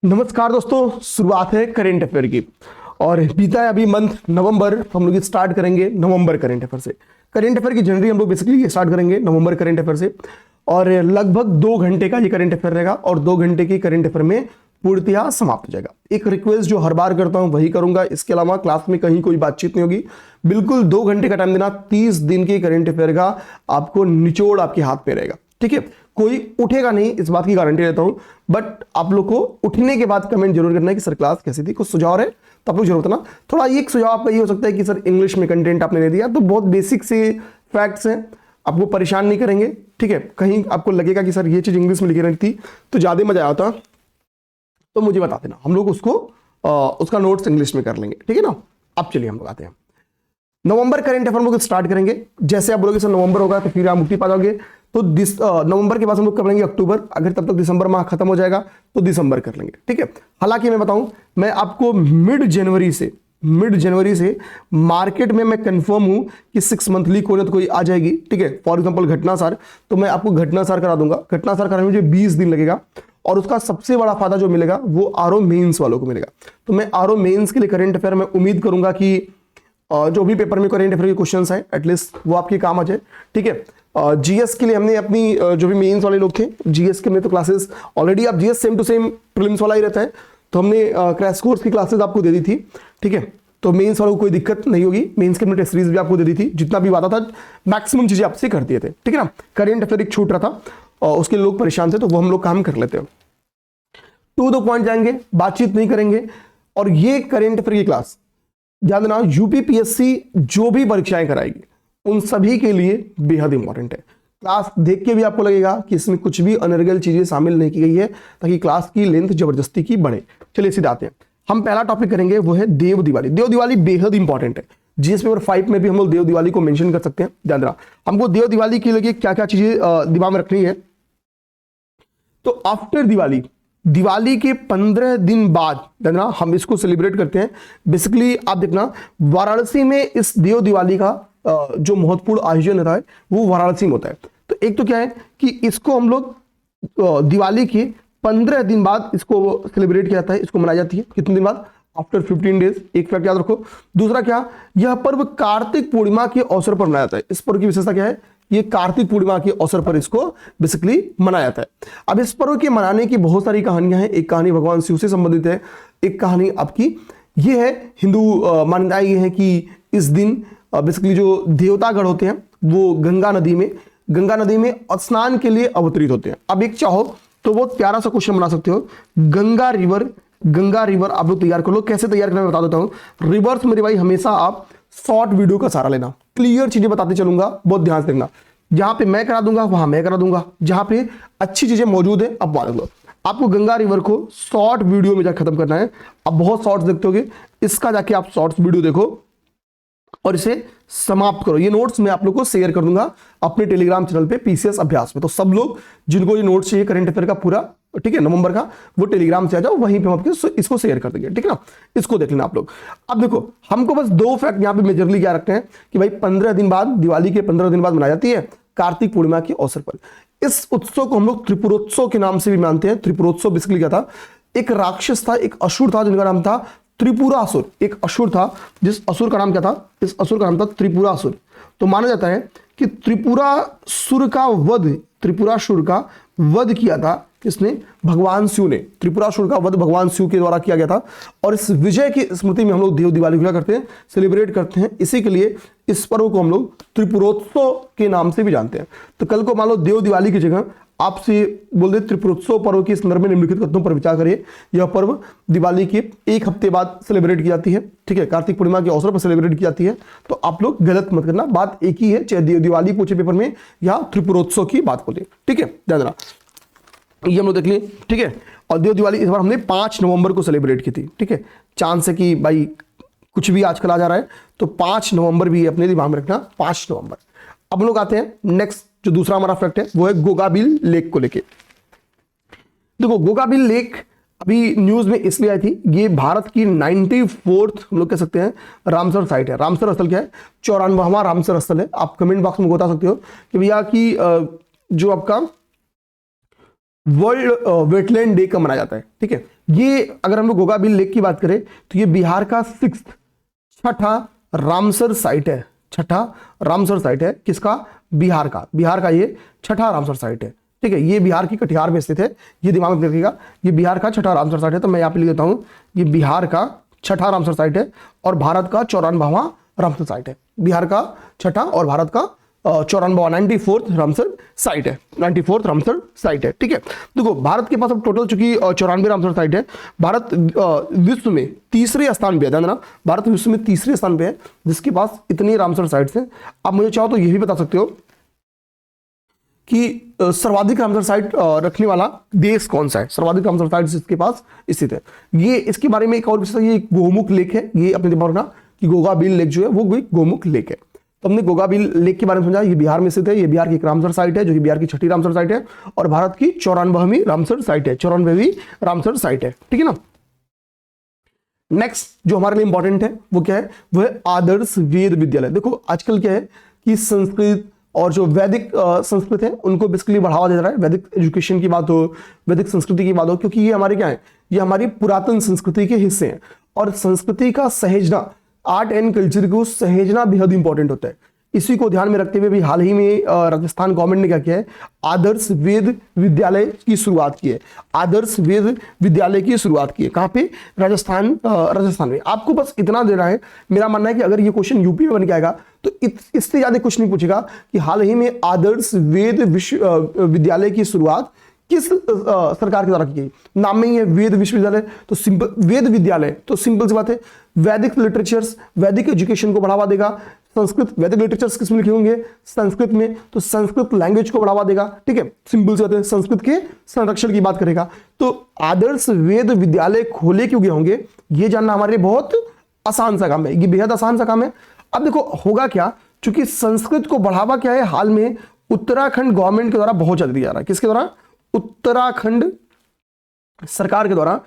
नमस्कार दोस्तों, शुरुआत है करेंट अफेयर की। और बीता है अभी मंथ नवंबर, हम लोग स्टार्ट करेंगे नवंबर करेंट अफेयर से। करेंट अफेयर की जनरली हम लोग बेसिकली स्टार्ट करेंगे नवंबर करेंट अफेयर से, और लगभग 2 घंटे का ये करेंट अफेयर रहेगा और 2 घंटे की करेंट अफेयर में पूर्णतया समाप्त हो जाएगा। एक रिक्वेस्ट जो हर बार करता हूं वही करूंगा, इसके अलावा क्लास में कहीं कोई बातचीत नहीं होगी। बिल्कुल 2 घंटे का टाइम देना, 30 दिन की करेंट अफेयर का आपको निचोड़ आपके हाथ में रहेगा, ठीक है। कोई उठेगा नहीं, इस बात की गारंटी देता हूं, बट आप लोग को उठने के बाद कमेंट जरूर करना है कि सर क्लास कैसी थी, कुछ सुझाव है तो आप लोग जरूर बताना। थोड़ा एक सुझाव आपका ये हो सकता है कि सर इंग्लिश में कंटेंट आपने दे दिया, तो बहुत बेसिक से फैक्ट्स हैं, आपको परेशान नहीं करेंगे, ठीक है। कहीं आपको लगेगा कि सर ये चीज इंग्लिश में लिखी रहती थी तो ज्यादा मजा आता तो मुझे बता देना, हम लोग उसको उसका नोट्स इंग्लिश में कर लेंगे, ठीक है ना। अब चलिए हम लोग आते हैं नवंबर करेंट अफेयर में स्टार्ट करेंगे। जैसे आप बोलोगे सर नवंबर होगा तो फिर आप मुक्ति पा जाओगे, तो नवंबर के बाद हम लोग कर लेंगे अक्टूबर। अगर तब तक दिसंबर माह खत्म हो जाएगा तो दिसंबर कर लेंगे, ठीक है। हालांकि मैं बताऊं, मैं आपको मिड जनवरी से मार्केट में मैं कंफर्म हूं कि 6 मंथली कोई ना तो कोई आ जाएगी, ठीक है। फॉर एग्जांपल घटनासार, तो मैं आपको घटनासार करा दूंगा। घटनासार कराने में मुझे 20 दिन लगेगा और उसका सबसे बड़ा फायदा जो मिलेगा वो आरओ मेंस वालों को मिलेगा। तो मैं आरओ मेंस के लिए करंट अफेयर में उम्मीद करूंगा कि जो भी पेपर में करंट अफेयर के क्वेश्चंस हैं एटलीस्ट वो आपके काम आ जाए, ठीक है। जीएस के लिए हमने अपनी जो भी मेंस वाले लोग थे, जीएस के में तो क्लासेस ऑलरेडी, आप GS same to same prelims वाला ही रहता है, तो हमने क्रैश कोर्स की क्लासेस आपको दे दी थी, ठीक है। तो मेंस वालों को कोई दिक्कत नहीं होगी। मेंस के हमने टेस्ट सीरीज भी आपको दे दी थी, जितना भी वादा था मैक्सिमम चीजें आपसे कर दिए थे, ठीक है ना। करंट अफेयर एक छूट रहा था और उसके लोग परेशान थे, तो वो हम लोग काम कर लेते हैं। टू द पॉइंट जाएंगे, बातचीत नहीं करेंगे। और ये करंट अफेयर की क्लास ध्यान देना, यूपीपीएससी जो भी परीक्षाएं कराएगी उन सभी के लिए बेहद इंपॉर्टेंट है। क्लास देख के भी आपको लगेगा कि इसमें कुछ भी अनर्गल चीजें शामिल नहीं की गई है ताकि क्लास की लेंथ जबरदस्ती की बढ़े। चलिए सीधे आते हैं, हम पहला टॉपिक करेंगे वो है देव दिवाली। देव दिवाली बेहद इंपॉर्टेंट है, जीएस पेपर 5 में भी हम लोग देव दिवाली को मेंशन कर सकते हैं। ध्यान देना, हमको देव दिवाली के लिए क्या क्या चीजें दिमाग में रखनी है। तो आफ्टर दिवाली के 15 दिन बाद देखना हम इसको सेलिब्रेट करते हैं। बेसिकली आप देखना, वाराणसी में इस देव दिवाली का जो महत्वपूर्ण आयोजन होता है वो वाराणसी में होता है। तो एक तो क्या है कि इसको हम लोग दिवाली के 15 दिन बाद इसको सेलिब्रेट किया जाता है, इसको मनाई जाती है। कितने दिन बाद? After 15 days. एक फैक्ट याद रखो। दूसरा क्या, यह पर्व कार्तिक पूर्णिमा के अवसर पर मनाया जाता है। इस पर्व की विशेषता क्या है? ये कार्तिक पूर्णिमा के अवसर पर इसको बेसिकली मनाया जाता है। अब इस पर्व के मनाने की बहुत सारी कहानियां हैं। एक कहानी भगवान शिव से संबंधित है, एक कहानी आपकी ये है, हिंदू मान्यताएं ये है कि इस दिन बेसिकली जो देवतागण होते हैं वो गंगा नदी में स्नान के लिए अवतरित होते हैं। अब एक चाहो तो बहुत प्यारा सा क्वेश्चन बना सकते हो, गंगा रिवर आप लोग तैयार कर लो। कैसे तैयार करना बता देता हूं। रिवर्स मेरे भाई हमेशा आप शॉर्ट वीडियो का सहारा लेना, क्लियर चीजें बताते चलूंगा, बहुत ध्यान से देखना। जहां पे मैं करा दूंगा वहां मैं करा दूंगा, जहां पे अच्छी चीजें मौजूद है अब मान लो। आपको गंगा रिवर को शॉर्ट वीडियो में जाकर खत्म करना है। अब बहुत शॉर्ट्स देखते होगे, इसका जाके आप शॉर्ट्स वीडियो देखो और इसे समाप्त करो। ये नोट्स मैं आप लोग को शेयर कर दूंगा अपने टेलीग्राम चैनल पे पीसीएस अभ्यास में। तो सब लोग जिनको ये नोट्स चाहिए करंट अफेयर का पूरा, ठीक है, नवंबर का, वो टेलीग्राम से आ जाओ, वहीं पे हम आपको इसको शेयर कर देंगे, ठीक है ना। इसको देख लेना आप लोग। अब देखो, हमको बस 2 फैक्ट यहाँ पे मेजरली क्या रखते हैं कि भाई 15 दिन बाद, दिवाली के 15 दिन बाद मनाई जाती है कार्तिक पूर्णिमा के अवसर पर। इस उत्सव को हम लोग त्रिपुरोत्सव के नाम से भी मानते हैं। त्रिपुरोत्सव बेसिकली क्या था, एक राक्षस था, एक असुर था जिनका नाम था त्रिपुरासुर। एक असुर था, जिस असुर का नाम क्या था? इस असुर का नाम था त्रिपुरासुर। तो माना जाता है कि त्रिपुरासुर का वध किया था किसने? भगवान शिव ने। त्रिपुरासुर का वध भगवान शिव के द्वारा किया गया था और इस विजय की स्मृति में हम लोग देव दिवाली क्या करते हैं? सेलिब्रेट करते हैं। इसी के लिए इस पर्व को हम लोग त्रिपुरोत्सव के नाम से भी जानते हैं। तो कल को मान लो देव दिवाली की जगह आपसे बोल दे त्रिपुरोत्सव पर्व के संदर्भ में निम्नलिखित कथनों पर विचार करिए। यह पर्व दिवाली के 1 हफ्ते बाद सेलिब्रेट की जाती है, ठीक है, कार्तिक पूर्णिमा के अवसर पर सेलिब्रेट की जाती है। तो आप लोग गलत मत करना, बात एक ही है, चाहे दिवाली पूछे पेपर में या त्रिपुरोत्सव की बात बोले, ठीक है, ध्यान देना। ये हम लोग देख लिए, ठीक है। और देव दिवाली इस बार हमने 5 नवंबर को सेलिब्रेट की थी, ठीक है। चांस है कि भाई कुछ भी आजकल आ जा रहा है, तो 5 नवंबर भी अपने दिमाग में रखना, 5 नवंबर। अब लोग आते हैं नेक्स्ट, जो दूसरा हमारा फैक्ट है वो है गोगाबिल लेक को लेके। देखो, गोगाबिल लेक अभी न्यूज में इसलिए आई थी, ये भारत की 94th हम लोग कह सकते हैं रामसर साइट है। रामसर स्थल क्या है? 94वां रामसर स्थल है। आप कमेंट बॉक्स में बता सकते हो कि भैया कि जो आपका वर्ल्ड वेटलैंड डे कब मनाया जाता है? ठीक है, ये अगर हम लोग गोगा बिल लेक की बात करें तो ये बिहार का छठा रामसर साइट है। छठा रामसर साइट है किसका? बिहार का ये छठा रामसर साइट है। ठीक है, ये बिहार की कटिहार में स्थित है, ये दिमाग में रखिएगा, ये बिहार का छठा रामसर साइट है। तो मैं यहाँ पे लिख देता हूं, ये बिहार का छठा रामसर साइट है और भारत का 94वां रामसर साइट है। बिहार का छठा और भारत का 94वां 94th रामसर साइट है। 94th रामसर साइट है। ठीक है, देखो भारत के पास अब टोटल चुकी 94 रामसर साइट है। भारत विश्व में तीसरे स्थान पे है, ध्यान देना, भारत विश्व में तीसरे स्थान पे है जिसके पास इतनी रामसर साइट्स हैं। आप मुझे चाहो तो ये भी बता सकते हो कि सर्वाधिक रामसर साइट रखने वाला देश कौन सा है? सर्वाधिक रामसर साइट जिसके पास स्थित है। ये इसके बारे में एक और विषय, ये गोमुख लेक है। ये अपने दिमाग रखना कि गोगा बिल लेक जो है वो गोमुख लेक है। तो हमने गोगा बिल लेक के बारे में समझा, ये बिहार में स्थित है, ये बिहार की एक रामसर साइट है जो कि बिहार की छठी रामसर साइट है और भारत की 94वीं रामसर साइट है। 94वीं रामसर साइट है। ठीक है ना। नेक्स्ट जो हमारे लिए इंपॉर्टेंट है वो क्या है? वो है आदर्श वेद विद्यालय। देखो आजकल क्या है कि संस्कृत और जो वैदिक संस्कृत है उनको बेसिकली बढ़ावा दे रहा है। वैदिक एजुकेशन की बात हो, वैदिक संस्कृति की बात हो, क्योंकि ये हमारे क्या है, ये हमारी पुरातन संस्कृति के हिस्से हैं और संस्कृति का सहेजना, आर्ट एंड कल्चर को सहेजना बेहद इंपॉर्टेंट होता है। इसी को ध्यान में रखते हुए भी हाल ही में राजस्थान गवर्नमेंट ने क्या किया है, आदर्श वेद विद्यालय की शुरुआत की है। आदर्श वेद विद्यालय की शुरुआत की है। कहाँ पे? राजस्थान में। आपको बस इतना देना है, मेरा मानना है कि अगर ये क्वेश्चन यूपी में बन के आएगा तो इससे ज्यादा कुछ नहीं पूछेगा कि हाल ही में आदर्श वेद विद्यालय की शुरुआत किस सरकार के द्वारा की गई। नाम में ही है वेद विश्वविद्यालय, तो सिंपल वेद विद्यालय, तो सिंपल सी बात है, वैदिक लिटरेचर्स, वैदिक एजुकेशन को बढ़ावा देगा। संस्कृत, वैदिक लिटरेचर्स किस में लिखे होंगे? संस्कृत में, तो संस्कृत लैंग्वेज को बढ़ावा देगा। ठीक है, सिंपल सी बात है, संस्कृत के संरक्षण की बात करेगा। तो आदर्श वेद विद्यालय खोले क्यों गए होंगे, ये जानना हमारे लिए बहुत आसान सा काम है, ये बेहद आसान सा काम है। अब देखो होगा क्या, चूंकि संस्कृत को बढ़ावा क्या है, हाल में उत्तराखंड गवर्नमेंट के द्वारा बहुत ज्यादा दिया जा रहा है। किसके द्वारा? उत्तराखंड सरकार के द्वारा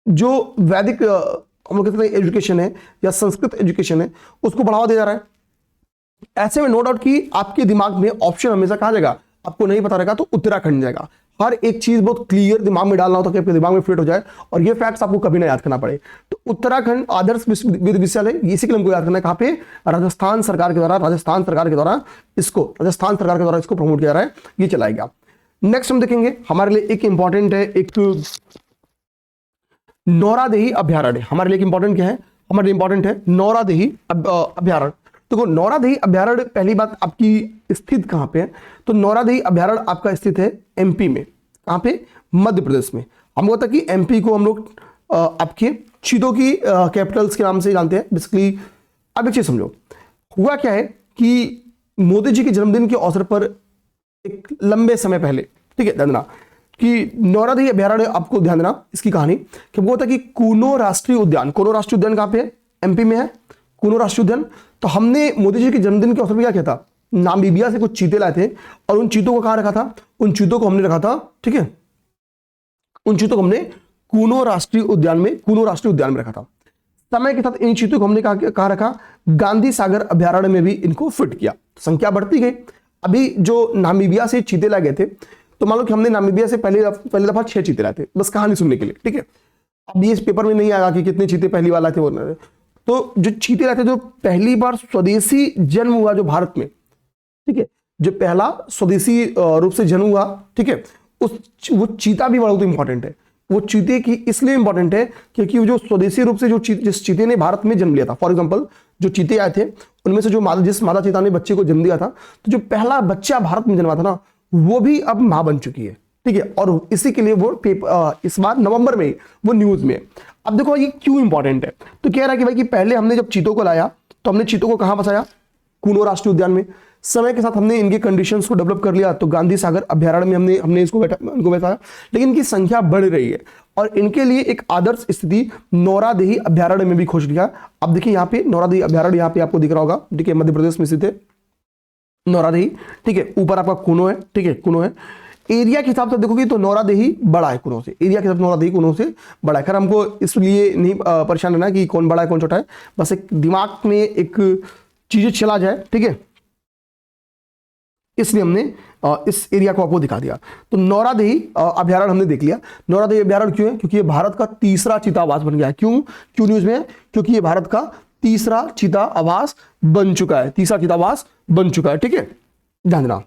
जो वैदिक हम लोग कहते हैं एजुकेशन है या संस्कृत एजुकेशन है उसको बढ़ावा दिया जा रहा है। ऐसे में नो डाउट कि आपके दिमाग में ऑप्शन हमेशा कहां जाएगा, आपको नहीं पता रहेगा तो उत्तराखंड जाएगा। हर एक चीज बहुत क्लियर दिमाग में डालना होता है कि आपके दिमाग में फिट हो जाए और ये फैक्ट्स आपको कभी ना याद करना पड़े। तो उत्तराखंड आदर्श वेद विद्यालय, इसी के लिए हमको याद करना है। कहां पे? राजस्थान सरकार के द्वारा इसको प्रमोट किया जा रहा है, ये चलाएगा। नेक्स्ट हम देखेंगे, हमारे लिए एक इंपॉर्टेंट है, एक नौरादेही अभ्यारण्य। हमारे लिए इंपॉर्टेंट क्या है? हमारे लिए इंपॉर्टेंट है नौरादेही अभ्यारण्य। देखो नौरादेही अभ्यारण्य, पहली बात आपकी स्थित कहां पे है? तो नौरादेही अभ्यारण्य आपका स्थित है एमपी में। कहां पे? मध्य प्रदेश में। हम कहते हैं कि एमपी को हम लोग आपके चीतों की कैपिटल्स के नाम से जानते हैं बेसिकली। अब एक चीज समझो, हुआ क्या है कि मोदी जी के जन्मदिन के अवसर पर एक लंबे समय पहले, ठीक है, ध्यान देना कि नौरादेही अभ्यारण्य, आपको ध्यान देना इसकी कहानी कि वो होता है कि कूनो राष्ट्रीय उद्यान। कूनो राष्ट्रीय उद्यान कहां पे है? एमपी में है कूनो राष्ट्रीय उद्यान। तो हमने मोदी जी के जन्मदिन के अवसर पर क्या किया था, नामीबिया से कुछ चीते लाए थे और उन चीतों को कहां रखा था? उन चीतों को हमने रखा था, ठीक है, उन चीतों को हमने कूनो राष्ट्रीय उद्यान में रखा था। समय के साथ इन चीतों को हमने कहां रखा? गांधी सागर अभ्यारण्य में भी इनको फिट किया। संख्या बढ़ती गई। अभी जो नामीबिया से चीते लाए गए थे, तो मान लो कि हमने नामीबिया से पहली दफा 6 चीते लाए थे, बस कहानी सुनने के लिए, ठीक है। अब ये इस पेपर में नहीं आएगा कि कितने चीते पहली बार लाए थे वो। तो जो चीते लाए थे, जो पहली बार स्वदेशी जन्म हुआ जो भारत में, ठीक है, जो पहला स्वदेशी रूप से जन्म हुआ, ठीक है, वो चीता भी बहुत इंपॉर्टेंट है। वो चीते की इसलिए इंपॉर्टेंट है क्योंकि वो जो स्वदेशी रूप से जिस चीते ने भारत में जन्म लिया था, फॉर एग्जांपल जो चीते आए थे उनमें से जिस मादा चीता ने बच्चे को जन्म दिया था, तो जो पहला बच्चा भारत में जन्मा था ना, वो भी अब मां बन चुकी है, ठीक है। और इसी के लिए वो इस बार नवंबर में वो न्यूज में। अब देखो ये क्यों इंपॉर्टेंट है, तो कह रहा है कि भाई कि पहले हमने जब चीतों को लाया तो हमने चीतों को कहां बसाया? कूनो राष्ट्रीय उद्यान में। समय के साथ हमने इनके कंडीशंस को डेवलप कर लिया तो गांधी सागर अभ्यारण्य में हमने इनको बैठाया, लेकिन इनकी संख्या बढ़ रही है और इनके लिए एक आदर्श स्थिति नौरादेही अभ्यारण्य में भी खोज लिया। अब देखिए यहाँ पे नौरादेही अभ्यारण्य यहाँ पे आपको दिख रहा होगा, ठीक है, मध्य प्रदेश में स्थित है नौरादेही, ठीक है। ऊपर आपका कूनो है, ठीक है, कूनो है। एरिया के हिसाब से देखोगे तो नौरादेही बड़ा है कूनो से, एरिया के हिसाब से नौरादेही कूनो से बड़ा है। खैर हमको इसलिए नहीं परेशान रहना कि कौन बड़ा है कौन छोटा है, बस एक दिमाग में एक चीजें चला जाए, ठीक है। इसलिए हमने इस एरिया को आपको दिखा दिया। तो नौरादेही अभ्यारण्य हमने देख लिया। नौरादेही अभ्यारण्य क्यों है? क्योंकि ये भारत का तीसरा चीता आवास बन गया है। क्यों क्यों न्यूज में है? क्योंकि ये भारत का तीसरा चीता आवास बन चुका है, तीसरा चीता आवास बन चुका है। ठीक है, ध्यान देना।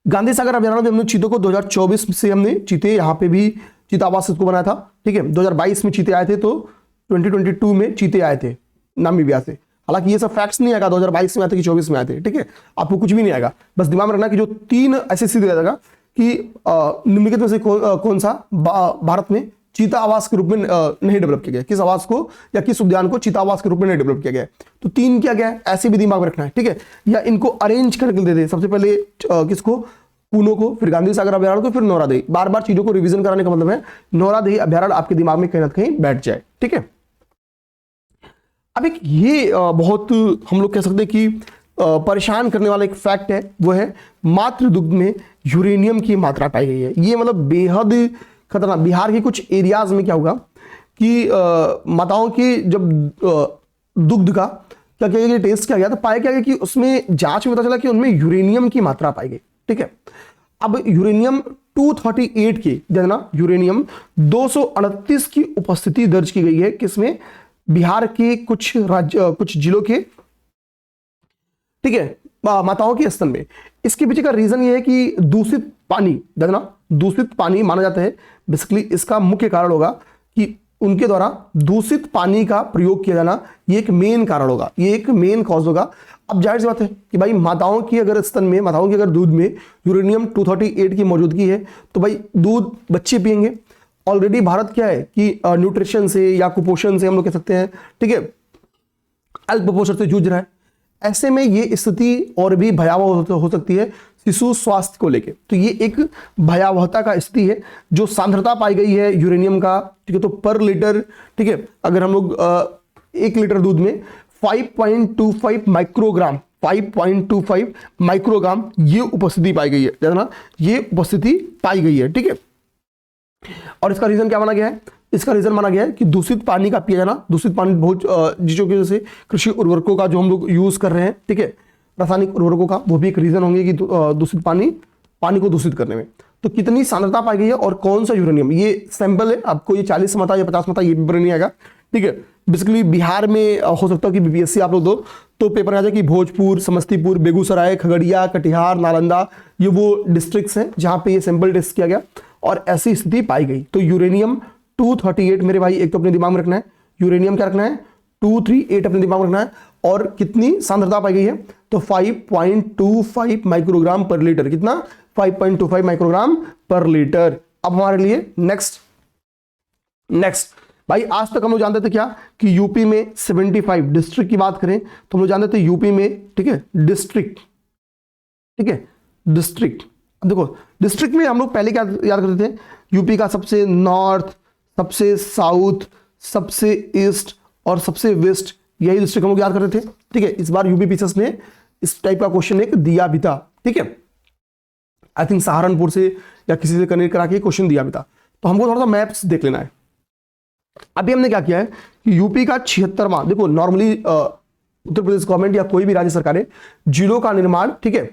गांधी सागर अभ्यारण्य में हमने चीतों को 2024 से हमने चीते यहाँ पे भी चीता आवास इसको बनाया था। ठीक है, 2022 में चीते आए थे, तो 2022 में चीते आए थे नामीबिया से। हालांकि ये सब फैक्ट्स नहीं आएगा 2022 में आए थे कि 24 में आए थे। ठीक है, आपको कुछ भी नहीं आएगा, बस दिमाग में रखना कि जो 3 ऐसे सीधे दिया जाएगा कि निम्नलिखित में से कौन सा भारत में चीता आवास के रूप में नहीं डेवलप किया गया, किस आवास को या किस उद्यान को चीता आवास के रूप में नहीं डेवलप किया गया है। तो 3 क्या गया है, ऐसे भी दिमाग में रखना है। ठीक है, या इनको अरेंज करके दे दे, सबसे पहले किसको, पूनो को, फिर गांधी सागर अभ्यारण्य को, फिर नौरादेही। बार बार चीजों को रिवीजन कराने का मतलब है नौरादेही अभ्यारण्य आपके दिमाग में कहीं ना कहीं बैठ जाए। ठीक है, अब एक ये बहुत हम लोग कह सकते हैं कि परेशान करने वाला एक फैक्ट है, वो है मातृ दुग्ध में यूरेनियम की मात्रा पाई गई है। ये मतलब बेहद खतरनाक। बिहार के कुछ एरियाज में क्या होगा कि माताओं के जब दुग्ध का क्या किया गया, टेस्ट किया गया, तो पाया क्या गया कि उसमें जांच में पता चला कि उनमें यूरेनियम की मात्रा पाई गई। ठीक है, अब यूरेनियम 238 की, देखना यूरेनियम 238 की उपस्थिति दर्ज की गई है किसमें, बिहार के कुछ राज्य, कुछ जिलों के, ठीक है, माताओं के स्तन में। इसके पीछे का रीजन ये है कि दूषित पानी, देखना दूषित पानी माना जाता है। बेसिकली इसका मुख्य कारण होगा कि उनके द्वारा दूषित पानी का प्रयोग किया जाना, ये एक मेन कारण होगा, ये एक मेन कॉज होगा। अब जाहिर सी बात है कि भाई माताओं की अगर स्तन में, माताओं की अगर दूध में यूरेनियम 238 की मौजूदगी है, तो भाई दूध बच्चे पिएंगे। ऑलरेडी भारत क्या है कि न्यूट्रिशन से या कुपोषण से हम लोग कह सकते हैं, ठीक है, अल्प कुपोषण से जूझ रहा है। ऐसे में ये स्थिति और भी भयावह हो सकती है शिशु स्वास्थ्य को लेके। तो ये एक भयावहता का स्थिति है। जो सांद्रता पाई गई है यूरेनियम का, ठीक है, तो पर लीटर, ठीक है, अगर हम लोग 1 लीटर दूध में 5.25 माइक्रोग्राम, 5.25 माइक्रोग्राम ये उपस्थिति पाई गई है, जानना ये उपस्थिति पाई गई है। ठीक है, और इसका रीजन क्या माना गया है? इसका रीजन माना गया है कि दूषित पानी का पिया जाना, दूषित पानी बहुत जिसकी वजह से कृषि उर्वरकों का जो हम लोग यूज कर रहे हैं, ठीक है, रासायनिक उर्वरकों का, वो भी एक रीजन होंगे कि दूषित पानी को दूषित करने में। तो कितनी सांद्रता पाई गई है और कौन सा यूरेनियम, ये सैंपल है, आपको ये 40 मता या 50 मता ये पेपर नहीं आएगा। ठीक है, बेसिकली बिहार में हो सकता है कि बीपीएससी आप लोग दो तो पेपर आ जाए कि भोजपुर, समस्तीपुर, बेगूसराय, खगड़िया, कटिहार, नालंदा, ये वो डिस्ट्रिक्ट्स हैं जहां पे ये सैंपल टेस्ट किया गया और ऐसी स्थिति पाई गई। तो यूरेनियम 238 मेरे भाई एक तो अपने दिमाग में रखना है, यूरेनियम क्या रखना है, 238 अपने दिमाग में रखना है। और कितनी सांद्रता पाई गई है, तो 5.25 माइक्रोग्राम पर लीटर। कितना? 5.25 माइक्रोग्राम पर लीटर। अब हमारे लिए नेक्स्ट भाई, आज तक हम लोग जानते थे क्या कि यूपी में 75 डिस्ट्रिक्ट की बात करें तो हम लोग जानते थे यूपी में, ठीक है, डिस्ट्रिक्ट, ठीक है, डिस्ट्रिक्ट। अब देखो डिस्ट्रिक्ट में हम लोग पहले क्या याद करते थे, यूपी का सबसे नॉर्थ, सबसे साउथ, सबसे ईस्ट और सबसे वेस्ट, यही डिस्ट्रिक्ट हम लोग याद करते थे। ठीक है, इस बार यूपी पीसीएस ने इस टाइप का क्वेश्चन एक दिया भी था। ठीक है, आई थिंक सहारनपुर से या किसी से कनेक्ट करा के क्वेश्चन दिया भी था। तो हमको थोड़ा सा मैप्स देख लेना है। अभी हमने क्या किया है कि यूपी का 76वां, देखो नॉर्मली उत्तर प्रदेश गवर्नमेंट या कोई भी राज्य सरकारें जिलों का निर्माण, ठीक है,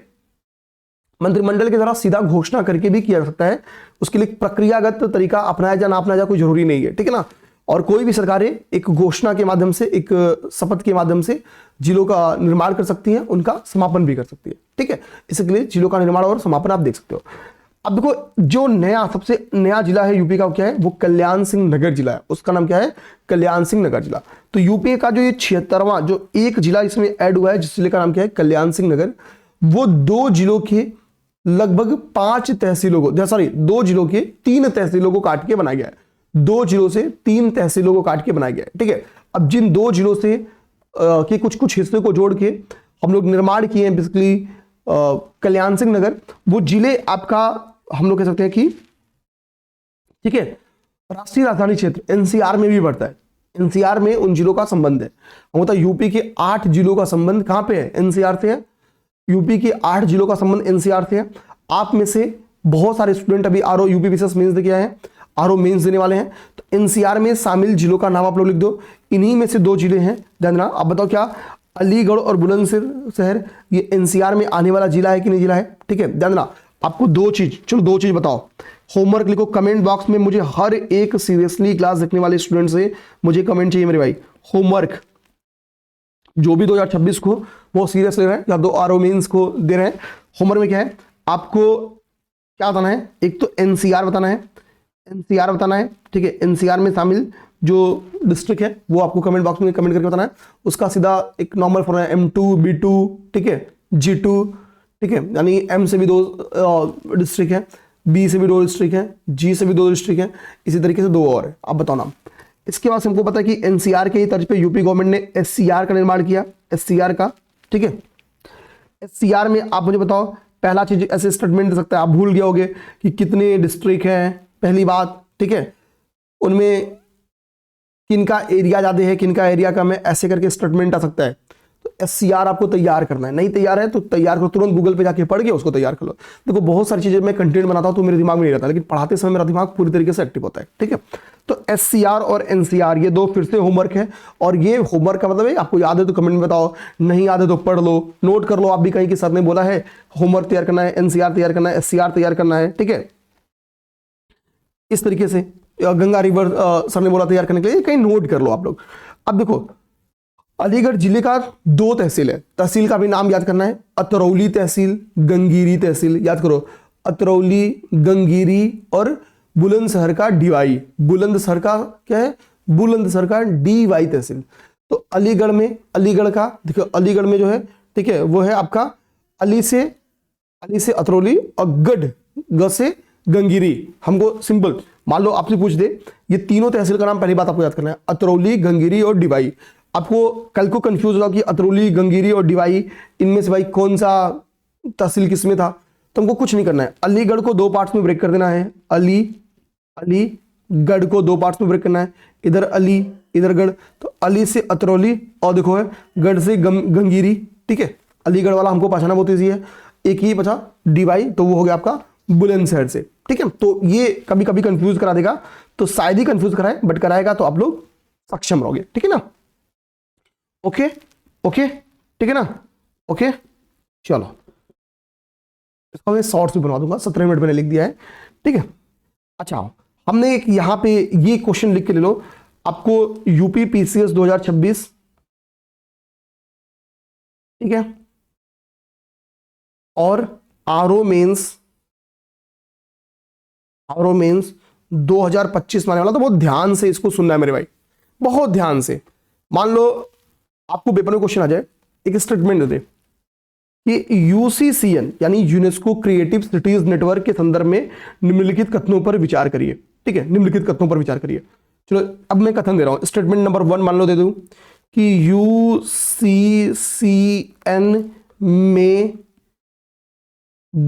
मंत्रिमंडल के द्वारा सीधा घोषणा करके भी किया जा सकता है। उसके लिए प्रक्रियागत तरीका अपनाया जा ना अपनाया जा कोई जरूरी नहीं है। ठीक है ना, और कोई भी सरकारें एक घोषणा के माध्यम से, एक शपथ के माध्यम से जिलों का निर्माण कर सकती हैं, उनका समापन भी कर सकती है। ठीक है, इसके लिए जिलों का निर्माण और समापन आप देख सकते हो। अब देखो जो नया, सबसे नया जिला है यूपी का, क्या है, वो कल्याण सिंह नगर जिला है। उसका नाम क्या है, कल्याण सिंह नगर जिला। तो यूपी का जो ये 76वां जो एक जिला इसमें ऐड हुआ है, जिस जिले का नाम क्या है, कल्याण सिंह नगर, वो 2 जिलों के लगभग 5 तहसीलों को, सॉरी 2 जिलों के 3 तहसीलों को काट के बनाया गया है। 2 जिलों से 3 तहसीलों को काट के बनाया गया है। ठीक है, अब जिन 2 जिलों से के कुछ हिस्से को जोड़ के हम लोग निर्माण किए हैं बेसिकली कल्याण सिंह नगर, वो जिले आपका हम लोग कह सकते हैं कि, ठीक है, राष्ट्रीय राजधानी क्षेत्र एनसीआर में भी बढ़ता है। एनसीआर में उन जिलों का संबंध है। हम बताओ यूपी के 8 जिलों का संबंध कहां पे है, एनसीआर से है। यूपी के 8 जिलों का संबंध एनसीआर से है। आप में से बहुत सारे स्टूडेंट अभी आरओ यूपी पीसीएस मेंस दे के आए हैं, आरओ मेंस देने वाले हैं। तो एनसीआर में शामिल जिलों का नाम आप लोग लिख दो। इन्हीं में से 2 जिले हैं, ध्यान देना। आप बताओ क्या अलीगढ़ और बुलंदशहर ये एनसीआर में आने वाला जिला है कि नहीं जिला है? ठीक है, ध्यान देना। आपको दो चीज बताओ, होमवर्क लिखो कमेंट बॉक्स में। मुझे हर एक सीरियसली क्लास देखने वाले स्टूडेंट से मुझे कमेंट चाहिए मेरे भाई। होमवर्क जो भी 2026 को वो सीरियस ले रहे हैं या दो आरओ मेंस को दे रहे हैं, होमवर्क में क्या है आपको क्या बताना है? एक तो एनसीआर बताना है, एनसीआर बताना है। ठीक है, एनसीआर में शामिल जो डिस्ट्रिक्ट है वो आपको कमेंट बॉक्स में कमेंट करके बताना है। उसका सीधा एक नॉर्मल फॉर्मूला है M2 B2, ठीक है, G2, ठीक है, यानी M से भी 2 डिस्ट्रिक्ट है, B से भी 2 डिस्ट्रिक्ट है, G से भी 2 डिस्ट्रिक्ट है, इसी तरीके से 2 और है। आप बताओ नाम। इसके बाद हमको पता है कि एनसीआर के ही तर्ज पे यूपी गवर्नमेंट ने एससीआर का निर्माण किया, एससीआर का। ठीक है, एससीआर में आप मुझे बताओ, पहला चीज ऐसे स्टेटमेंट दे सकता है, आप भूल गए होगे कि कितने डिस्ट्रिक्ट हैं, पहली बात। ठीक है, उनमें किनका एरिया ज्यादा है, किनका एरिया कम है, ऐसे करके स्टेटमेंट आ सकता है। तो एससीआर आपको तैयार करना है, नहीं तैयार है तो तैयार करो, तुरंत गूगल पे जाके पढ़ के उसको तैयार कर लो। देखो बहुत सारी चीजें मैं कंटेंट बनाता हूं तो मेरे दिमाग में नहीं रहता, लेकिन पढ़ाते समय मेरा दिमाग पूरी तरीके से एक्टिव होता है। ठीक है, तो एससीआर और एनसीआर ये दो फिर से होमवर्क है, और ये होमवर्क का मतलब है आपको याद है तो कमेंट में बताओ, नहीं याद है तो पढ़ लो, नोट कर लो। आप भी कहीं के सर ने बोला है होमवर्क तैयार करना है, एनसीआर तैयार करना है, एससीआर तैयार करना है। ठीक है, इस तरीके से गंगा रिवर सर ने बोला तैयार करने के लिए, कहीं नोट कर लो आप लोग। अब देखो अलीगढ़ जिले का 2 तहसील है, तहसील का भी नाम याद करना है, अतरौली तहसील, गंगीरी तहसील, याद करो, अतरौली, गंगीरी और बुलंदशहर का डीवाई, बुलंदशहर का क्या है, बुलंदशहर का डीवाई तहसील। तो अलीगढ़ में, अलीगढ़ का देखो, अलीगढ़ में जो है, ठीक है, वो है आपका अली से अतरौली और ग से गंगीरी। हमको सिंपल मान लो आपसे पूछ दे ये तीनों तहसील का नाम, पहली बात आपको याद करना है, अतरौली, गंगीरी और डिवाई। आपको कल को कंफ्यूज होगा कि अतरौली, गंगीरी और डिवाई इनमें से भाई कौन सा तहसील किसमें था, तो हमको कुछ नहीं करना है, अलीगढ़ को 2 पार्ट्स में ब्रेक कर देना है, अलीगढ़ को 2 पार्ट्स में ब्रेक करना है, इधर अली इधर गढ़, तो अली से अतरौली और देखो है गढ़ से गंगीरी। ठीक है, अलीगढ़ वाला हमको पहचाना बहुत ईजी है, एक ही बचा डिवाई, तो वो हो गया आपका बुलंदशहर से। ठीक है, तो ये कभी कभी कंफ्यूज करा देगा, तो शायद ही कंफ्यूज कराए, बट कराएगा तो आप लोग सक्षम रहोगे। ठीक है ना, ओके ओके, ठीक है ना, ओके चलो, इसको मैं शॉर्ट्स भी बनवा दूंगा, 17 मिनट मैंने लिख दिया है। ठीक है, अच्छा हमने एक यहां पे ये क्वेश्चन लिख के ले लो, आपको यूपी पीसीएस 2026, ठीक है, और आरओ मेंस 2025 में आने वाला, तो बहुत ध्यान से इसको सुनना है मेरे भाई, बहुत ध्यान से। मान लो आपको पेपर में क्वेश्चन आ जाए, एक स्टेटमेंट दे दे कि यूसीसीएन यानी यूनेस्को क्रिएटिव सिटीज नेटवर्क के संदर्भ में निम्नलिखित कथनों पर विचार करिए। ठीक है, निम्नलिखित कथनों पर विचार करिए। चलो अब मैं कथन दे रहा हूं, स्टेटमेंट नंबर 1 मान लो दे दूं कि यूसीसीएन में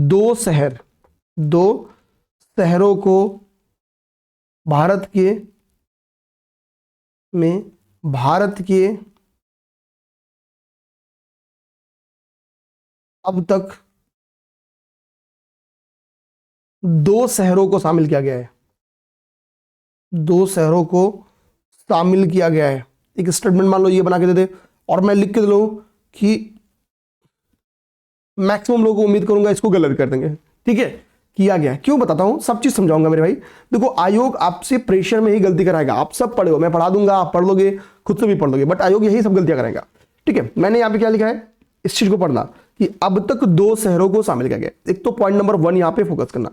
2 शहरों को भारत के अब तक 2 शहरों को शामिल किया गया है, 2 शहरों को शामिल किया गया है। एक स्टेटमेंट मान लो ये बना के दे दे, और मैं लिख के दे लूं कि मैक्सिमम लोगों को उम्मीद करूंगा इसको गलत कर देंगे। ठीक है, किया गया, क्यों बताता हूं, सब चीज समझाऊंगा मेरे भाई। देखो आयोग आपसे प्रेशर में ही गलती कराएगा, आप सब पढ़ो, मैं पढ़ा दूंगा, आप पढ़ लोगे, खुद से भी पढ़ लोगे, बट आयोग यही सब गलतियां कराएगा। ठीक है, मैंने यहां पे क्या लिखा है, इस चीज को पढ़ना कि अब तक 2 शहरों को शामिल किया गया। एक तो पॉइंट नंबर 1 यहां पे फोकस करना,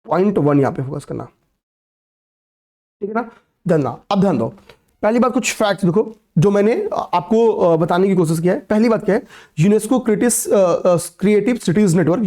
पॉइंट 1 यहां पे फोकस करना। ठीक है ना, अब ध्यान दो, पहली बात कुछ फैक्ट्स देखो जो मैंने आपको बताने की कोशिश किया है। पहली बात क्या है, यूनेस्को क्रिएटिव सिटीज नेटवर्क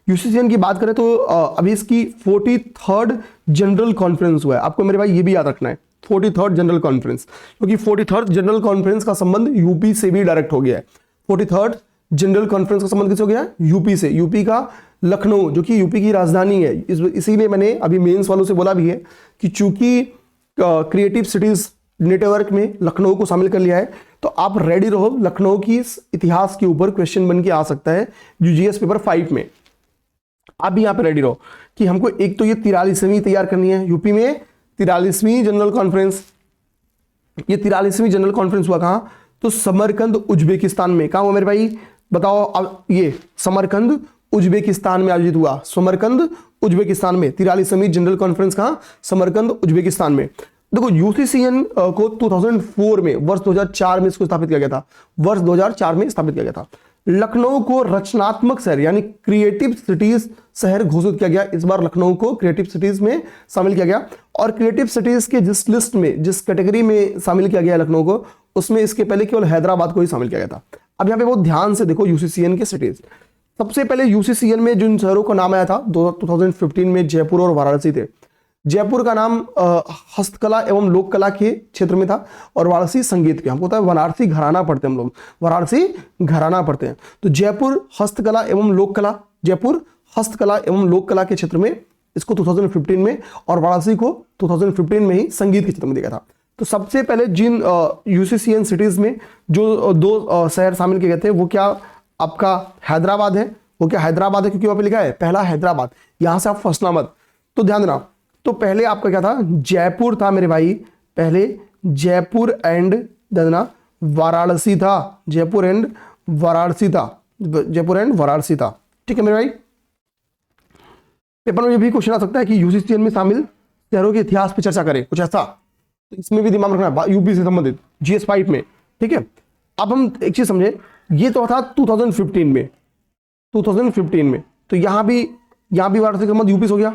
यूसीसीएन की बात करें तो अभी इसकी 43rd जनरल कॉन्फ्रेंस हुआ है। आपको मेरे भाई ये भी याद रखना है, 43rd जनरल कॉन्फ्रेंस, क्योंकि 43rd जनरल कॉन्फ्रेंस का संबंध यूपी से भी डायरेक्ट हो गया है। 43rd जनरल कॉन्फ्रेंस का संबंध किससे हो गया, यूपी से, यूपी का लखनऊ जो कि यूपी की राजधानी है। इसीलिए मैंने अभी मेंस वालों से बोला भी है कि चूंकि क्रिएटिव सिटीज नेटवर्क में लखनऊ को शामिल कर लिया है, तो आप रेडी रहो, लखनऊ की इतिहास के ऊपर क्वेश्चन बन के आ सकता है यूजीएस पेपर 5 में। आप भी यहां पे रेडी रहो कि हमको एक तो ये 43वीं तैयार करनी है, यूपी में 43वीं जनरल कॉन्फ्रेंस। ये 43वीं जनरल कॉन्फ्रेंस हुआ कहां, तो समरकंद उज्बेकिस्तान में कहाँ हुआ मेरे भाई, बताओ। अब ये समरकंद उज्बेकिस्तान में आयोजित हुआ, समरकंद उज्बेकिस्तान में 43वीं जनरल कॉन्फ्रेंस कहाँ, समरकंद उज्बेकिस्तान में। देखो यूसीसीएन को 2004 में, वर्ष 2004 में इसको स्थापित किया गया था, वर्ष 2004 में स्थापित किया गया था। लखनऊ को रचनात्मक शहर यानी क्रिएटिव सिटीज शहर घोषित किया गया। इस बार लखनऊ को क्रिएटिव सिटीज में शामिल किया गया, और क्रिएटिव सिटीज के जिस लिस्ट में, जिस कैटेगरी में शामिल किया गया लखनऊ को, उसमें इसके पहले केवल हैदराबाद को ही शामिल किया गया था। अब यहाँ पे बहुत ध्यान से देखो यूसीसीएन के सिटीज। सबसे पहले यूसीसीएन में जिन शहरों का नाम आया था 2015 में जयपुर और वाराणसी थे। जयपुर का नाम हस्तकला एवं लोक कला के क्षेत्र में था, और वाराणसी संगीत के। हमको पता है वाराणसी घराना पढ़ते हैं हम लोग, वाराणसी घराना पढ़ते हैं। तो जयपुर हस्तकला एवं लोक कला, जयपुर हस्तकला एवं लोक कला के क्षेत्र में इसको 2015 में, और वाराणसी को 2015 में ही संगीत के क्षेत्र में दिया था। तो सबसे पहले जिन यूसीसीएन सिटीज में जो दो शहर शामिल किए गए थे वो क्या आपका हैदराबाद है, वो क्या हैदराबाद है, क्योंकि वहां पे लिखा है पहला हैदराबाद, यहां से आप फंसना मत। तो ध्यान देना, तो पहले आपका क्या था, जयपुर था मेरे भाई, पहले जयपुर एंड देना वाराणसी था, जयपुर एंड वाराणसी था, जयपुर एंड वाराणसी था। ठीक है मेरे भाई। पेपर में भी क्वेश्चन आ सकता है कि यूसीसीएन में शामिल शहरों के इतिहास पे चर्चा करें, कुछ ऐसा, तो इसमें भी दिमाग रखना, यूपी से संबंधित GS 5 में। ठीक है, अब हम एक चीज समझे, ये तो था 2015 में, 2015 में, तो यहां भी वाराणसी का मतलब यूपी से हो गया।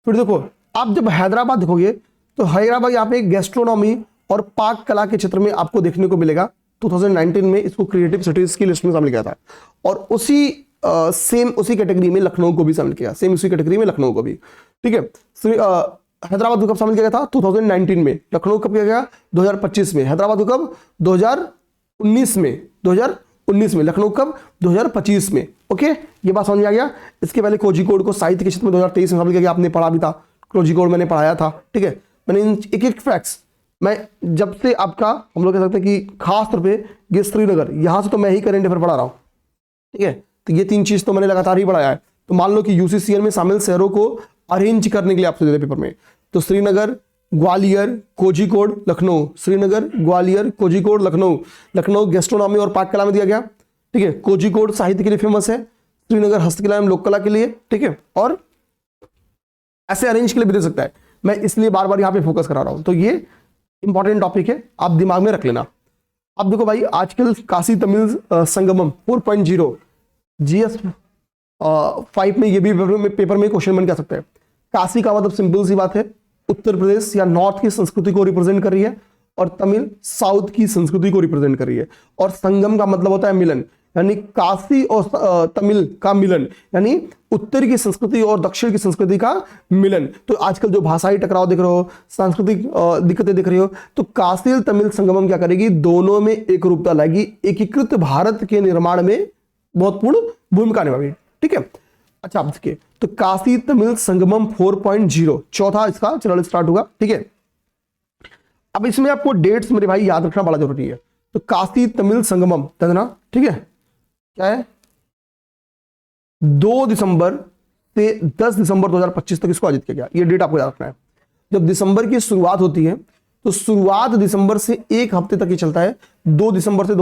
फिर देखो आप जब हैदराबाद देखोगे तो हैदराबाद यहाँ पे गैस्ट्रोनॉमी और पाक कला के क्षेत्र में आपको देखने को मिलेगा। 2019 में इसको क्रिएटिव सिटीज की लिस्ट में शामिल किया था, और उसी सेम उसी कैटेगरी में लखनऊ को भी शामिल किया, सेम उसी कैटेगरी में लखनऊ को भी। ठीक है, हैदराबाद को कब शामिल किया गया था, 2019 में। लखनऊ कब किया गया, 2025 में। हैदराबाद को कब, 2019 में, 2019 में। लखनऊ कब, 2025 में। ओके, ये बात समझ में आ गया। इसके पहले कोझिकोड को साहित्य के क्षेत्र में 2023 में शामिल किया गया, आपने पढ़ा भी था, कोझिकोड मैंने पढ़ाया था। ठीक है, मैंने एक एक फैक्ट्स, मैं जब से आपका हम लोग कह सकते हैं कि खास तौर पे ये श्रीनगर, यहां से तो मैं ही करेंट अफेयर पढ़ा रहा हूं। ठीक है, तो ये तीन चीज तो मैंने लगातार ही पढ़ाया है। तो मान लो कि यूसीसीएन में शामिल शहरों को अरेंज करने के लिए आपसे देते पेपर में, तो श्रीनगर, ग्वालियर, कोझिकोड, लखनऊ, श्रीनगर, ग्वालियर, कोझिकोड, लखनऊ। लखनऊ गैस्ट्रोनॉमी और पाक कला में दिया गया। ठीक है, कोझिकोड साहित्य के लिए फेमस है, श्रीनगर हस्तकला एवं लोक कला के लिए। ठीक है, और ऐसे अरेंज के लिए भी दे सकता है, मैं इसलिए बार बार यहाँ पे फोकस करा रहा हूं। तो ये इंपॉर्टेंट टॉपिक है, आप दिमाग में रख लेना। अब देखो भाई, आजकल काशी तमिल संगमम 4.0 GS 5 में ये भी पेपर में क्वेश्चन बन के आ सकता है। काशी का मतलब सिंपल सी बात है, उत्तर प्रदेश या नॉर्थ की संस्कृति को रिप्रेजेंट कर रही है, और तमिल साउथ की संस्कृति को रिप्रेजेंट कर रही है। और संगम का मतलब होता है मिलन, यानी काशी और तमिल का मिलन, यानी उत्तर की संस्कृति और दक्षिण की संस्कृति का मिलन। तो आजकल जो भाषाई टकराव देख रहे हो, सांस्कृतिक दिक्कतें देख रहे हो, तो काशी तमिल संगमम क्या करेगी, दोनों में एक रूपता लाएगी, एकीकृत भारत के निर्माण में बहुत पूर्ण भूमिका निभाएगी। ठीक है, अच्छा आप देखिए, तो काशी तमिल संगमम 4.0 चौथा इसका चरण स्टार्ट होगा। ठीक है, अब इसमें आपको डेट्स मेरे भाई याद रखना बड़ा जरूरी है। तो काशी तमिल संगमम देना, ठीक है, क्या है, 2 दिसंबर से 10 दिसंबर 2025 तक इसको आयोजित किया गया। ये डेट आपको याद रखना है। जब दिसंबर की शुरुआत होती है तो शुरुआत दिसंबर से एक हफ्ते तक ही चलता है, 2 दिसंबर से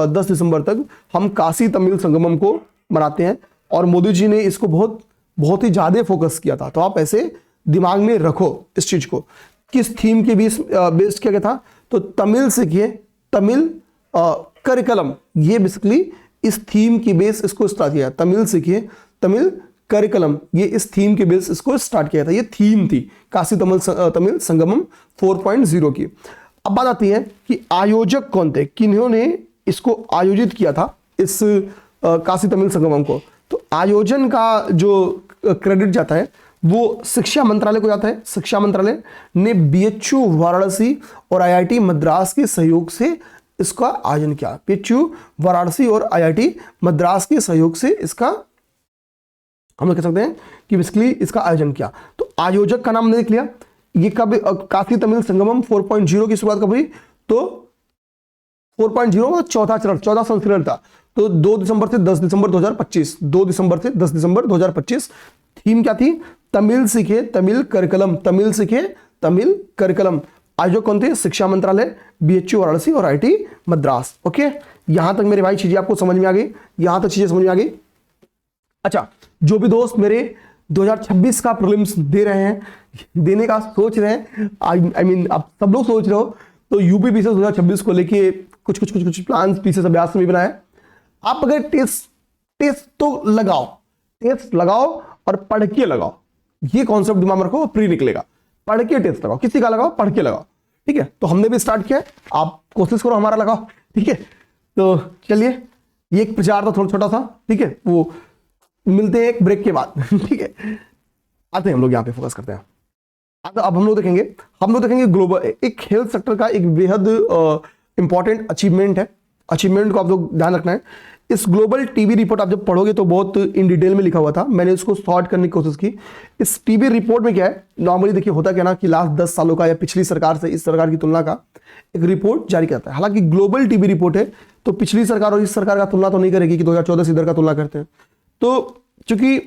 10 दिसंबर तक हम काशी तमिल संगमम को मनाते हैं। और मोदी जी ने इसको बहुत ही ज्यादा फोकस किया था। तो आप ऐसे दिमाग में रखो इस चीज को, किस थीम के बेस्ड किया गया था, तो तमिल सीखिए, तमिल करिकुलम, ये बेसिकली इस थीम की बेस इसको स्टार्ट किया। तमिल सीखिए, तमिल करिकुलम, ये इस थीम के बेस इसको स्टार्ट किया था। ये थीम थी काशी तमिल संगमम 4.0 की। अब बात आती है कि आयोजक कौन थे, किन्होंने इसको आयोजित किया था इस काशी तमिल संगमम को। तो आयोजन का जो क्रेडिट जाता है वो शिक्षा मंत्रालय को जाता है। शिक्षा मंत्रालय ने BHU वाराणसी और IIT मद्रास के सहयोग से इसका आयोजन किया। BHU वाराणसी और IIT मद्रास के सहयोग से इसका हम लोग कह सकते हैं कि बेसिकली इसका आयोजन किया। तो आयोजक का नाम देख लिया। ये कब काशी तमिल संगमम 4.0 की शुरुआत कब हुई, तो 4.0 चौथा चरण, चौथा संस्करण था। तो 2 दिसंबर से 10 दिसंबर 2025, 2 दिसंबर से 10 दिसंबर 2025। थीम क्या थी, तमिल सीखे तमिल करिकुलम, तमिल सीखे तमिल करिकुलम। आयोजक कौन थे? शिक्षा मंत्रालय, बीएचयू वाराणसी और आईआईटी मद्रास। ओके, यहां तक मेरे भाई चीजें आपको समझ में आ गई, यहां तक चीजें समझ में आ गई। अच्छा, जो भी दोस्त मेरे 2026 का प्रीलिम्स दे रहे हैं, देने का सोच रहे हैं, आई मीन आप सब लोग सोच रहे हो, तो यूपी पीसीएस 2026 को लेके कुछ प्लान पीसीएस अभ्यास में भी बनाए। आप अगर टेस्ट तो लगाओ, टेस्ट लगाओ और पढ़ के लगाओ, ये कॉन्सेप्ट दिमाग में रखो, प्री निकलेगा। पढ़ के टेस्ट लगाओ, किसी का लगाओ, पढ़ के लगाओ, ठीक है। तो हमने भी स्टार्ट किया, आप कोशिश करो हमारा लगाओ, ठीक है। तो चलिए, ये एक प्रचार था थोड़ा छोटा सा, ठीक है, वो मिलते हैं एक ब्रेक के बाद, ठीक है। आते हैं हम लोग यहाँ पे फोकस करते हैं। अब हम लोग देखेंगे ग्लोबल, एक हेल्थ सेक्टर का एक बेहद इंपॉर्टेंट अचीवमेंट है। अचीवमेंट को आप लोग ध्यान रखना है। इस ग्लोबल टीबी रिपोर्ट आप जब पढ़ोगे तो बहुत इन डिटेल में लिखा हुआ था, मैंने इसको शॉर्ट करने की कोशिश की। इस टीबी रिपोर्ट में क्या है, नॉर्मली देखिए होता क्या ना कि लास्ट 10 सालों का या पिछली सरकार से इस सरकार की तुलना का एक रिपोर्ट जारी करता है। हालांकि ग्लोबल टीबी रिपोर्ट है तो पिछली सरकार और इस सरकार का तुलना तो नहीं करेगी कि 2014 से इधर का तुलना करते हैं। तो चूंकि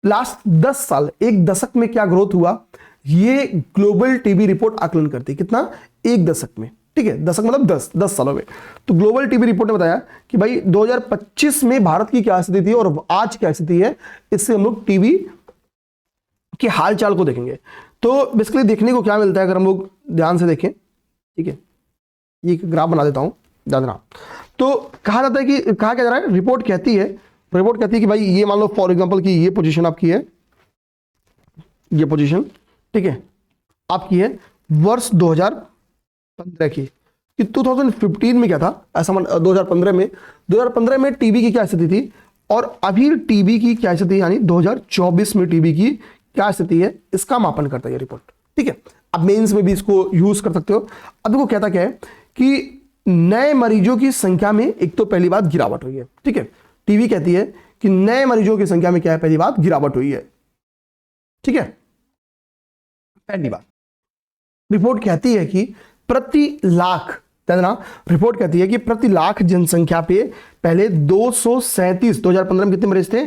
लास्ट 10 साल, एक दशक में क्या ग्रोथ हुआ, ये ग्लोबल टीबी रिपोर्ट आकलन करती है। कितना? एक दशक में, ठीक है, दशक मतलब 10 सालों में। तो ग्लोबल टीबी रिपोर्ट ने बताया कि भाई 2025 में भारत की क्या स्थिति थी और आज क्या स्थिति है। इससे हम लोग टीबी के हालचाल को देखेंगे। तो बेसिकली देखने को क्या मिलता है, अगर हम लोग ध्यान से देखें, ठीक है, ये ग्राफ बना देता हूं, ध्यान देना। तो कहा जाता है कि कहा क्या जा रहा है, रिपोर्ट कहती है कि भाई ये मान लो फॉर एग्जांपल कि ये पोजीशन आपकी है, ये पोजीशन, ठीक है, आपकी है वर्ष 2015 की, कि 2015 में क्या था ऐसा, 2015 में टीबी की क्या स्थिति थी और अभी टीबी की क्या स्थिति, यानी 2024 में टीबी की क्या स्थिति है, इसका मापन करता है ये रिपोर्ट, ठीक है। अब मेंस में भी इसको यूज कर सकते हो। अब देखो कहता क्या है कि नए मरीजों की संख्या में एक तो पहली बात गिरावट हुई है, ठीक है। टीबी कहती है कि नए मरीजों की संख्या में क्या है, पहली बात गिरावट हुई है, ठीक है, पहली बात। रिपोर्ट कहती है कि प्रति लाख, रिपोर्ट कहती है कि प्रति लाख जनसंख्या पे पहले 237, 2015 में कितने मरीज थे,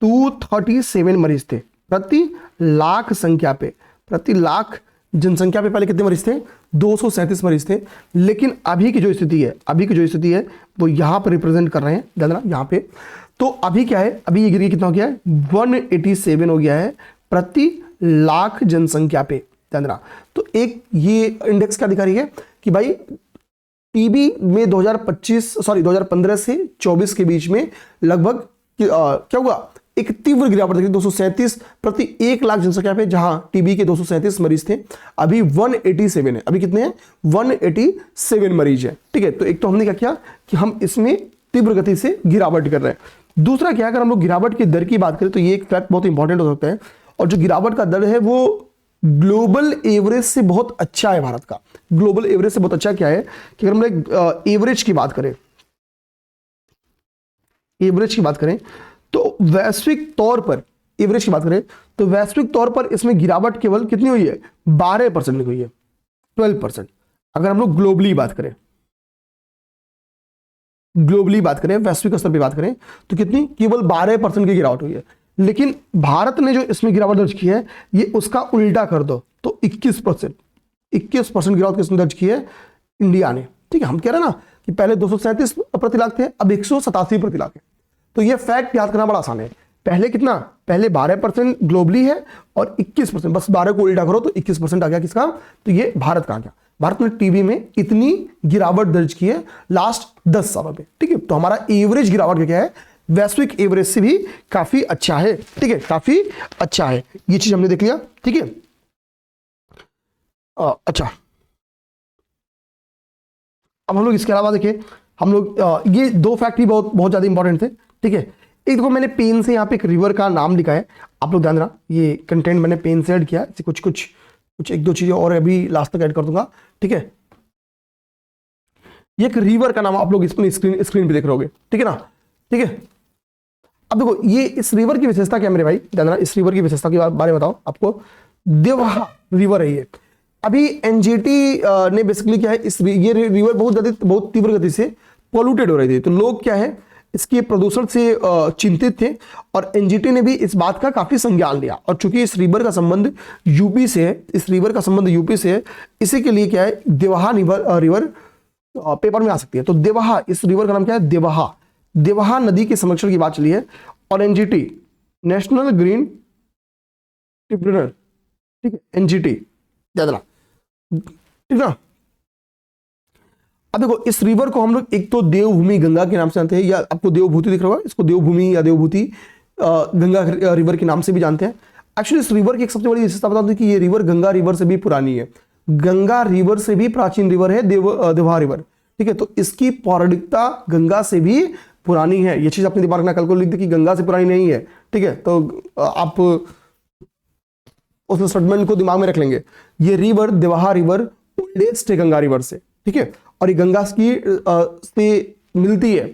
237 मरीज थे प्रति लाख संख्या पे, प्रति लाख जनसंख्या पे पहले कितने मरीज थे, 237 मरीज थे। लेकिन अभी की जो स्थिति है, वो यहां पर रिप्रेजेंट कर रहे हैं, ध्यान देना यहां पे। तो अभी क्या है, अभी ये गिर कितना हो गया है, 187 हो गया है प्रति लाख जनसंख्या पे, ध्यान देना। तो एक ये इंडेक्स क्या दिखा रही है कि भाई टीबी में 2015 से 24 के बीच में लगभग क्या हुआ, एक तीव्र गिरावट देखी, 237 प्रति 1 लाख जनसंख्या पे, जहां टीबी के 237 मरीज थे, अभी 187 है। अभी कितने हैं, 187 मरीज है, ठीक है। तो एक तो हमने क्या किया कि हम इसमें तीव्र गति से गिरावट कर रहे हैं। दूसरा क्या, अगर हम लोग गिरावट की दर की बात करें तो ये एक फैक्ट बहुत इंपॉर्टेंट हो सकता है, और जो गिरावट का दर है वो ग्लोबल एवरेज से बहुत अच्छा है भारत का। ग्लोबल एवरेज से बहुत अच्छा क्या है कि अगर हम लोग एवरेज की बात करें, तो वैश्विक तौर पर एवरेज की बात करें तो वैश्विक तौर पर इसमें गिरावट केवल कितनी हुई है, 12% हुई है, 12%। अगर हम लोग ग्लोबली बात करें, वैश्विक स्तर पे बात करें तो कितनी, केवल 12% की गिरावट हुई है। लेकिन भारत ने जो इसमें गिरावट दर्ज की है, ये उसका उल्टा कर दो तो 21% गिरावट किसने दर्ज की है, इंडिया ने, ठीक है। हम कह रहे हैं ना कि पहले 237 प्रति लाख थे, अब 187 प्रति लाख है। तो ये फैक्ट याद करना बड़ा आसान है। पहले कितना, पहले 12% ग्लोबली है और 21%, बस 12 को उल्टा करो तो 21% आ गया किसका, तो ये भारत का आ गया। भारत ने टीबी में इतनी गिरावट दर्ज की है लास्ट 10 सालों में, ठीक है। तो हमारा एवरेज गिरावट क्या है, वैश्विक एवरेज से भी काफी अच्छा है, ठीक है, काफी अच्छा है। ये चीज हमने देख लिया, ठीक है। अच्छा, अब हम लोग इसके अलावा देखिए, हम लोग ये दो फैक्ट भी बहुत ज्यादा इंपॉर्टेंट थे, ठीक है। एक देखो मैंने पेन से यहाँ पे एक रिवर का नाम लिखा है, आप लोग ध्यान देना, ये कंटेंट मैंने पेन से ऐड किया है, कुछ एक दो चीजें और अभी लास्ट तक ऐड कर दूंगा, ठीक है। ये एक रिवर का नाम आप लोग इसमें स्क्रीन पे देख रहे होगे, ठीक है ना, ठीक है। अब देखो ये इस रिवर की विशेषता क्या मेरे भाई, ध्यान देना, इस रिवर की विशेषता के बारे में बताओ आपको। देवहा रिवर है ये। अभी एनजीटी ने बेसिकली क्या है, ये रिवर बहुत तीव्र गति से पोल्यूटेड हो रही थी। तो लोग क्या है, इसके प्रदूषण से चिंतित थे और एनजीटी ने भी इस बात का काफी संज्ञान लिया। और चूंकि इस रिवर का संबंध यूपी से है, इस रिवर का संबंध यूपी से है, इसी के लिए क्या है, देवहा रिवर पेपर में आ सकती है। तो देवहा, इस रिवर का नाम क्या है, देवहा। देवहा नदी के संरक्षण की बात चली है। और एनजीटी, नेशनल ग्रीन ट्रिब्यूनल, ठीक है, एनजीटी, याद रखना, ठीक ना। अब देखो इस रिवर को हम लोग एक तो देवभूमि गंगा के नाम से जानते हैं, या आपको देवभूति दिख रहा होगा, इसको देवभूमि या देवभूति गंगा रिवर के नाम से भी जानते हैं। एक्चुअली इस रिवर की एक सबसे बड़ी विशेषता बता दूं कि ये रिवर गंगा रिवर से भी पुरानी है, गंगा रिवर से भी प्राचीन रिवर है देवहा रिवर, ठीक है। तो इसकी पौराणिकता गंगा से भी पुरानी है। ये चीज अपने दिमाग में कल को लिख दे कि गंगा से पुरानी नहीं है, ठीक है। तो आप उस स्टेटमेंट को दिमाग में रख लेंगे। ये रिवर देवहा रिवर ओल्डेस्ट है गंगा रिवर से, ठीक है। और ये गंगा की से मिलती है,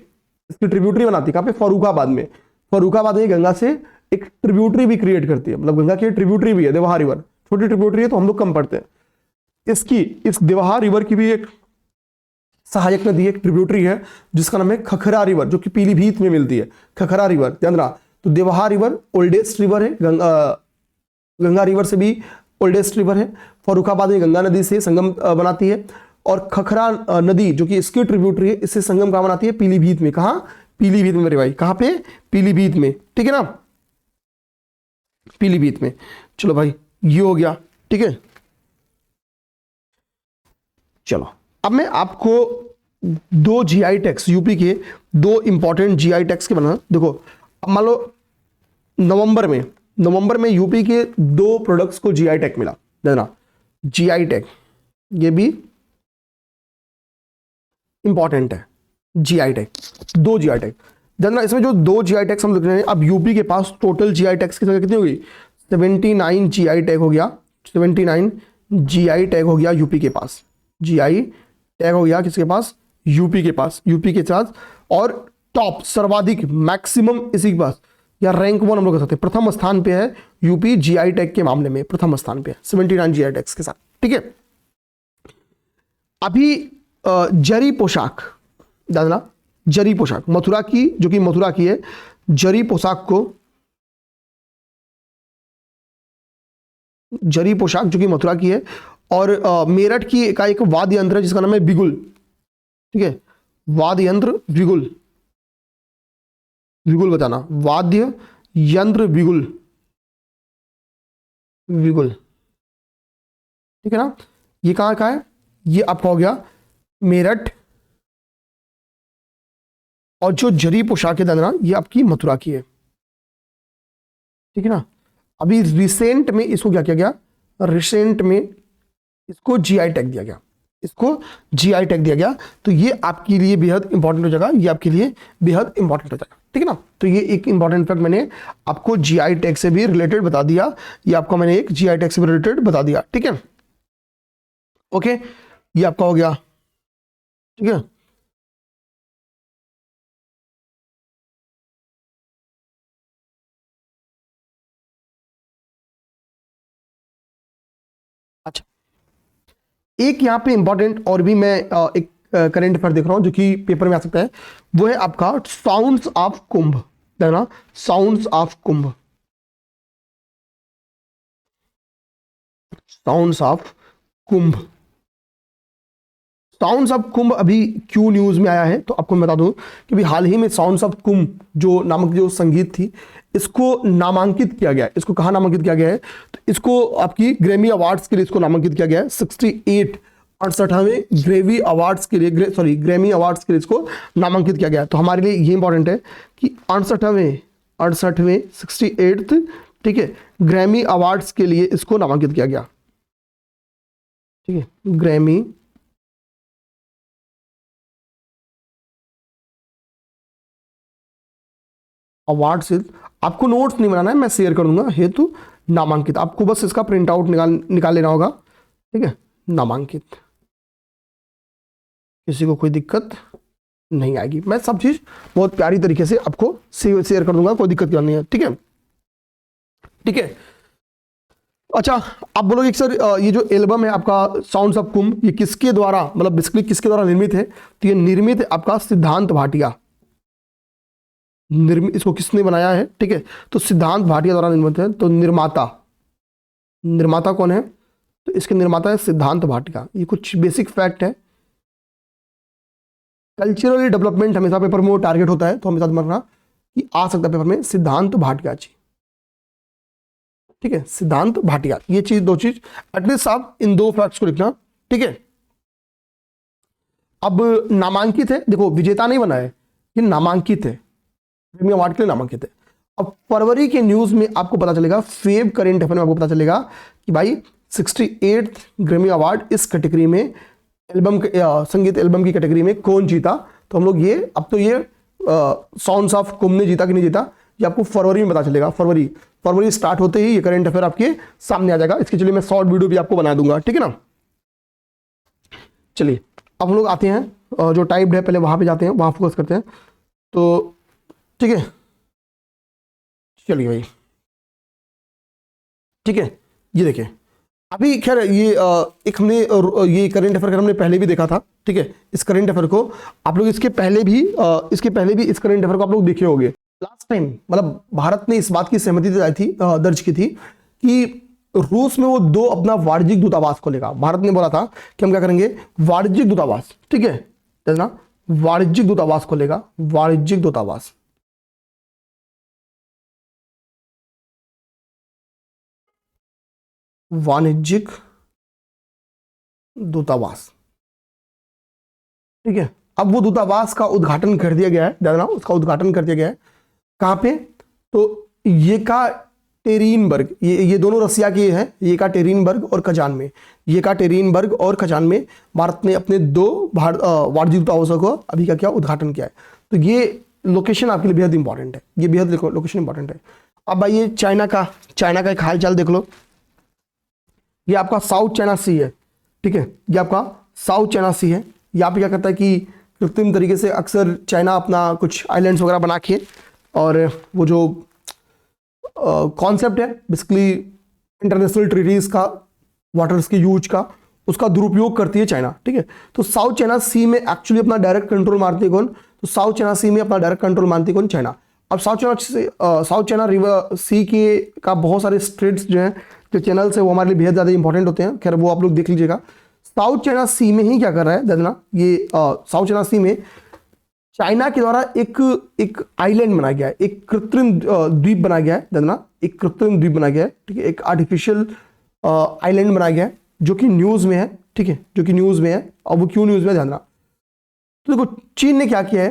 इसकी ट्रिब्यूटरी बनाती है कहाँ पे, फर्रुखाबाद में। फर्रुखाबाद में गंगा से एक ट्रिब्यूटरी भी क्रिएट करती है, मतलब गंगा की ट्रिब्यूटरी भी है देवहा रिवर, छोटी ट्रिब्यूटरी है तो हम लोग कम पढ़ते हैं। इसकी, इस देवहा रिवर की भी एक सहायक नदी, एक ट्रिब्यूटरी है जिसका नाम है खखरा रिवर, जो कि पीलीभीत में मिलती है, खखरा रिवर, ध्यान रहा। तो देवहा रिवर ओल्डेस्ट रिवर है, गंगा रिवर से भी ओल्डेस्ट रिवर है। फर्रुखाबाद में गंगा नदी से संगम बनाती है, और खखरा नदी जो कि इसकी ट्रिब्यूटरी है, इससे संगम कहां बनाती है, पीलीभीत में। कहां, पीलीभीत में मेरे भाई, कहां पे, पीलीभीत में, ठीक है ना, पीलीभीत में। चलो भाई ये हो गया, ठीक है। चलो अब मैं आपको दो जीआई टैग्स, यूपी के दो इंपॉर्टेंट जीआई टैग्स के बनाना। देखो अब मान लो नवंबर में यूपी के दो प्रोडक्ट्स को जीआई टैग मिला, देखना जीआई टैग, ये भी इंपॉर्टेंट है। जीआई टैग, दो जीआई टैग, जानना इसमें जो दो जीआई टैग्स हम लिख रहे हैं। अब यूपी के पास टोटल जीआई टैग्स की संख्या कितनी होगी, 79 जीआई टैग हो गया, 79 जीआई टैग हो गया यूपी के पास, जीआई टैग हो गया किसके पास, यूपी के पास, यूपी के साथ। और टॉप, सर्वाधिक, मैक्सिमम इसी के पास, या रैंक 1 हम लोग कह सकते हैं, प्रथम स्थान पे है यूपी जीआई टैग के मामले में, प्रथम स्थान पे है 79 जीआई टैग्स के साथ, ठीक है। अभी जरी पोशाक, जानना जरी पोशाक, मथुरा की, जो कि मथुरा की है, जरी पोशाक को, जरी पोशाक जो कि मथुरा की है। और मेरठ की का एक वाद्य यंत्र है जिसका नाम है बिगुल, ठीक है, वाद्य यंत्र बिगुल, बिगुल बताना, वाद्य यंत्र बिगुल, बिगुल, ठीक है ना। ये कहां का है, ये आपका हो गया मेरठ। और जो जरी पोशाक है दाना, ये आपकी मथुरा की है, ठीक है ना। अभी रिसेंट में इसको क्या किया गया, रिसेंट में इसको जीआई टैग दिया गया, इसको जीआई टैग दिया गया। तो ये आपके लिए बेहद इंपॉर्टेंट हो जाएगा, ये आपके लिए बेहद इंपॉर्टेंट हो जाएगा, ठीक है ना। तो ये एक इंपॉर्टेंट फैक्ट मैंने आपको जीआई टैग से भी रिलेटेड बता दिया, ये आपको मैंने एक जीआई टैग से भी रिलेटेड बता दिया, ठीक है। ओके, ये आपका हो गया, ठीक है। अच्छा, एक यहाँ पे इंपॉर्टेंट और भी मैं एक करंट अफेयर देख रहा हूं जो कि पेपर में आ सकता है, वो है आपका साउंड्स ऑफ कुंभ, देखना sounds of Kumbh, sounds of Kumbh. Sounds of Kumbh अभी क्यों न्यूज में आया है, तो आपको मैं बता दूं कि अभी हाल ही में साउंड्स ऑफ कुंभ जो नामक जो संगीत थी, इसको नामांकित किया गया है। इसको कहाँ नामांकित किया गया है, तो इसको आपकी ग्रैमी अवार्ड्स के लिए इसको नामांकित किया गया है। 68वें ग्रैमी अवार्ड्स के लिए, ग्रैमी अवार्ड्स के लिए इसको नामांकित किया गया है। तो हमारे लिए ये इंपॉर्टेंट है कि 68वें 68th, ठीक है, ग्रैमी अवार्ड्स के लिए इसको नामांकित किया गया, ठीक है, ग्रैमी अवार्ड से। आपको नोट्स नहीं बनाना है, मैं शेयर कर दूंगा, हेतु नामांकित, आपको बस इसका प्रिंट आउट निकाल लेना होगा, ठीक है, नामांकित, किसी को कोई दिक्कत नहीं आएगी, मैं सब चीज बहुत प्यारी तरीके से आपको शेयर कर दूंगा, कोई दिक्कत नहीं है, ठीक है, ठीक है। अच्छा, आप बोलोगे सर ये जो एल्बम है आपका साउंड्स ऑफ कुंभ, ये किसके द्वारा, मतलब बेसिकली किसके द्वारा निर्मित है, तो ये निर्मित है आपका सिद्धांत भाटिया, इसको किसने बनाया है, ठीक है, तो सिद्धांत भाटिया द्वारा निर्मित है। तो निर्माता, निर्माता कौन है, तो इसके निर्माता है सिद्धांत भाटिया। ये कुछ बेसिक फैक्ट है। कल्चरल डेवलपमेंट हमेशा पेपर में वो टारगेट होता है, तो हमेशा समझना कि आ सकता है पेपर में सिद्धांत भाटिया जी, ठीक है, सिद्धांत भाटिया। ये चीज, दो चीज एटलीस्ट आप इन दो फैक्ट्स को लिखना, ठीक है। अब नामांकित है, देखो विजेता नहीं बना है, ये नामांकित है, ग्रैमी अवार्ड के लिए नामांकित है। अब फरवरी के न्यूज में आपको पता चलेगा, फेब करेंट अफेयर में आपको पता चलेगा कि भाई 68th ग्रैमी अवार्ड इस कैटेगरी में, एल्बम, संगीत एल्बम की कैटेगरी में कौन जीता। तो हम लोग ये, अब तो ये साउंड्स ऑफ कुम ने जीता कि नहीं जीता, ये आपको फरवरी में पता चलेगा। फरवरी स्टार्ट होते ही ये करंट अफेयर आपके सामने आ जाएगा। इसके चलिए मैं शॉर्ट वीडियो भी आपको बना दूंगा, ठीक है ना। चलिए अब हम लोग आते हैं जो टाइप्ड है, पहले वहां पे जाते हैं, वहां फोकस करते हैं। तो ठीक है, चलिए भाई, ठीक है, ये देखिए अभी खैर ये एक हमने ये करंट अफेयर हमने पहले भी देखा था, ठीक है। इस करंट अफेयर को आप लोग इसके पहले भी इस करंट अफेयर को आप लोग देखे होंगे। लास्ट टाइम मतलब भारत ने इस बात की सहमति दर्ज की थी कि रूस में वो 2 अपना वाणिज्यिक दूतावास खोलेगा। भारत ने बोला था कि हम क्या करेंगे, वाणिज्यिक दूतावास, ठीक है ना, वाणिज्यिक दूतावास खोलेगा, वाणिज्यिक दूतावास। वाणिज्यिक दूतावास, ठीक है। अब वो दूतावास का उद्घाटन कर दिया गया है, ध्यान रखना, उसका उद्घाटन कर दिया गया है। कहां पे, तो येकाटेरिनबर्ग, ये दोनों रसिया के हैं, येकाटेरिनबर्ग और कजान में, येकाटेरिनबर्ग और कजान में भारत ने अपने 2 वाणिज्यिक दूतावासों को अभी क्या किया, उद्घाटन किया है। तो ये लोकेशन आपके लिए बेहद इंपॉर्टेंट है, ये बेहद लोकेशन इंपॉर्टेंट है। अब भाई ये चाइना का एक हाल चाल देख लो। ये आपका साउथ चाइना सी है, ठीक है, ये आपका साउथ चाइना सी है। यहाँ पे क्या करता है कि कृत्रिम तरीके से अक्सर चाइना अपना कुछ आइलैंड्स वगैरह बना के, और वो जो कॉन्सेप्ट है बेसिकली इंटरनेशनल ट्रीटीज का, वाटर्स के यूज का, उसका दुरुपयोग करती है चाइना, ठीक है। तो साउथ चाइना सी में एक्चुअली अपना डायरेक्ट कंट्रोल मारती है कौन, तो साउथ चाइना सी में अपना डायरेक्ट कंट्रोल मानती है कौन, चाइना। अब साउथ चाइना रिवर सी के का बहुत सारे स्ट्रेट्स जो हैं, जो चैनल्स है, वो हमारे लिए बेहद ज़्यादा इंपॉर्टेंट होते हैं। खैर वो आप लोग देख लीजिएगा। साउथ चाइना सी में ही क्या कर रहा है, देखना, ये साउथ चाइना सी में चाइना के द्वारा एक आइलैंड बनाया गया है, एक कृत्रिम द्वीप बनाया गया है, देखना, एक कृत्रिम द्वीप बनाया गया है, ठीक है, एक आर्टिफिशियल आइलैंड बनाया गया है, जो कि न्यूज़ में है, ठीक है, जो कि न्यूज़ में है। और वो क्यों न्यूज़ में है, ध्यान रखना। तो देखो चीन ने क्या किया है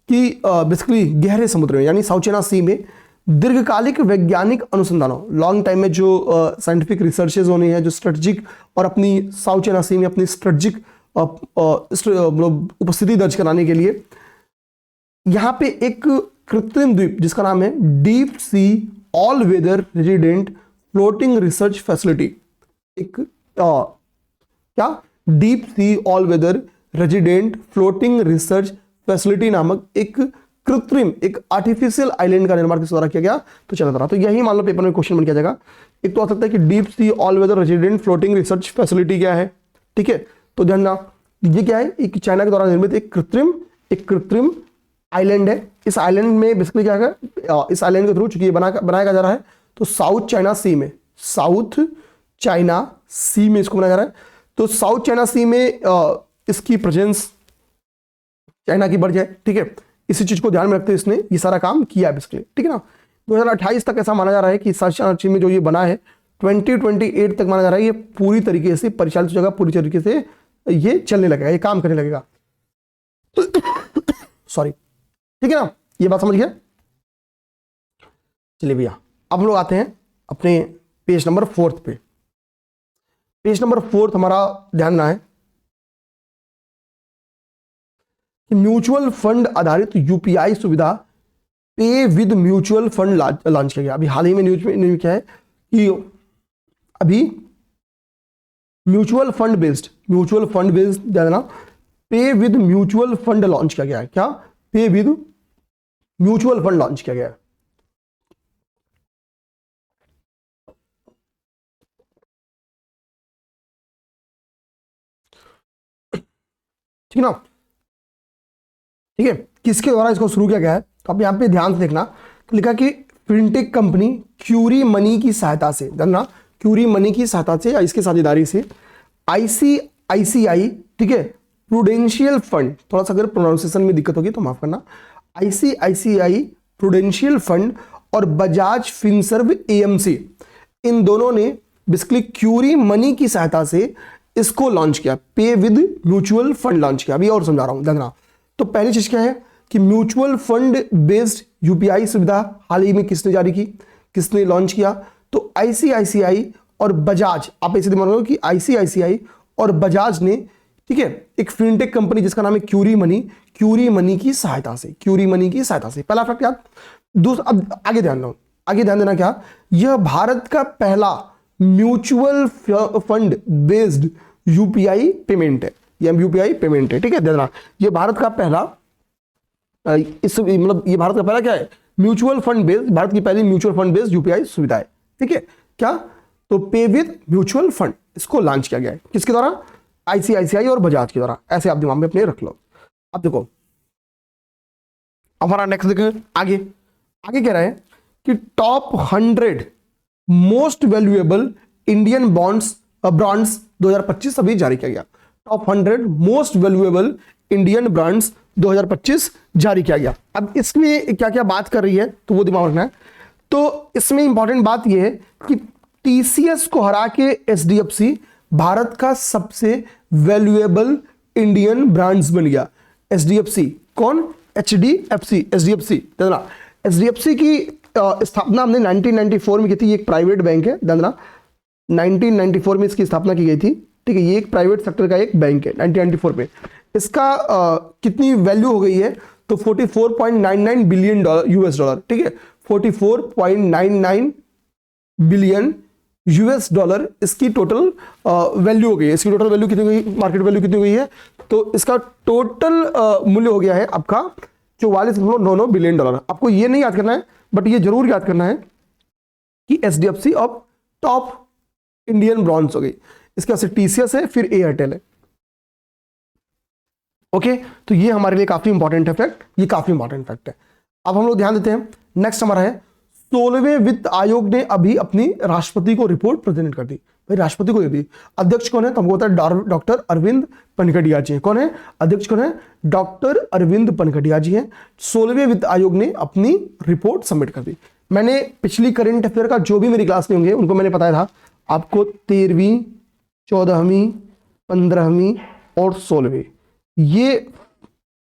कि बेसिकली गहरे समुद्र में, यानी साउथ चाइना सी में दीर्घकालिक वैज्ञानिक अनुसंधानों, लॉन्ग टाइम में जो साइंटिफिक रिसर्चेज होनी है, जो स्ट्रेटजिक, और अपनी साउथ चाइना सी में अपनी स्ट्रेटजिक उपस्थिति दर्ज कराने के लिए यहां पे एक कृत्रिम द्वीप जिसका नाम है deep sea all weather resident floating research facility, एक क्या, deep sea all weather resident floating research facility नामक एक कृत्रिम, एक आर्टिफिशियल आइलैंड का निर्माण किस द्वारा किया गया, तो चला रहा। तो यही मान लो पेपर में क्वेश्चन बन किया जाएगा। एक तो आ सकता है कि deep sea all weather resident floating research facility क्या है, ठीक है। तो ध्यान रखना, ये क्या है, एक चाइना के द्वारा निर्मित एक कृत्रिम आइलैंड है। इस आइलैंड में बेसिकली क्या है, इस आइलैंड के थ्रू चूंकि ये बनाया जा रहा है, तो साउथ चाइना सी में इसको बनाया जा रहा है। तो साउथ चाइना सी में इसकी प्रेजेंस चाइना की बढ़ जाए, ठीक है। इसी चीज को ध्यान में रखते हुए इसने ये सारा काम किया है बेसिकली, ठीक है ना। 2028 तक ऐसा माना जा रहा है कि साउथ चाइना सी में जो ये बना है 2028 तक माना जा रहा है ये पूरी तरीके से परिचालित हो जाएगा, पूरी तरीके से ये चलने लगेगा, ये काम करने लगेगा। सॉरी, ठीक है ना, ये बात समझ गया। चलिए भैया अब हम लोग आते हैं अपने पेज नंबर 4 पे। पेज नंबर 4 हमारा ध्यान ना है कि म्यूचुअल फंड आधारित यूपीआई सुविधा पे विद म्यूचुअल फंड लॉन्च किया गया। अभी हाल ही में न्यूज में क्या है कि अभी म्यूचुअल फंड बेस्ड देना पे विद म्यूचुअल फंड लॉन्च किया गया है। क्या, पे विद म्यूचुअल फंड लॉन्च किया गया है। ठीक है ना, ठीक है, किसके द्वारा इसको शुरू किया गया है, तो आप यहाँ पे ध्यान से देखना, तो लिखा कि फिनटेक कंपनी क्यूरी मनी की सहायता से, जानना क्यूरी मनी की सहायता से या इसकी साझेदारी से आईसीआईसीआई, ठीक है, प्रूडेंशियल फंड, थोड़ा सा अगर प्रोनाउंसिएशन में दिक्कत होगी तो माफ करना, आईसीआईसीआई प्रूडेंशियल फंड और बजाज फिनसर्व एएमसी, इन दोनों ने बेसिकली क्यूरी मनी की सहायता से इसको लॉन्च किया, पे विद म्यूचुअल फंड लॉन्च किया। अभी और समझा रहा हूं, देखना। तो पहली चीज क्या है कि म्यूचुअल फंड बेस्ड यूपीआई सुविधा हाल ही में किसने जारी की, किसने लॉन्च किया? तो आईसीआईसीआई और बजाज, आप ऐसे दिमाग रखो कि आईसीआईसीआई और बजाज ने, ठीक है, एक फिनटेक कंपनी जिसका नाम है क्यूरी मनी की सहायता से, क्यूरी मनी की सहायता से। पहला फैक्ट याद। दूसरा, अब आगे ध्यान दो, आगे ध्यान देना क्या, यह भारत का पहला mutual fund based UPI payment है, यह यूपीआई पेमेंट है, ठीक है, देना। यह भारत का पहला मतलब ये भारत का पहला क्या है, म्यूचुअल फंड बेस्ड, भारत की पहली म्यूचुअल फंड बेस्ड यूपीआई सुविधा है, ठीक है। क्या? तो पे विद म्यूचुअल फंड, इसको लॉन्च किया गया है किसके द्वारा? आईसीआईसीआई और बजाज के द्वारा। ऐसे आप दिमाग में अपने रख लो। अब देखो हमारा नेक्स्ट देखें, आगे आगे कह रहा है कि top 100 most valuable Indian brands 2025 अभी जारी किया गया। Top 100 most valuable Indian brands 2025 जारी किया गया। अब इसमें क्या क्या बात कर रही है तो वो दिमाग रखना है। तो इसमें इंपॉर्टेंट बात यह है कि टीसीएस को हरा के एचडीएफसी भारत का सबसे वैल्यूएबल इंडियन ब्रांड्स बन गया। एचडीएफसी कौन? एचडीएफसी, एचडीएफसी एचडीएफसी की स्थापना हमने 1994 में की थी। ये एक प्राइवेट बैंक है, दंदना 1994 में इसकी स्थापना की गई थी, ठीक है। ये एक प्राइवेट सेक्टर का एक बैंक है 1994 में। इसका कितनी वैल्यू हो गई है तो 44.99 बिलियन डॉलर, यूएस डॉलर, ठीक है, 44.99 बिलियन यूएस डॉलर इसकी टोटल वैल्यू हो गई है। इसकी टोटल वैल्यू कितनी हुई, मार्केट वैल्यू कितनी हुई है? तो इसका टोटल मूल्य हो गया है आपका 44.99 बिलियन डॉलर। आपको ये नहीं याद करना है, बट ये जरूर याद करना है कि एचडीएफसी अब टॉप इंडियन ब्रांड्स हो गई। इसके बाद से टीसीएस है, फिर एयरटेल है, ओके। तो ये हमारे लिए काफी इंपॉर्टेंट है फैक्ट, ये काफी इंपॉर्टेंट फैक्ट है। अब हम लोग ध्यान देते हैं, नेक्स्ट हमारा है 16वें वित्त आयोग ने अभी अपनी राष्ट्रपति को रिपोर्ट प्रेजेंट कर दी। भाई राष्ट्रपति को दे दी। अध्यक्ष कौन है? तो हमको पता है डॉक्टर अरविंद पनघटिया जी। कौन है अध्यक्ष? कौन है? डॉक्टर अरविंद पनघटिया जी हैं। 16वें वित्त आयोग ने अपनी रिपोर्ट सबमिट कर दी। मैंने पिछली करंट अफेयर का जो भी मेरी क्लास में होंगे उनको मैंने बताया था आपको 13वीं, 14वीं, 15वीं और 16वीं, ये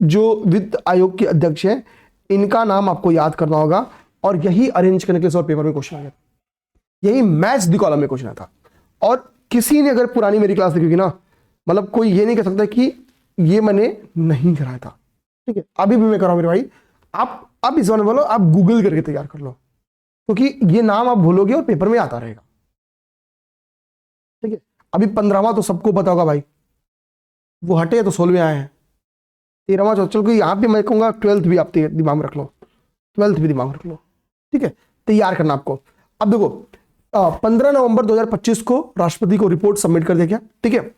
जो वित्त आयोग के अध्यक्ष हैं इनका नाम आपको याद करना होगा। और यही अरेंज करने के लिए पेपर में क्वेश्चन आ गया, यही मैच द कॉलम में क्वेश्चन आया था। और किसी ने अगर पुरानी मेरी क्लास देखी ना, मतलब कोई ये नहीं कह सकता कि ये मैंने नहीं कराया था, ठीक है। अभी भी मैं कर रहा हूं मेरे भाई, आप इस बारे में बोलो, आप गूगल करके तैयार कर लो, क्योंकि ये नाम आप भूलोगे और पेपर में आता रहेगा, ठीक है। अभी 15वां तो सबको पता होगा भाई, वो हटे तो 16वें आए हैं। 13वां चल के यहाँ पे मैं कहूंगा 12th भी आप दिमाग में रख लो, 12th भी दिमाग में रख लो, ठीक है। तैयार करना आपको। अब देखो 15 नवंबर 2025 को राष्ट्रपति को रिपोर्ट सबमिट कर दिया गया, ठीक है।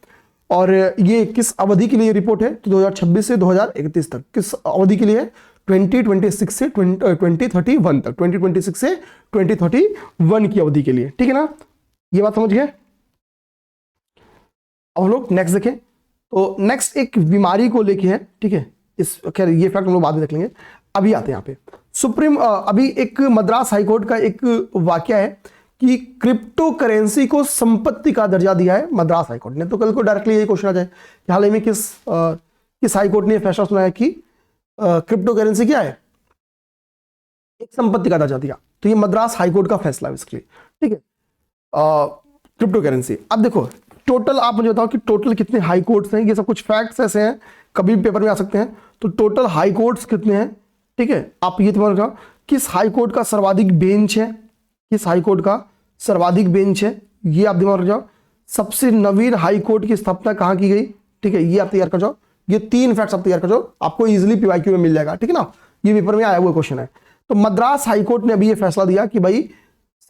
और ये किस अवधि के लिए रिपोर्ट है? तो 2026 से 2031 तक। किस अवधि के लिए है? 2026 से 2031 तक, 2026 से 2031 की अवधि के लिए, ठीक है ना। ये बात समझ गए। अब हम लोग नेक्स्ट देखें। तो नेक्स्ट एक बीमारी को लेके है, ठीक है। इस खैर ये फैक्ट हम लोग बाद में देख लेंगे। अभी आते हैं यहाँ पे सुप्रीम, अभी एक मद्रास हाईकोर्ट का एक वाक्य है कि क्रिप्टो करेंसी को संपत्ति का दर्जा दिया है मद्रास हाईकोर्ट ने। तो कल को डायरेक्टली यही क्वेश्चन आ जाए कि हाल ही में किस हाईकोर्ट ने फैसला सुनाया कि क्रिप्टो करेंसी क्या है, एक संपत्ति का दर्जा दिया। तो ये मद्रास हाईकोर्ट का फैसला है इसके लिए, ठीक है। क्रिप्टो करेंसी, अब देखो टोटल आप मुझे बताओ कि टोटल कितने हाई कोर्ट्स हैं। ये सब कुछ फैक्ट्स ऐसे हैं, कभी भी पेपर में आ सकते हैं। तो टोटल हाई कोर्ट्स कितने हैं, ठीक है। आप ये तुम्हारा रखो किस हाई कोर्ट का सर्वाधिक बेंच है, किस हाई कोर्ट का सर्वाधिक बेंच है, ये आप दिमाग रख जाओ। सबसे नवीन हाई कोर्ट की स्थापना कहाँ की गई, ठीक है, ये आप तैयार कर जाओ। ये 3 फैक्ट्स आप तैयार कर जाओ, आपको इजीली पीवाईक्यू में मिल जाएगा, ठीक है ना। ये पेपर में आया हुआ क्वेश्चन है। तो मद्रास हाईकोर्ट ने अभी ये फैसला दिया कि भाई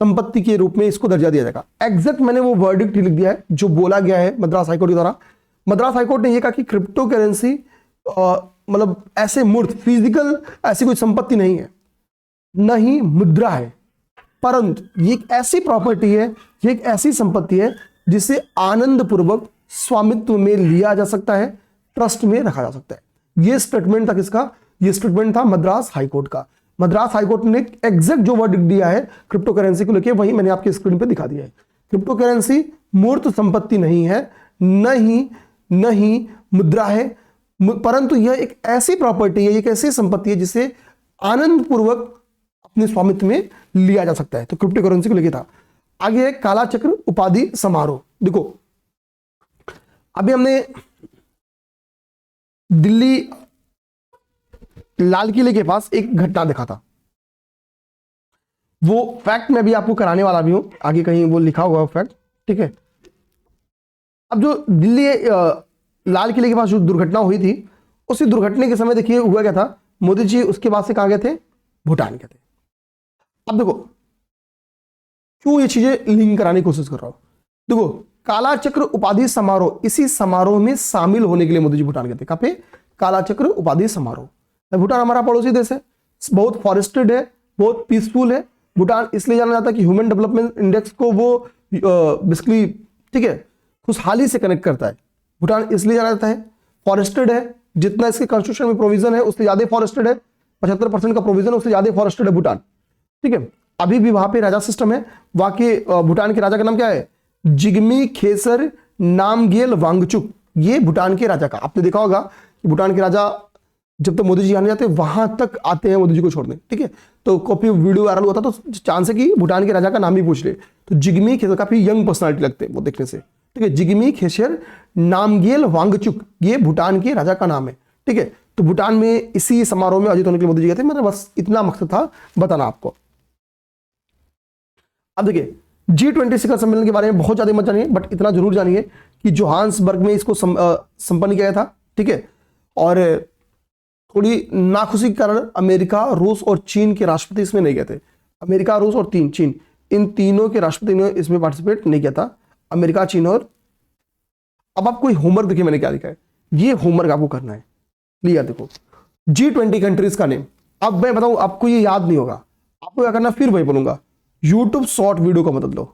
संपत्ति के रूप में इसको दर्जा दिया जाएगा। एग्जैक्ट मैंने वो वर्डिक्ट लिख दिया है जो बोला गया है मद्रास हाईकोर्ट के द्वारा। मद्रास हाईकोर्ट ने यह कहा कि क्रिप्टो करेंसी मतलब ऐसे मूर्त फिजिकल ऐसी कोई संपत्ति नहीं है, न ही मुद्रा है, परंतु ये एक ऐसी प्रॉपर्टी है, ये एक ऐसी संपत्ति है जिसे आनंद पूर्वक स्वामित्व में लिया जा सकता है, ट्रस्ट में रखा जा सकता है। ये स्टेटमेंट था किसका? ये स्टेटमेंट था मद्रास हाईकोर्ट का। मद्रास हाईकोर्ट ने एग्जैक्ट जो वर्डिक्ट दिया है क्रिप्टो करेंसी को लेके, वही मैंने आपके स्क्रीन पे दिखा दिया है। क्रिप्टो करेंसी मूर्त संपत्ति नहीं है, न ही मुद्रा है, परंतु यह एक ऐसी प्रॉपर्टी है, एक ऐसी संपत्ति है जिसे आनंद पूर्वक अपने स्वामित्व में लिया जा सकता है। तो क्रिप्टो करेंसी को लेके था। आगे है काला चक्र उपाधि समारोह। देखो अभी हमने दिल्ली लाल किले के पास एक घटना देखा था, वो फैक्ट मैं भी आपको कराने वाला भी हूं, आगे कहीं वो लिखा हुआ फैक्ट, ठीक है। अब जो दिल्ली लाल किले के पास जो दुर्घटना हुई थी, उसी दुर्घटना के समय देखिए हुआ क्या था, मोदी जी उसके बाद से कहां गए थे? भूटान गए थे। अब देखो क्यों ये चीजें लिंक कराने की कोशिश कर रहा हूं। देखो काला चक्र उपाधि समारोह, इसी समारोह में शामिल होने के लिए मोदी जी भूटान गए थे। कहां पे? काला चक्र उपाधि समारोह। भूटान हमारा पड़ोसी देश है, बहुत फॉरेस्टेड है, बहुत पीसफुल है। भूटान इसलिए जाना जाता है कि ह्यूमन डेवलपमेंट इंडेक्स को वो बेसिकली, ठीक है, खुशहाली से कनेक्ट करता है। भूटान इसलिए जाना जाता है, फॉरेस्टेड है, जितना इसके कॉन्स्टिट्यूशन में प्रोविजन है उससे ज्यादा फॉरेस्टेड है, 75% का प्रोविजन है, उससे ज्यादा फॉरेस्टेड है भूटान, ठीक है। अभी भी वहां पे राजा सिस्टम है। वहां के भूटान के राजा का नाम क्या है? जिग्मी खेसर नामग्येल वांगचुक, ये भूटान के राजा का। आपने देखा होगा कि भूटान के राजा जब तक मोदी जी आने जाते वहां तक आते हैं मोदी जी को छोड़ने, ठीक है। तो कॉपी वीडियो वायरल होता तो चांस है कि भूटान के राजा का नाम ही पूछ ले। तो जिग्मी खेसर काफी यंग पर्सनालिटी लगते हैं वो देखने से, ठीक है। जिग्मी खेसर नामग्येल वांगचुक, ये भूटान के राजा का नाम है, ठीक है। तो भूटान में इसी समारोह में आयोजित होने के लिए मोदी जी गए थे। मतलब बस इतना मकसद था बताना आपको। अब देखिए G20 शिखर सम्मेलन के बारे में बहुत ज्यादा मत जानिए, बट इतना जरूर जानिए कि जोहान्सबर्ग में इसको संपन्न किया गया था, ठीक है। और थोड़ी नाखुशी के कारण अमेरिका, रूस और चीन के राष्ट्रपति इसमें नहीं गए थे। अमेरिका, रूस और चीन, इन तीनों के राष्ट्रपति ने इसमें पार्टिसिपेट नहीं किया था। अमेरिका, चीन और, अब आप कोई होमवर्क देखिए मैंने क्या लिखा है, ये होमवर्क आपको करना है। क्लियर? देखो G20 कंट्रीज का नेम, अब मैं बताऊं आपको ये याद नहीं होगा, आपको क्या करना, फिर वही बोलूंगा, यूट्यूब शॉर्ट वीडियो का मदद लो।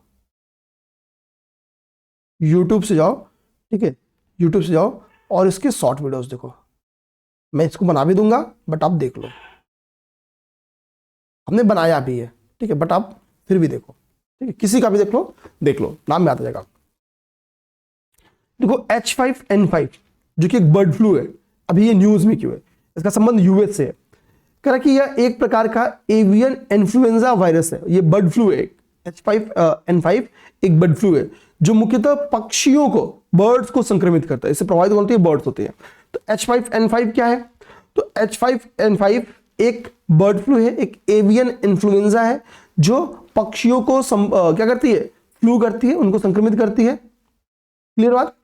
यूट्यूब से जाओ, ठीक है, यूट्यूब से जाओ और इसके शॉर्ट वीडियोस देखो। मैं इसको बना भी दूंगा बट आप देख लो, हमने बनाया भी है, ठीक है, बट आप फिर भी देखो, ठीक है, किसी का भी देख लो, नाम में आता जाएगा। देखो H5N5 जो कि एक बर्ड फ्लू है, अभी ये न्यूज में क्यों है? इसका संबंध यूएस से है। कह रहा कि यह एक प्रकार का एवियन इन्फ्लुएंजा वायरस है। ये बर्ड फ्लू है, H5N5 एक बर्ड फ्लू है जो मुख्यतः पक्षियों को, बर्ड्स को संक्रमित करता है। इससे प्रभावित होती है बर्ड्स होते हैं। तो H5N5 क्या है? तो H5N5 एक बर्ड फ्लू है, एक एवियन इन्फ्लुएंजा है जो पक्षियों को क्या करती है? फ्लू करती है, उनको संक्रमित करती है। क्लियर बात?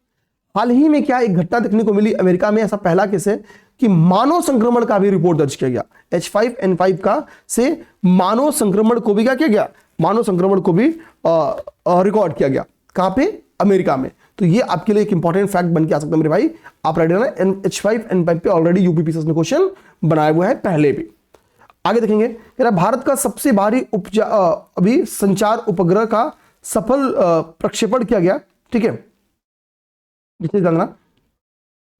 हाल ही में क्या एक घटना देखने को मिली अमेरिका में, ऐसा पहला केस है कि मानव संक्रमण का भी रिपोर्ट दर्ज किया गया। H5N5 का से मानव संक्रमण को भी क्या किया गया? मानव संक्रमण को भी रिकॉर्ड किया गया। कहां पे? अमेरिका में। तो ये आपके लिए एक इंपॉर्टेंट फैक्ट बन के आ सकता है मेरे भाई, आप रेडी रहना। H5N5 पे ऑलरेडी यूपीपीसीएस ने क्वेश्चन बनाया हुआ है पहले भी। आगे देखेंगे, कह रहा भारत का सबसे भारी अभी संचार उपग्रह का सफल प्रक्षेपण किया गया, ठीक है। जिसे जानना,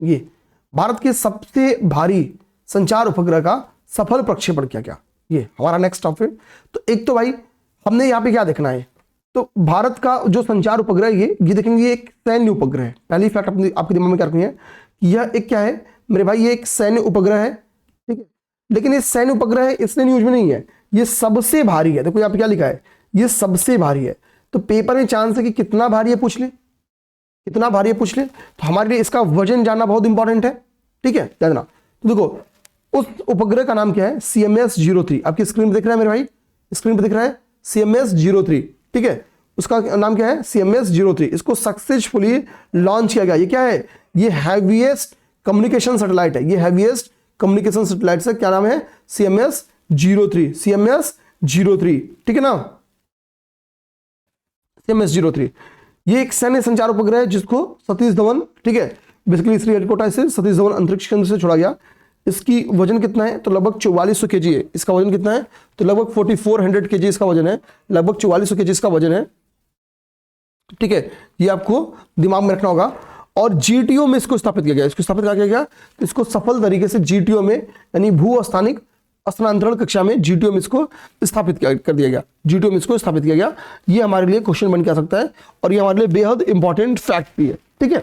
ये भारत के सबसे भारी संचार उपग्रह का सफल प्रक्षेपण किया गया, ये हमारा नेक्स्ट टॉपिक। तो एक तो भाई हमने यहाँ पे क्या देखना है, तो भारत का जो संचार उपग्रह ये देखेंगे, ये एक सैन्य उपग्रह है। पहली फैक्ट आपके दिमाग में क्या रखनी है कि यह एक क्या है मेरे भाई, ये एक सैन्य उपग्रह है, ठीक है। लेकिन ये सैन्य उपग्रह है इसलिए न्यूज में नहीं है, ये सबसे भारी है। देखो यहाँ पे क्या लिखा है, ये सबसे भारी है। तो पेपर में चांस है कि कितना भारी है पूछ ले, कितना भारी है पूछ ले। तो हमारे लिए इसका वजन जानना बहुत इंपॉर्टेंट है, ठीक है, जानना। तो देखो उस उपग्रह का नाम क्या है? CMS-03। आपकी स्क्रीन पर दिख रहा है मेरे भाई, स्क्रीन पर दिख रहा है CMS-03, ठीक है। उसका नाम क्या है? CMS-03। इसको सक्सेसफुली लॉन्च किया गया। ये क्या है? ये हैवीएस्ट कम्युनिकेशन सैटेलाइट है। ये हैवीएस्ट कम्युनिकेशन सैटेलाइट से क्या नाम है? CMS-03। CMS-03, ठीक है ना, CMS-03। ये एक सैन्य संचार उपग्रह है जिसको सतीश धवन, ठीक है, बेसिकली श्री हेलिकॉप्टर से सतीश धवन अंतरिक्ष केंद्र से छोड़ा गया। इसकी वजन कितना है, तो लगभग 4400 kg है। इसका वजन कितना है, तो लगभग 4400 kg इसका वजन है, लगभग 4400 kg इसका वजन है। ठीक है, ये आपको दिमाग में रखना होगा। और जीटीओ में इसको स्थापित किया गया। इसको स्थापित किया गया, तो इसको सफल तरीके से जीटीओ में यानी भू स्थानिक स्थानांतरण कक्षा में जीटीओ में इसको स्थापित कर दिया गया। जीटीओ में इसको स्थापित किया गया। ये हमारे लिए क्वेश्चन बन के आ सकता है और ये हमारे लिए बेहद इंपॉर्टेंट फैक्ट भी है। ठीक है,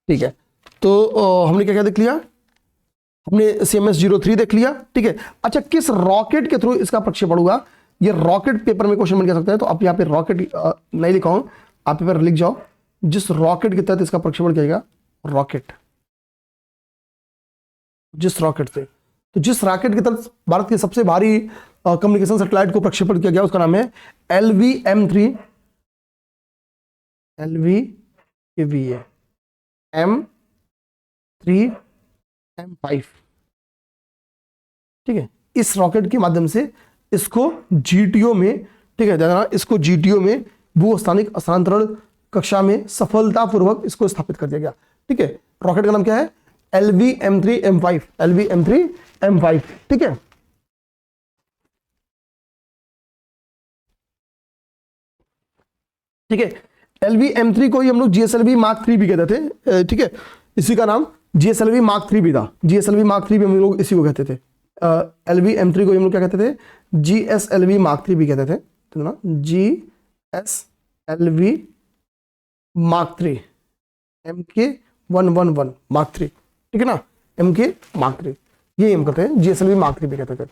ठीक है। तो हमने क्या क्या देख लिया, हमने CMS-03 देख लिया। ठीक है, अच्छा किस रॉकेट के थ्रू इसका प्रक्षेपण हुआ, ये रॉकेट पेपर में क्वेश्चन बन के आ सकता है। तो आप यहाँ पे रॉकेट नहीं लिखा हूं, आप पेपर लिख जाओ जिस रॉकेट के तहत इसका प्रक्षेपण किया गया। रॉकेट, जिस रॉकेट से, तो जिस रॉकेट के तहत भारत के सबसे भारी कम्युनिकेशन सैटेलाइट को प्रक्षेपण किया गया उसका नाम है LVM-3 M3M5। ठीक है, इस रॉकेट के माध्यम से इसको जीटीओ में, ठीक है ध्यान, इसको जीटीओ में भू स्थानिक स्थानांतरण कक्षा में सफलतापूर्वक इसको स्थापित कर दिया गया। ठीक है, रॉकेट का नाम क्या है, LVM-3M5, LVM-3M5। ठीक है, ठीक है, LVM-3 को ही हम लोग GSLV Mark 3 भी कहते थे। ठीक है, इसी का नाम GSLV Mark 3 भी था। GSLV Mark 3 भी हम लोग इसी को कहते थे। LVM-3 को हम लोग क्या कहते थे, GSLV Mark 3 भी कहते थे। तो ना GSLV Mark 3 MK111 Mark 3। ठीक है ना, MK Mark 3 ये हम कहते हैं, GSLV Mark 3 भी कहते थे।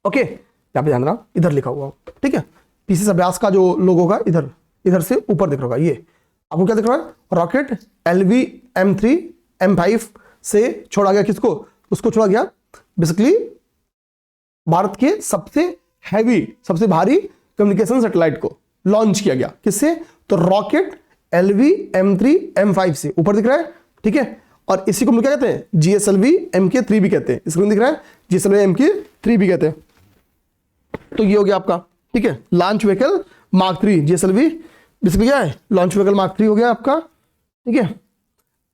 ओके, यहाँ पे ध्यान रखना, इधर लिखा हुआ। ठीक है, पीसीएस अभ्यास का जो लोगो होगा इधर, इधर से ऊपर दिख रहा होगा। ये आपको क्या दिख रहा है, रॉकेट LVM-3M5 से छोड़ा गया किसको, उसको छोड़ा गया बेसिकली भारत के सबसे हैवी, सबसे भारी कम्युनिकेशन सैटेलाइट को लॉन्च किया गया। किससे, तो रॉकेट LVM-3M5 से ऊपर दिख रहा है। ठीक है, और इसी को हम क्या कहते हैं, GSLV MK3 भी कहते हैं। इसको दिख रहा है, GSLV MK3 भी कहते हैं। तो ये हो गया आपका। ठीक है, launch vehicle mark 3 GSLV basically क्या है, लॉन्च व्हीकल मार्क 3 हो गया आपका। ठीक है,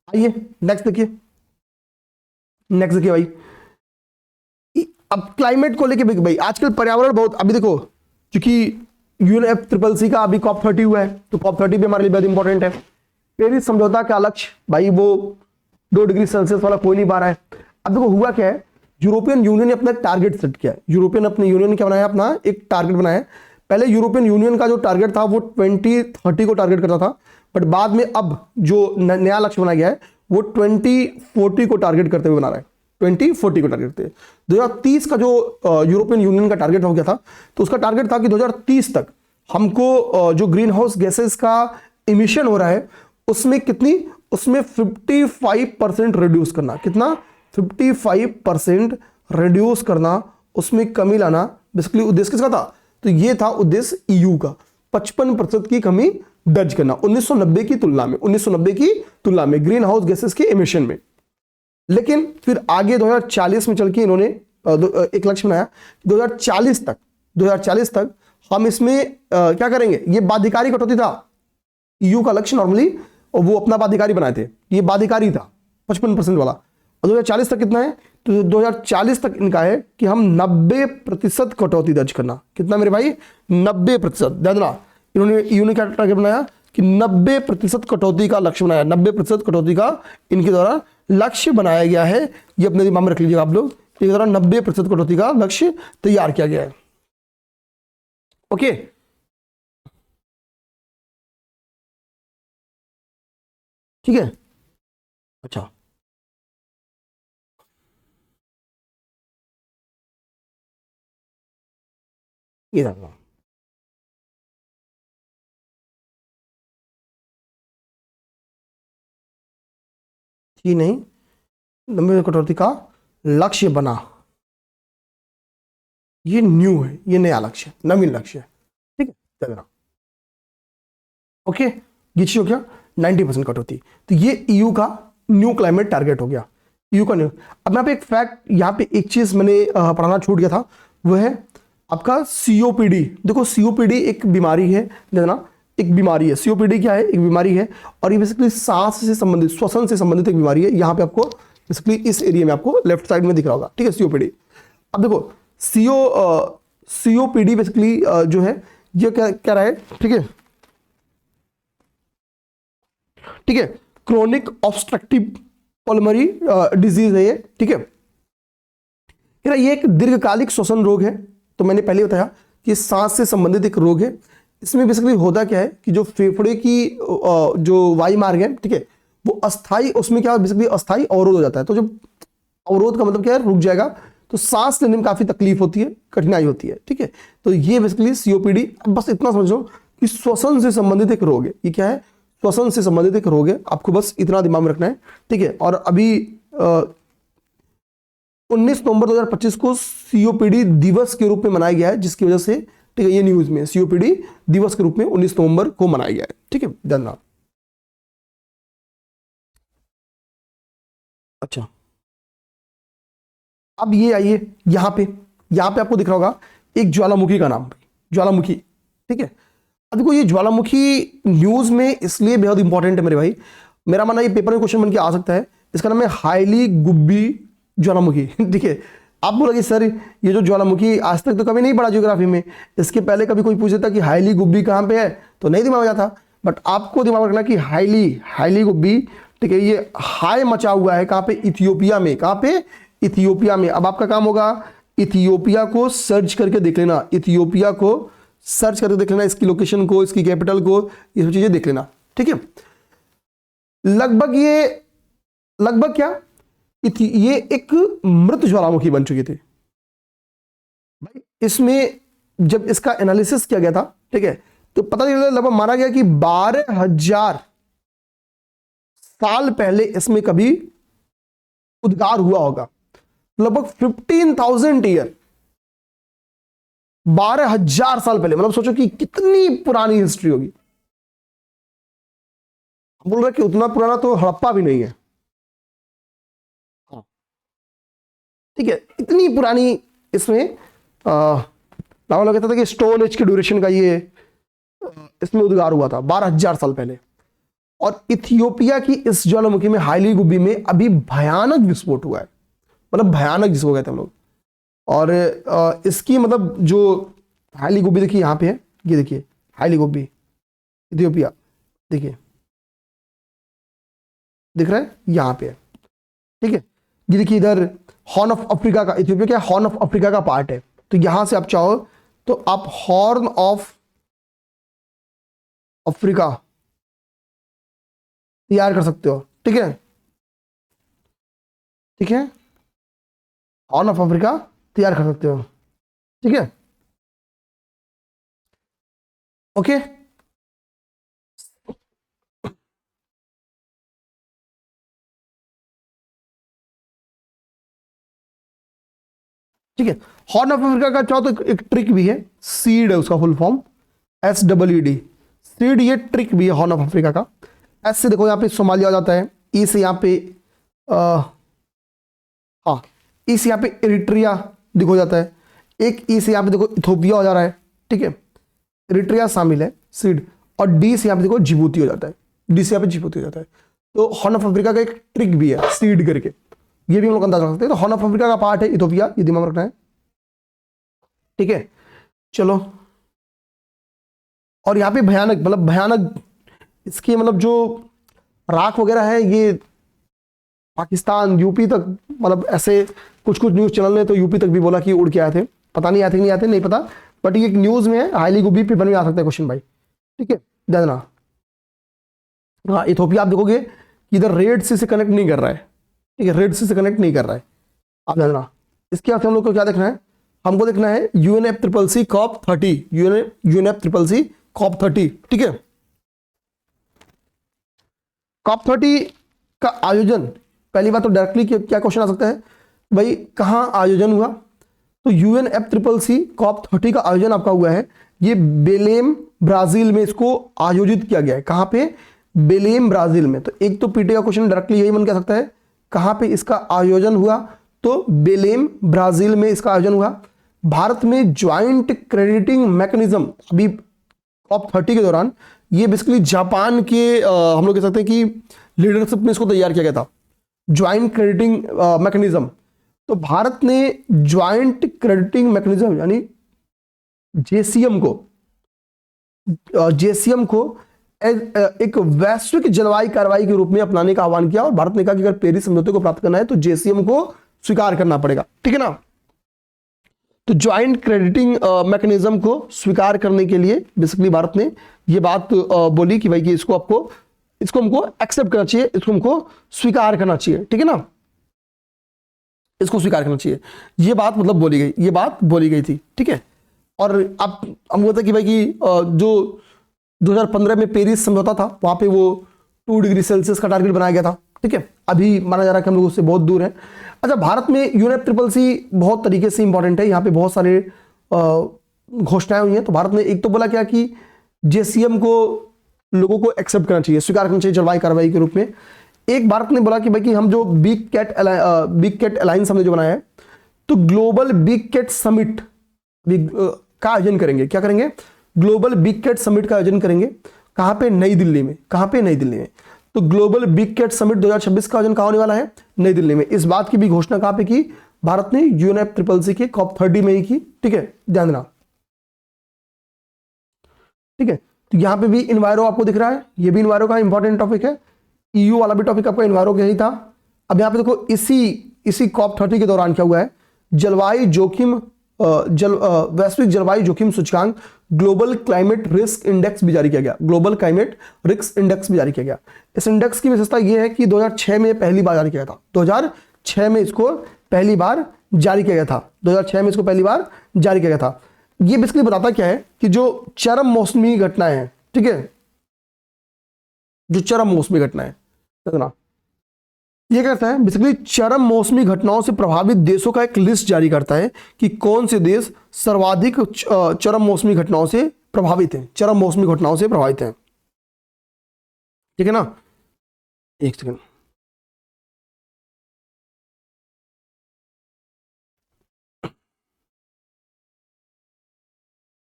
आइए नेक्स्ट देखिए, नेक्स्ट देखिए भाई। अब क्लाइमेट को लेके भाई आजकल पर्यावरण बहुत, अभी देखो क्योंकि UNFCCC का अभी COP30 हुआ है, तो COP30 भी हमारे लिए बहुत इंपॉर्टेंट है। पेरिस समझौता का लक्ष्य भाई वो 2 डिग्री सेल्सियस वाला कोई नहीं पा रहा है। अब देखो हुआ क्या है, यूरोपियन यूनियन ने अपना टारगेट सेट किया। यूरोपियन अपने यूनियन ने क्या बनाया, अपना एक टारगेट बनाया। पहले यूरोपियन यूनियन का जो टारगेट था वो 2030 को टारगेट करता था, बट बाद में अब जो नया लक्ष्य बनाया गया है वो 2040 को टारगेट करते हुए बना रहा है। 2040 को टारगेट करते हैं। 2030 का जो यूरोपियन यूनियन का टारगेट हो गया था, तो उसका टारगेट था कि 2030 तक हमको जो ग्रीन हाउस गैसेस का इमिशन हो रहा है उसमें कितनी, उसमें 55% रिड्यूस करना। कितना, 55% रिड्यूस करना, उसमें कमी लाना। बेसिकली उद्देश्य किसका था, तो ये था उद्देश्य EU का, 55% की कमी दर्ज करना 1990 की तुलना में, 1990 की तुलना में ग्रीन हाउस गैसेस के इमिशन में। लेकिन फिर आगे 2040 में चल के इन्होंने एक लक्ष्य बनाया, 2040 तक हम इसमें क्या करेंगे, ये बाध्यकारी कटौती था। EU का लक्ष्य नॉर्मली वो अपना बाध्यकारी बनाए थे, ये बाध्यकारी था 55% वाला। और 2040 तक कितना है, तो 2040 तक इनका है कि हम 90% कटौती दर्ज करना। कितना मेरे भाई, 90%। ध्यान देना, इन्होंने EU ने क्या टारगेट बनाया कि 90% कटौती का लक्ष्य बनाया। 90% कटौती का इनके द्वारा लक्ष्य बनाया गया है। ये अपने दिमाग में रख लीजिएगा आप लोग, इनके द्वारा 90% कटौती का लक्ष्य तैयार किया गया है। ओके, ठीक है। अच्छा, ये देखो ही नहीं, 90% कटौती का लक्ष्य बना, ये न्यू है, ये नया लक्ष्य, नवीन लक्ष्य है। ठीक है, चलना। ओके, ये चीज हो गया 90% कटौती। तो ये EU का न्यू क्लाइमेट टारगेट हो गया, EU का न्यू। अब यहाँ पे एक फैक्ट, यहाँ पे एक चीज मैंने पढ़ाना छूट गया था, वो है आपका COPD। देखो COPD एक बीमारी है, देखना एक बीमारी है। COPD क्या है, एक बीमारी है, और ये बेसिकली सांस से संबंधित, श्वसन से संबंधित एक बीमारी है। यहाँ पे आपको बेसिकली इस एरिया में आपको लेफ्ट साइड में दिख रहा होगा, ठीक है, सीओपीडी। अब देखो सीओपीडी बेसिकली जो है ये क्या रहा है, ठीक है, ठीक है, क्रोनिक ऑब्स्ट्रक्टिव पल्मोनरी डिजीज है ये, ठीक है। ये एक दीर्घकालिक श्वसन रोग है, तो मैंने पहले बताया कि सांस से संबंधित एक रोग है। इसमें बेसिकली होता क्या है कि जो फेफड़े की जो वायु मार्ग है, ठीक है, वो अस्थाई, उसमें क्या बेसिकली अस्थाई अवरोध हो जाता है। तो जब अवरोध का मतलब क्या है, रुक जाएगा, तो सांस लेने में काफी तकलीफ होती है, कठिनाई होती है, ठीक है। तो ये बेसिकली सीओपीडी, बस इतना समझो कि श्वसन से संबंधित एक रोग है। ये क्या है, श्वसन से संबंधित एक रोग है, आपको बस इतना दिमाग में रखना है, ठीक है। और अभी 19 नवंबर 2025 को सीओपीडी दिवस के रूप में मनाया गया है, जिसकी वजह से, ठीक है, ये न्यूज में सीओपीडी दिवस के रूप में 19 नवंबर को मनाया गया है, ठीक है, धन्यवाद। अच्छा, अब ये आइए यहां पे आपको दिख रहा होगा एक ज्वालामुखी का नाम, ज्वालामुखी, ठीक है। अब देखो ये ज्वालामुखी न्यूज में इसलिए बेहद इंपॉर्टेंट है मेरे भाई, मेरा मानना ये पेपर में क्वेश्चन बन के आ सकता है। इसका नाम है हाईली गुब्बी ज्वालामुखी, ठीक है। आप बोलोगे सर ये जो ज्वालामुखी आज तक तो कभी नहीं पढ़ा ज्योग्राफी में, इसके पहले कभी कोई पूछता कि हाईली गुब्बी कहाँ पे है, तो नहीं दिमाग में आता। बट आपको दिमाग रखना कि हाईली गुब्बी, ठीक है, ये हाई मचा हुआ है कहाँ पे, इथियोपिया में। कहाँ पे, इथियोपिया में। अब आपका काम होगा इथियोपिया को सर्च करके देख लेना, इथियोपिया को सर्च करके देख लेना, इसकी लोकेशन को, इसकी कैपिटल को, ये सब चीजें देख लेना, ठीक है। लगभग क्या, ये एक मृत ज्वालामुखी बन चुकी थी भाई। इसमें जब इसका एनालिसिस किया गया था, ठीक है, तो पता चला, लगभग माना गया कि 12,000 साल पहले इसमें कभी उद्गार हुआ होगा। लगभग 15,000 ईयर, 12,000 साल पहले, मतलब सोचो कि कितनी पुरानी हिस्ट्री होगी। बोल रहे कि उतना पुराना तो हड़प्पा भी नहीं है, ठीक है, इतनी पुरानी। इसमें नाम लगा था कि स्टोन एज के ड्यूरेशन का ये इसमें उद्गार हुआ था 12,000 साल पहले। और इथियोपिया की इस ज्वालामुखी में, हाईली गुब्बी में, अभी भयानक विस्फोट हुआ है, मतलब भयानक जिसको कहते हैं हम लोग। और इसकी मतलब जो हाईली गुब्बी देखिए यहाँ पे है, ये देखिए हाईली गुब्बी इथियोपिया, देखिए दिख रहा है, यहाँ पे है, ठीक है। ये देखिए इधर हॉर्न ऑफ अफ्रीका का, इथियोपिया क्या हॉर्न ऑफ अफ्रीका का पार्ट है। तो यहां से आप चाहो तो आप हॉर्न ऑफ अफ्रीका तैयार कर सकते हो, ठीक है, ठीक है, हॉर्न ऑफ अफ्रीका तैयार कर सकते हो, ठीक है, ओके। ठीक है, हॉर्न ऑफ अफ्रीका का चाहो तो एक ट्रिक भी है, सीड है उसका फुल फॉर्म, SEED, सीड, ये ट्रिक भी है हॉर्न ऑफ अफ्रीका का। एस से देखो यहाँ पे सोमालिया हो जाता है, ई से यहाँ पे हाँ, ई से यहाँ पे इरिट्रिया दिखो जाता है, एक ई से यहाँ पे देखो इथोपिया हो जा रहा है, ठीक है, इरिट्रिया शामिल है सीड। और डी से यहाँ पे देखो जिबूती हो जाता है, डी से यहाँ पे जिबूती हो जाता है। तो हॉर्न ऑफ अफ्रीका का एक ट्रिक भी है सीड करके, ये भी हम लोग अंदाजा रख सकते हैं। तो हॉर्न ऑफ अफ्रीका का पार्ट है इथोपिया, ये दिमाग रखना है, ठीक है, चलो। और यहाँ पे भयानक, मतलब भयानक इसकी मतलब जो राख वगैरह है, ये पाकिस्तान यूपी तक, मतलब ऐसे कुछ न्यूज चैनल ने तो यूपी तक भी बोला कि उड़ के आए थे, पता नहीं आए थे नहीं आते, नहीं पता, बट ये एक न्यूज में है। हाईली गुब्बी पेपर में आ सकता है क्वेश्चन भाई, ठीक है, देखना। हाँ, इथोपिया आप देखोगे कि इधर रेड सी से कनेक्ट नहीं कर रहा है, ठीक है, रेड सी से कनेक्ट नहीं कर रहा है, आप देखना। इसके बाद हम लोग को क्या देखना है, हमको देखना है UNFCCC COP30, UNFCCC COP30, ठीक है। COP30 का आयोजन, पहली बात तो डायरेक्टली क्या क्वेश्चन आ सकता है भाई, कहाँ आयोजन हुआ, तो UNFCCC COP30 का आयोजन आपका हुआ है, ये बेलेम ब्राजील में इसको आयोजित किया गया है। कहाँ पे, बेलेम ब्राजील में। तो एक तो पीटे का क्वेश्चन डायरेक्टली यही बन कह सकता है, कहाँ पे इसका आयोजन हुआ, तो बेलेम ब्राजील में इसका आयोजन हुआ। भारत में ज्वाइंट क्रेडिटिंग मैकेनिज्म अभी COP30 के दौरान, ये बेसिकली जापान के हम लोग कह सकते हैं कि लीडरशिप में इसको तैयार किया गया था। Joint crediting mechanism. तो भारत ने ज्वाइंट क्रेडिटिंग मैकेनिज्म यानी जेसीएम को एक वैश्विक जलवायु कार्रवाई के रूप में अपनाने का आह्वान किया और भारत ने कहा कि अगर पेरिस समझौते को प्राप्त करना है तो जेसीएम को स्वीकार करना पड़ेगा, ठीक है ना। तो ज्वाइंट क्रेडिटिंग मैकेनिज्म को स्वीकार करने के लिए बेसिकली भारत ने ये बात बोली कि भाई कि इसको हमको एक्सेप्ट करना चाहिए, इसको हमको स्वीकार करना चाहिए, ठीक है ना, इसको स्वीकार करना चाहिए। ये बात मतलब बोली गई थी, ठीक है। और अब हम बोलते कि भाई कि जो 2015 में पेरिस समझौता था वहां पे वो 2 डिग्री सेल्सियस का टारगेट बनाया गया था, ठीक है। अभी माना जा रहा है कि हम लोग उससे बहुत दूर हैं। अच्छा, भारत में UNFCCC बहुत तरीके से इंपॉर्टेंट है, यहाँ पे बहुत सारे घोषणाएं हुई हैं। तो भारत ने एक तो बोला क्या कि जेसीएम को लोगों को एक्सेप्ट करना चाहिए, स्वीकार करना चाहिए जलवायु कार्रवाई के रूप में। एक भारत ने बोला कि भाई कि हम जो बिग कैट अलायंस हमने जो बनाया है, तो ग्लोबल बिग कैट समिट का आयोजन करेंगे। क्या करेंगे? ग्लोबल बिग कैट समिट का आयोजन करेंगे। कहां पे? नई दिल्ली में। कहां पे? नई दिल्ली में। तो ग्लोबल बिग कैट समिट 2026 का आयोजन कहां होने वाला है? नई दिल्ली में। इस बात की भी घोषणा कहां पे की? भारत ने UNFCCC के COP30 में ही की, ठीक है, ध्यान देना, ठीक है। तो यहां पे भी इन्वायरो आपको दिख रहा है, ये भी इन्वायरो का इंपॉर्टेंट टॉपिक है। EU वाला भी टॉपिक आपका इन्वायरो का ही था। अब यहां पे देखो इसी COP30 के दौरान क्या हुआ है, जलवायु जोखिम वैश्विक जलवायु जोखिम सूचकांक ग्लोबल क्लाइमेट रिस्क इंडेक्स भी जारी किया गया। ग्लोबल क्लाइमेट रिस्क इंडेक्स भी जारी किया गया। इस इंडेक्स की विशेषता यह है कि 2006 में पहली बार जारी किया गया था। 2006 में इसको पहली बार जारी किया गया था। 2006 में इसको पहली बार जारी किया गया था। यह बेसिकली बताता क्या है कि जो चरम मौसमी घटनाएं हैं, ठीक है, जो चरम मौसमी घटनाएं, ये कहता है बेसिकली चरम मौसमी घटनाओं से प्रभावित देशों का एक लिस्ट जारी करता है कि कौन से देश सर्वाधिक चरम मौसमी घटनाओं से प्रभावित हैं, चरम मौसमी घटनाओं से प्रभावित हैं, ठीक है ना। एक सेकंड,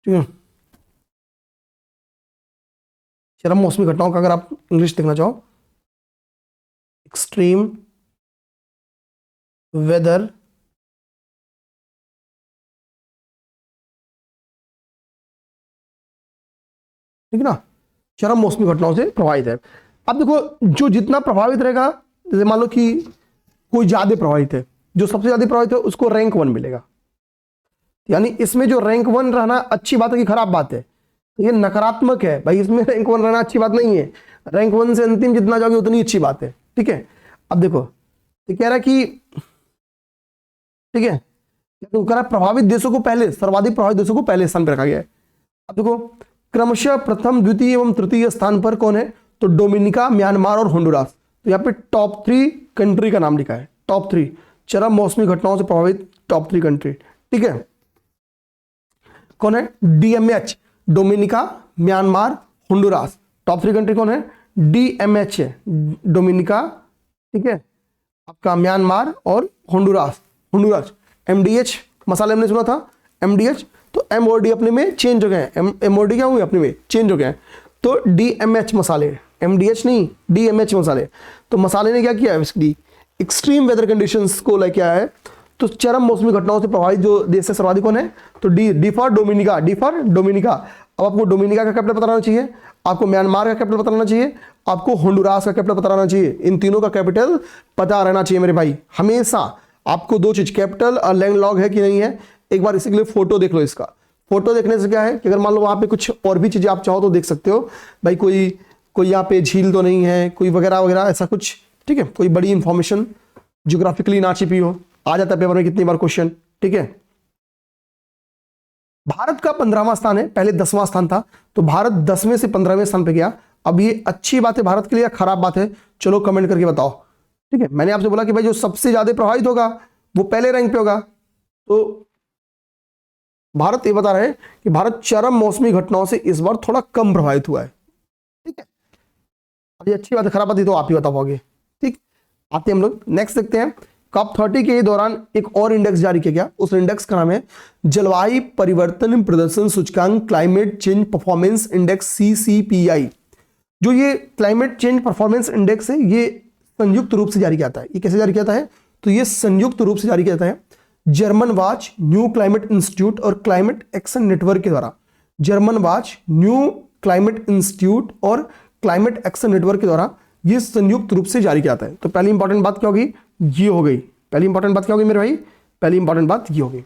ठीक है। चरम मौसमी घटनाओं का अगर आप इंग्लिश देखना चाहो, एक्सट्रीम वेदर ठीक है ना, चरम मौसमी घटनाओं से प्रभावित है। अब देखो, जो जितना प्रभावित रहेगा, जैसे मान लो कि कोई ज्यादा प्रभावित है, जो सबसे ज्यादा प्रभावित है उसको रैंक 1 मिलेगा। यानी इसमें जो रैंक 1 रहना अच्छी बात है कि खराब बात है? तो ये नकारात्मक है भाई, इसमें रैंक 1 रहना अच्छी बात नहीं है। रैंक 1 से अंतिम जितना जाओगे उतनी अच्छी बात है, ठीक है। अब देखो, ये कह रहा है कि, ठीक है, तो कह रहा है प्रभावित देशों को पहले, सर्वाधिक प्रभावित देशों को पहले स्थान पर रखा गया है। अब देखो, क्रमशः प्रथम, द्वितीय एवं तृतीय स्थान पर कौन है? तो डोमिनिका, म्यांमार और होंडुरास। तो यहाँ पे टॉप 3 कंट्री का नाम लिखा है, टॉप 3 चरम मौसमी घटनाओं से प्रभावित टॉप 3 कंट्री, ठीक है। कौन है? DMH, Dominica, Myanmar, Honduras. Top 3 country कौन है? DMH है, डोमिनिका, ठीक है, आपका म्यांमार और होंडुरास। MDH मसाले हमने सुना था, MDH, तो MOD अपने में चेंज हो गए हैं। MOD क्या हुए? अपने में चेंज हो गए हैं। तो DMH मसाले, MDH नहीं, DMH मसाले। तो मसाले ने क्या किया है? बेसिकली एक्सट्रीम वेदर कंडीशंस को लेके आया है। तो चरम मौसमी घटनाओं से प्रभावित जो देश से सर्वाधिक कौन है? तो D for Dominica, D for Dominica. अब आपको डोमिनिका का कैपिटल पता रहना चाहिए, आपको म्यांमार का कैपिटल पता रहना चाहिए, आपको होंडुरास का कैपिटल पता रहना चाहिए। इन तीनों का कैपिटल पता रहना चाहिए मेरे भाई। हमेशा आपको 2 चीज, कैपिटल और लैंडलॉर्ड है कि नहीं है, एक बार इसके लिए फोटो देख लो। इसका फोटो देखने से क्या है कि अगर मान लो वहां पे कुछ और भी चीजें आप चाहो तो देख सकते हो भाई, कोई यहाँ पे झील तो नहीं है, कोई वगैरह वगैरह ऐसा कुछ, ठीक है, कोई बड़ी इंफॉर्मेशन ज्योग्राफिकली ना छिपी हो, आ जाता है पेपर में कितनी बार क्वेश्चन, ठीक है। भारत का 15वां स्थान है, पहले 10वां स्थान था, तो भारत 10वें से 15वें स्थान पे गया। अब ये अच्छी बात है भारत के लिए या खराब बात है? चलो कमेंट करके बताओ, ठीक है। मैंने आपसे बोला कि भाई जो सबसे ज्यादा प्रभावित होगा वो पहले रैंक पे होगा, तो भारत ये बता रहे हैं कि भारत चरम मौसमी घटनाओं से इस बार थोड़ा कम प्रभावित हुआ है, ठीक है। अब ये अच्छी बात है खराब बात है तो आप ही बता पाओगे, ठीक। आते हैं हम लोग नेक्स्ट देखते हैं। COP30 के दौरान एक और इंडेक्स जारी किया गया, उस इंडेक्स का नाम है जलवायु परिवर्तन प्रदर्शन सूचकांक, climate change performance index, CCPI। जो ये क्लाइमेट चेंज परफॉर्मेंस इंडेक्स है, ये संयुक्त रूप से जारी किया जाता है। ये कैसे जारी किया जाता है? तो ये संयुक्त रूप से जारी किया जाता है German watch, new climate institute और क्लाइमेट एक्शन नेटवर्क के द्वारा। German watch, new climate institute और क्लाइमेट एक्शन नेटवर्क के द्वारा ये संयुक्त रूप से जारी किया जाता है। तो पहली इंपॉर्टेंट बात क्या होगी? ये हो गई। पहली इंपॉर्टेंट बात क्या होगी मेरे भाई? पहली इंपॉर्टेंट बात ये होगी।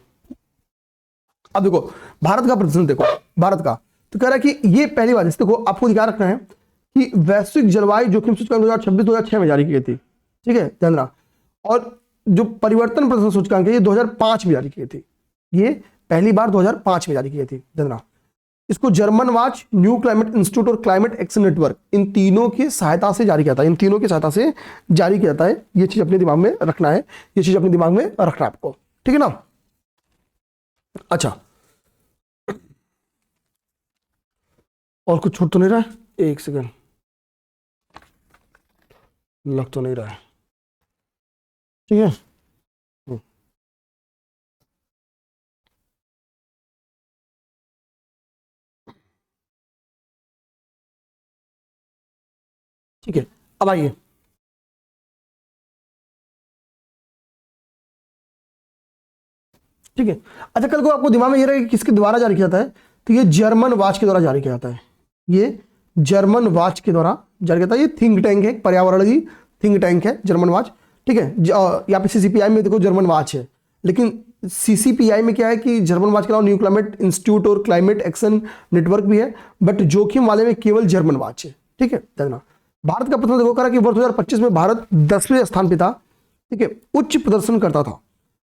अब देखो भारत का प्रदर्शन, देखो भारत का, तो कह रहा है कि ये पहली बात, देखो आपको ध्यान रखना है कि वैश्विक जलवायु जोखिम सूचकांक 2026-2006 में जारी की गई थी, ठीक है, ध्यान रखना। और जो परिवर्तन प्रदर्शन सूचकांक है ये 2005 में जारी की गई थी। ये पहली बार 2005 में जारी की गई थी, ध्यान रखना। इसको German watch, new climate institute और क्लाइमेट एक्शन नेटवर्क, इन तीनों की सहायता से जारी किया था, इन तीनों की सहायता से जारी किया जाता है। ये चीज अपने दिमाग में रखना है, ये चीज अपने दिमाग में रखना है आपको, ठीक है ना। अच्छा, और कुछ छूट तो नहीं रहा है? एक सेकंड, लग तो नहीं रहा है, ठीक है। ठीक है, अब आइए, ठीक है। अच्छा, कल को आपको दिमाग में ये रहे कि किसके द्वारा जारी किया जाता है? तो ये जर्मन वॉच के द्वारा जारी किया जाता है। ये जर्मन वॉच के द्वारा जारी किया जाता है। ये थिंक टैंक है, पर्यावरण की थिंक टैंक है जर्मन वॉच, ठीक है। यहाँ पे सीसीपीआई में देखो जर्मन वॉच है, लेकिन सीसीपीआई में क्या है कि जर्मन वॉच के अलावा न्यू क्लाइमेट इंस्टीट्यूट और क्लाइमेट एक्शन नेटवर्क भी है, बट जोखिम वाले में केवल जर्मन वॉच है, ठीक है, ध्यान। भारत का प्रथम देखो करा कि वर्ष 2025 में भारत 10वें स्थान पे था, ठीक है, उच्च प्रदर्शन करता था,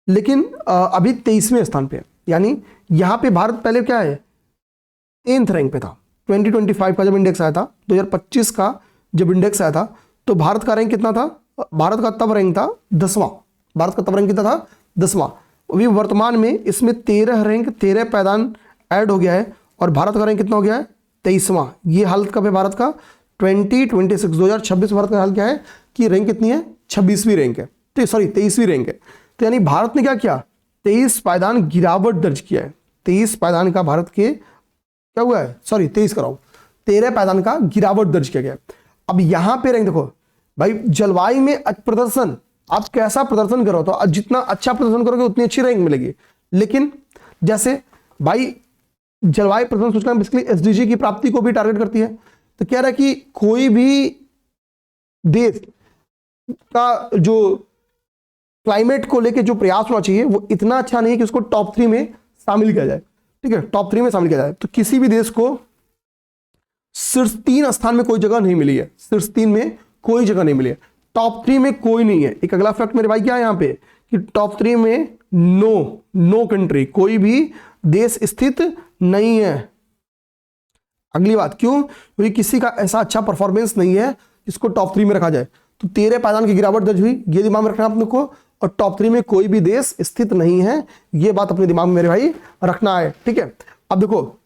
लेकिन अभी 23वें स्थान पे है। यानी यहां पे भारत पहले क्या है, 10th रैंक पे था। 2025 का जब इंडेक्स आया था, 2025 का जब इंडेक्स आया था, तो भारत का रैंक कितना था? भारत का तब रैंक था 10वां। भारत का तब रैंक कितना था? 10वां। अभी वर्तमान में इसमें 13 रैंक, 13 पायदान ऐड हो गया है, और भारत का रैंक कितना हो गया है? 23वां। ये हालत कब है भारत का? 2026 भारत का हाल क्या है कि रैंक कितनी है? 26वीं रैंक है, तो सॉरी 23वीं रैंक है। तो यानी भारत ने क्या किया? 23 पायदान गिरावट दर्ज किया है। 23 पायदान का भारत के क्या हुआ है? सॉरी 23 कराओ, 13 पायदान का गिरावट दर्ज किया गया। अब यहां पे रैंक देखो भाई, जलवायु में प्रदर्शन, आप कैसा प्रदर्शन करो तो जितना अच्छा प्रदर्शन करोगे उतनी अच्छी रैंक मिलेगी। लेकिन जैसे भाई जलवायु प्रदर्शन सूचकांक बेसिकली एसडीजी की प्राप्ति को भी टारगेट करती है। तो कह रहा है कि कोई भी देश का जो क्लाइमेट को लेके जो प्रयास होना चाहिए वो इतना अच्छा नहीं है कि उसको टॉप 3 में शामिल किया जाए, ठीक है, टॉप 3 में शामिल किया जाए। तो किसी भी देश को शीर्ष 3 स्थान में कोई जगह नहीं मिली है, शीर्ष 3 में कोई जगह नहीं मिली है, टॉप 3 में कोई नहीं है। एक अगला फैक्ट मेरे भाई क्या है यहाँ पे कि टॉप 3 में नो कंट्री, कोई भी देश स्थित नहीं है। अगली बात, क्यों? क्योंकि किसी का ऐसा अच्छा परफॉर्मेंस नहीं है जिसको टॉप 3 में रखा जाए। तो 13 पायदान की गिरावट दर्ज हुई, ये दिमाग में रखना अपने को, और टॉप 3 में कोई भी देश स्थित नहीं है, ये बात अपने दिमाग में मेरे भाई रखना है, ठीक है। अब देखो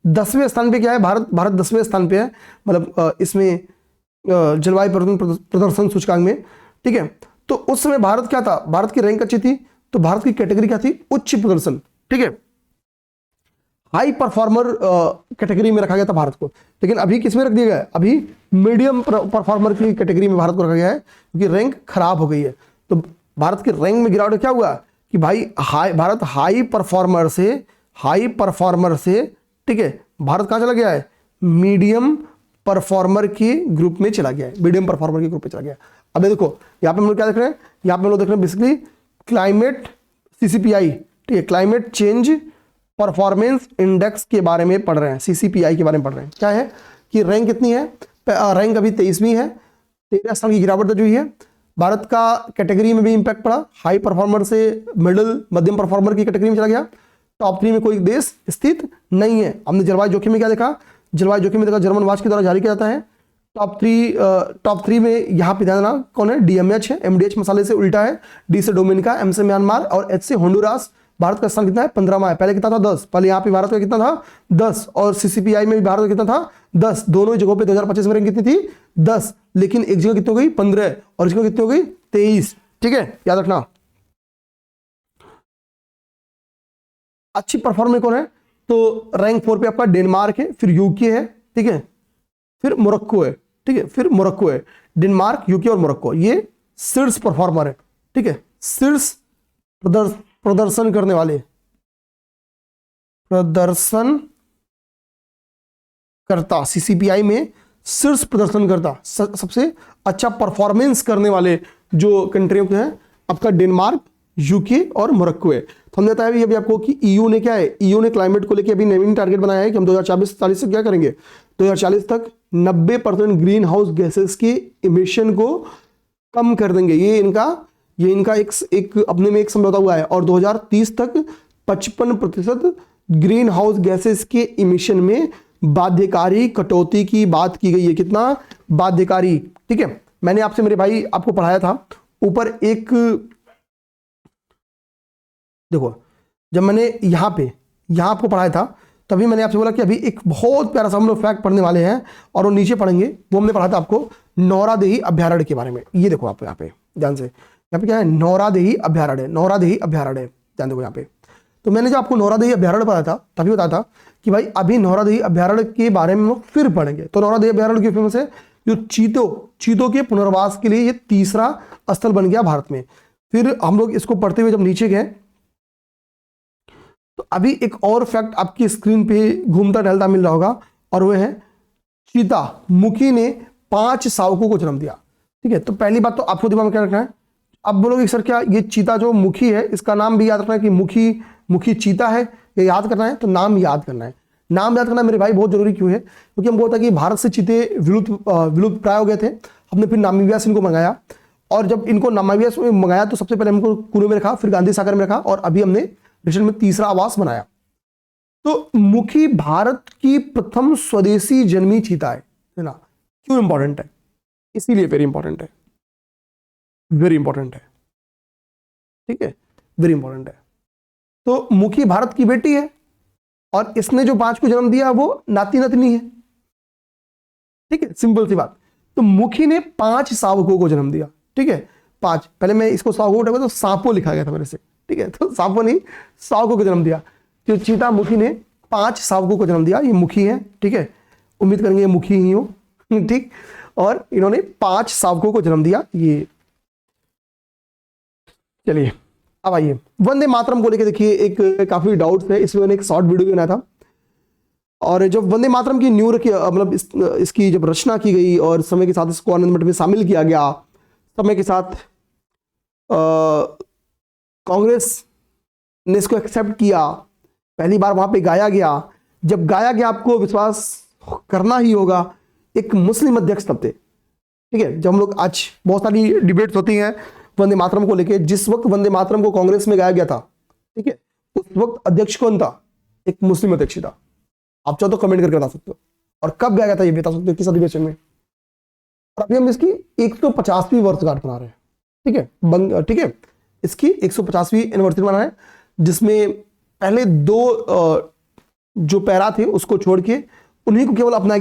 10वें स्थान पे क्या है भारत? भारत 10वें स्थान पे है, मतलब इसमें जलवायु प्रदर्शन सूचकांक में, ठीक है। तो उस समय भारत क्या था? भारत की रैंक अच्छी थी, तो भारत की कैटेगरी क्या थी? उच्च प्रदर्शन, ठीक है, हाई परफॉर्मर कैटेगरी में रखा गया था भारत को। लेकिन अभी किस में रख दिया गया है? अभी मीडियम परफॉर्मर की कैटेगरी में भारत को रखा गया है, क्योंकि रैंक खराब हो गई है। तो भारत की रैंक में गिरावट क्या हुआ कि भाई भारत हाई परफॉर्मर से, ठीक है, भारत कहां चला गया है? मीडियम परफॉर्मर के ग्रुप में चला गया है, मीडियम परफॉर्मर के ग्रुप में चला गया। अब देखो यहाँ पे हम लोग क्या देख रहे हैं? यहाँ पे हम लोग देख रहे हैं बेसिकली क्लाइमेट सीसीपीआई, ठीक है, क्लाइमेट चेंज परफॉर्मेंस इंडेक्स के बारे में पढ़ रहे हैं, सीसीपीआई के बारे में पढ़ रहे हैं। क्या है कि रैंक कितनी है? रैंक अभी 23वीं है, 13 स्थान की गिरावट दर्ज हुई है। भारत का कैटेगरी में भी इंपैक्ट पड़ा, हाई परफॉर्मर से मिडिल मध्यम परफॉर्मर की कैटेगरी में चला गया। टॉप 3 में कोई देश स्थित नहीं है। हमने जलवायु जोखिम में क्या देखा? जलवायु जोखिम में देखा जर्मन वॉच के द्वारा जारी किया जाता है। टॉप 3 में यहाँ पे ध्यान देना कौन है? डीएमएच है, एमडीएच मसाले से उल्टा है, डी से डोमिनिका, एम से म्यांमार और एच से होंडुरास। भारत का स्थान कितना है? 15वां है। पहले कितना था? 10। पहले यहाँ पे भारत का कितना था? 10। और सीसीपीआई में भी भारत का कितना था? 10। दोनों जगहों पे 2025 में रैंक कितनी थी? 10। लेकिन एक जगह कितनी हो गई? 15, और एक जगह कितनी हो गई? 23, ठीक है, याद रखना। अच्छी परफॉर्मर कौन है? तो रैंक 4 पे आपका डेनमार्क है, फिर यूके है, ठीक है, फिर मोरक्को है, ठीक है। फिर मोरक्को है, डेनमार्क, यूके और मोरक्को, ये शीर्ष परफॉर्मर है, ठीक है, शीर्ष प्रदर्शन करने वाले, प्रदर्शन करता, सीसीपीआई में शीर्ष प्रदर्शन करता, सबसे अच्छा परफॉर्मेंस करने वाले जो कंट्रियों के हैं आपका डेनमार्क, यूके और मोरक्को है। तो हमने बताया भी अभी आपको कि ईयू ने क्या है, ईयू ने क्लाइमेट को लेकर अभी नवीन टारगेट बनाया है कि हम 2040 से क्या करेंगे, 2040 तक 90% ग्रीन हाउस गैसेस के इमिशन को कम कर देंगे। ये इनका एक अपने में एक समझौता हुआ है। और 2030 तक 55% ग्रीन हाउस गैसेस के इमिशन में बाध्यकारी कटौती की बात की गई है। कितना बाध्यकारी, ठीक है। मैंने आपसे मेरे भाई आपको पढ़ाया था ऊपर एक, देखो जब मैंने यहां आपको पढ़ाया था तभी मैंने आपसे बोला कि अभी एक बहुत प्यारा सा हम लोग फैक्ट पढ़ने वाले हैं और वो नीचे पढ़ेंगे। वो हमने पढ़ा था आपको नौरादेही अभ्यारण्य के बारे में। ये देखो आप यहाँ पे ध्यान से, यहाँ पे क्या है, नौरादेही अभ्यारण्य, नौरादेही अभ्यारण्य, ध्यान देखो यहाँ पे। तो मैंने जो आपको नौरादेही अभ्यारण्य पढ़ा था तभी बताया था कि भाई अभी नौरादेही अभ्यारण्य के बारे में हम लोग फिर पढ़ेंगे। तो नौरादेही अभ्यारण्य क्यों फेमस है, जो चीतों के पुनर्वास के लिए ये तीसरा स्थल बन गया भारत में। फिर हम लोग इसको पढ़ते हुए जब नीचे गए तो अभी एक और फैक्ट आपकी स्क्रीन पे घूमता टहलता मिल रहा होगा और वह है चीता मुखी ने 5 शावकों को जन्म दिया, ठीक है। तो पहली बात तो आपको दिमाग में क्या रखना है, अब बोलोगे सर क्या ये चीता जो मुखी है इसका नाम भी याद रखना है कि मुखी चीता है, ये याद करना है। तो नाम याद करना है, नाम याद करना मेरे भाई बहुत जरूरी क्यों है, क्योंकि हमको होता है कि भारत से चीते विलुप्त प्राय हो गए थे। हमने फिर नामीबिया से इनको मंगाया और जब इनको नामीबिया से मंगाया तो सबसे पहले हमको कुनू में रखा, फिर गांधी सागर में रखा और अभी हमने रिशन में तीसरा आवास बनाया। तो मुखी भारत की प्रथम स्वदेशी जन्मी चीता है ना। क्यों इंपॉर्टेंट है, इसीलिए वेरी इंपॉर्टेंट है, वेरी इंपॉर्टेंट है, ठीक है, वेरी इंपॉर्टेंट है। तो मुखी भारत की बेटी है और इसने जो 5 को जन्म दिया वो नाती नतनी है, ठीक है, सिंपल सी बात। तो मुखी ने 5 शावकों को जन्म दिया, ठीक है, 5। पहले मैं इसको शावकों उठाऊंगा तो सांपो लिखा गया था मेरे से, ठीक है, तो सांपो नहीं शावकों को जन्म दिया। तो चीता मुखी ने 5 शावकों को जन्म दिया, ये मुखी है, ठीक है, उम्मीद करेंगे मुखी ही हो, ठीक। और इन्होंने 5 शावकों को जन्म दिया। ये चलिए अब आइए वंदे मातरम को लेकर देखिए एक काफी डाउट्स है, इसमें मैंने एक शॉर्ट वीडियो बनाया था। और जब वंदे मातरम की न्यू मतलब इसकी जब रचना की गई और समय के साथ इसको आनंद मठ में शामिल किया गया, समय के साथ कांग्रेस ने इसको एक्सेप्ट किया, पहली बार वहां पे गाया गया। जब गाया गया आपको विश्वास करना ही होगा एक मुस्लिम अध्यक्ष तब थे, ठीक है। जब हम लोग आज बहुत सारी डिबेट्स होती हैं वंदे मातरम को लेके, जिस वक्त वंदे मातरम को कांग्रेस में गाया गया था, ठीक है, उस वक्त अध्यक्ष कौन था, एक मुस्लिम अध्यक्ष था। आप चाहो तो कमेंट करके बता सकते हो। और कब गाया गया था ये बता सकते हो, किस अधिवेशन में। और अभी हम इसकी 150वीं वर्षगांठ मना रहे हैं, ठीक है, ठीक है, इसकी 150वीं एनिवर्सरी मना रहे हैं, जिसमें पहले 2 जो पैरा थे उसको छोड़ के उन्हीं को केवल अपनाया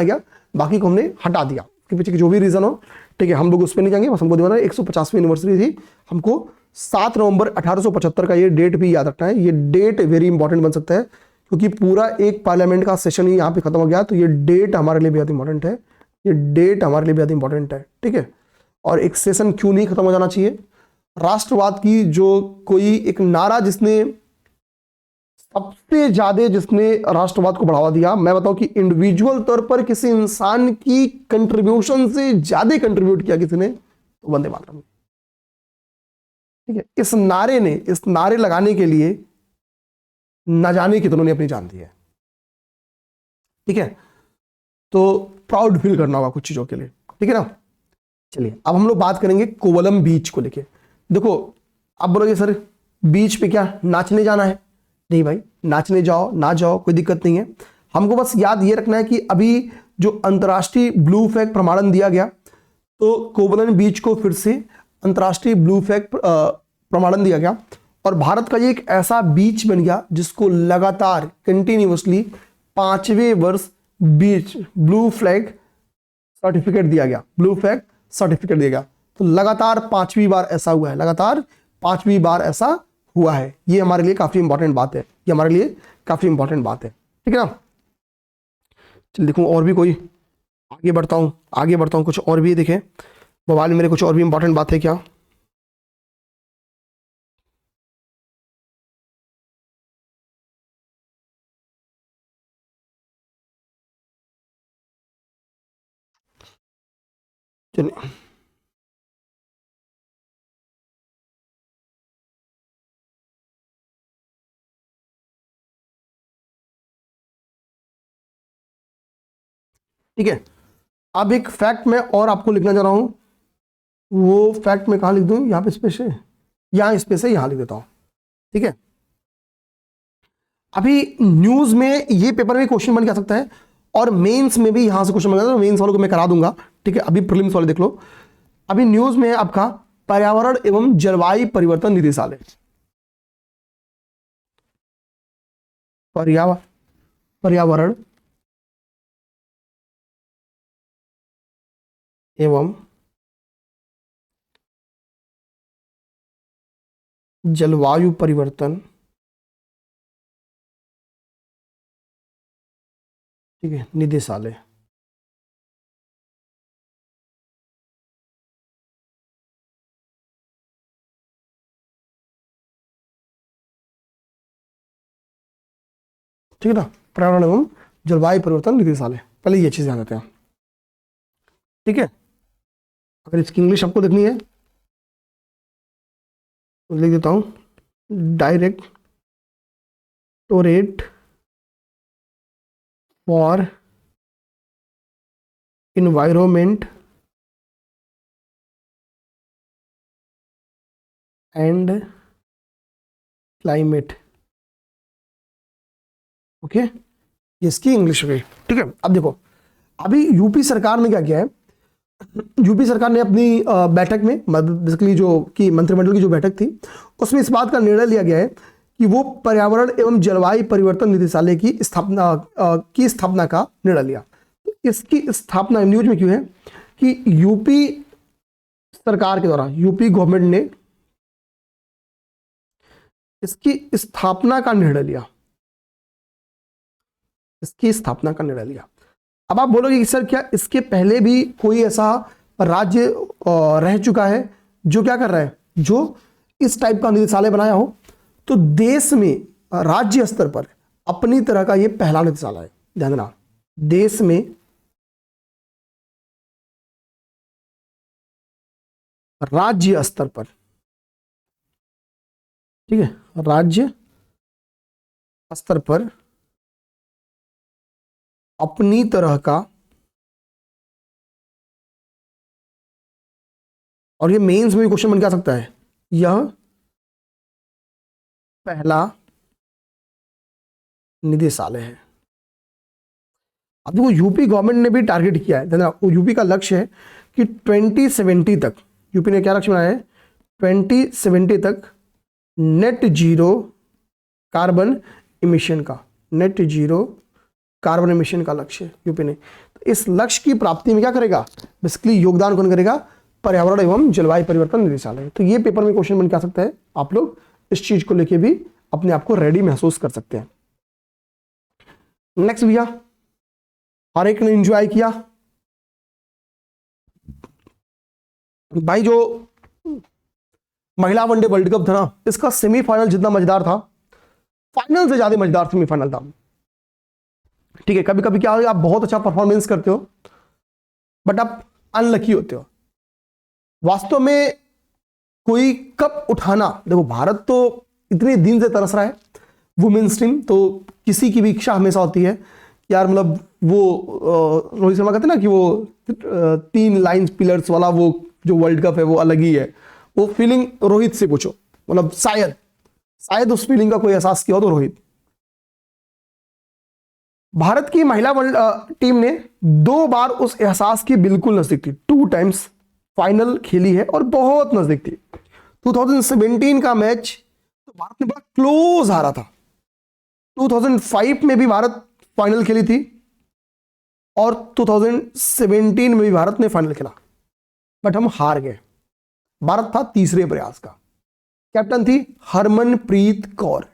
गया, बाकी को हमने हटा दिया। उसके पीछे जो भी रीजन हो, ठीक है, हम लोग उस पर नहीं जाएंगे, बस हमको दिवाना 150वीं एनिवर्सरी थी। हमको 7 नवंबर 1875 का ये डेट भी याद रखना है। ये डेट वेरी इंपॉर्टेंट बन सकता है क्योंकि पूरा एक पार्लियामेंट का सेशन ही यहाँ पे खत्म हो गया। तो ये डेट हमारे लिए बेहद इंपॉर्टेंट है, ये डेट हमारे लिए बेहद इंपॉर्टेंट है, ठीक है। और एक सेशन क्यों नहीं खत्म हो जाना चाहिए, राष्ट्रवाद की जो कोई एक नारा सबसे ज्यादा जिसने राष्ट्रवाद को बढ़ावा दिया, मैं बताऊं कि इंडिविजुअल तौर पर किसी इंसान की कंट्रीब्यूशन से ज्यादा कंट्रीब्यूट किया किसी ने, तो वंदे मातरम, ठीक है। इस नारे लगाने के लिए न जाने कितनों ने अपनी जान दी है, ठीक है। तो प्राउड फील करना होगा कुछ चीजों के लिए, ठीक है ना। चलिए अब हम लोग बात करेंगे कोवलम बीच को लेके। देखो आप बोलोगे सर बीच पे क्या नाचने जाना है, नहीं भाई, नाचने जाओ ना जाओ कोई दिक्कत नहीं है। हमको बस याद ये रखना है कि अभी जो अंतर्राष्ट्रीय ब्लू फ्लैग प्रमाणन दिया गया, तो कोवलम बीच को फिर से अंतर्राष्ट्रीय ब्लू फ्लैग प्रमाणन दिया गया और भारत का ये एक ऐसा बीच बन गया जिसको लगातार कंटिन्यूअसली 5वें वर्ष बीच ब्लू फ्लैग सर्टिफिकेट दिया गया, ब्लू फ्लैग सर्टिफिकेट दिया गया। तो लगातार 5वीं बार ऐसा हुआ है, लगातार 5वीं बार ऐसा हुआ है। ये हमारे लिए काफी इंपॉर्टेंट बात है, ये हमारे लिए काफी इंपॉर्टेंट बात है, ठीक है ना। चलिए देखूं और भी कोई आगे बढ़ता हूँ, कुछ और भी देखें मोबाइल में मेरे, कुछ और भी इंपॉर्टेंट बात है क्या। चलिए ठीक है, अब एक फैक्ट मैं और आपको लिखना चाह रहा हूं, वो फैक्ट मैं कहाँ लिख दूं, यहाँ पे स्पेस है, यहाँ स्पेस है, यहाँ लिख देता हूं। ठीक है, अभी न्यूज में ये पेपर में क्वेश्चन बन के आ सकता है, और मेंस में भी यहां से क्वेश्चन बन सकता है, मेंस वालों को मैं करा दूंगा। ठीक है, अभी प्रीलिम्स वाले देख लो। अभी न्यूज में है आपका पर्यावरण एवं जलवायु परिवर्तन निदेशालय, पर्यावरण एवं जलवायु परिवर्तन, ठीक है, निदेशालय। ठीक है ना, पर्यावरण एवं जलवायु परिवर्तन निदेशालय, पहले ये चीज ध्यान देते हैं। ठीक है, अगर इसकी इंग्लिश आपको देखनी है तो लिख देता हूं, directorate for environment and climate. Okay, इसकी इंग्लिश हो गई। ठीक है, अब देखो, अभी यूपी सरकार ने क्या किया है, यूपी सरकार ने अपनी बैठक में, बेसिकली जो कि मंत्रिमंडल की जो बैठक थी, उसमें इस बात का निर्णय लिया गया है कि वो पर्यावरण एवं जलवायु परिवर्तन निदेशालय की स्थापना का निर्णय लिया। तो इसकी स्थापना न्यूज में क्यों है कि यूपी सरकार के द्वारा, यूपी गवर्नमेंट ने इसकी स्थापना का निर्णय लिया, इसकी स्थापना का निर्णय लिया। अब आप बोलोगे कि सर क्या इसके पहले भी कोई ऐसा राज्य रह चुका है जो क्या कर रहा है, जो इस टाइप का निदेशालय बनाया हो? तो देश में राज्य स्तर पर अपनी तरह का यह पहला निदेशालय है। ध्यान देना, देश में राज्य स्तर पर, ठीक है, राज्य स्तर पर अपनी तरह का, और ये मेंस में भी क्वेश्चन बन के आ सकता है, यह पहला निदेशालय है। अब देखो यूपी गवर्नमेंट ने भी टारगेट किया है, वो यूपी का लक्ष्य है कि 2070 तक, यूपी ने क्या लक्ष्य बनाया है, 2070 तक नेट जीरो कार्बन इमिशन का, नेट जीरो कार्बन इमिशन का लक्ष्य यूपी ने। तो इस लक्ष्य की प्राप्ति में क्या करेगा, बेसिकली योगदान कौन करेगा, पर्यावरण एवं जलवायु परिवर्तन निदेशालय। तो ये पेपर में क्वेश्चन बन के आ सकता है, आप लोग इस चीज को लेके भी अपने आप को रेडी महसूस कर सकते हैं। नेक्स्ट भैया, हर एक ने एंजॉय किया भाई, जो महिला वनडे वर्ल्ड कप था ना, इसका सेमीफाइनल जितना मजेदार था, फाइनल से ज्यादा मजेदार सेमीफाइनल था। ठीक है, कभी कभी क्या होगा, आप बहुत अच्छा परफॉर्मेंस करते हो बट आप अनलकी होते हो। वास्तव में कोई कप उठाना, देखो भारत तो इतने दिन से तरस रहा है वुमेन्स टीम, तो किसी की भी इच्छा हमेशा होती है यार, मतलब वो रोहित शर्मा कहते हैं ना कि वो 3 लाइंस पिलर्स वाला वो जो वर्ल्ड कप है वो अलग ही है। वो फीलिंग रोहित से पूछो, मतलब शायद उस फीलिंग का कोई एहसास किया हो तो रोहित। भारत की महिला टीम ने 2 बार उस एहसास की बिल्कुल नजदीक थी, 2 टाइम्स फाइनल खेली है और बहुत नजदीक थी। 2017 का मैच तो भारत ने बड़ा क्लोज हारा था, 2005 में भी भारत फाइनल खेली थी और 2017 में भी भारत ने फाइनल खेला, बट हम हार गए। भारत था तीसरे प्रयास का, कैप्टन थी हरमनप्रीत कौर।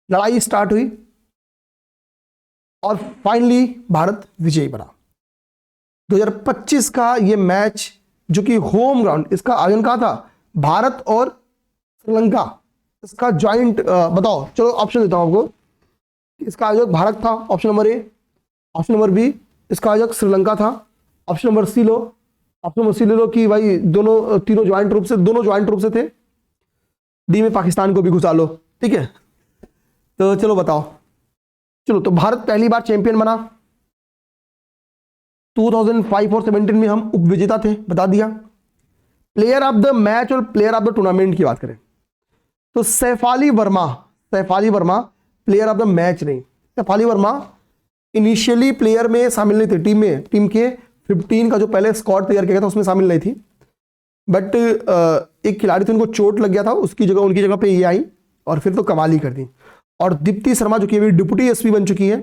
लड़ाई स्टार्ट हुई और फाइनली भारत विजयी बना। 2025 का ये मैच जो कि होम ग्राउंड, इसका आयोजन कहाँ था? भारत और श्रीलंका, इसका ज्वाइंट बताओ, चलो ऑप्शन देता हूं आपको। इसका आयोजक भारत था, option number A. Option number B, इसका आयोजक श्रीलंका था। ऑप्शन नंबर सी लो, ऑप्शन नंबर सी ले लो कि भाई दोनों तीनों ज्वाइंट रूप से, दोनों ज्वाइंट रूप से थे। डी में पाकिस्तान को भी घुसा लो, ठीक है। तो चलो बताओ। चलो, तो भारत पहली बार चैंपियन बना 2005 और 17 में, हम उपविजेता थे, बता दिया। प्लेयर ऑफ द मैच और प्लेयर ऑफ द टूर्नामेंट की बात करें तो Shafali Verma, Shafali Verma player of the match नहीं। सैफाली वर्मा इनिशियली प्लेयर में शामिल नहीं थे, टीम के 15 का जो पहले स्क्वाड तैयार किया गया था उसमें शामिल नहीं थी। बट एक खिलाड़ी थे, उनको चोट लग गया था, उसकी जगह उनकी जगह पे ये आई और फिर तो कमाल ही कर दी। और दीप्ति शर्मा जो कि अभी डिप्टी एसपी बन चुकी है,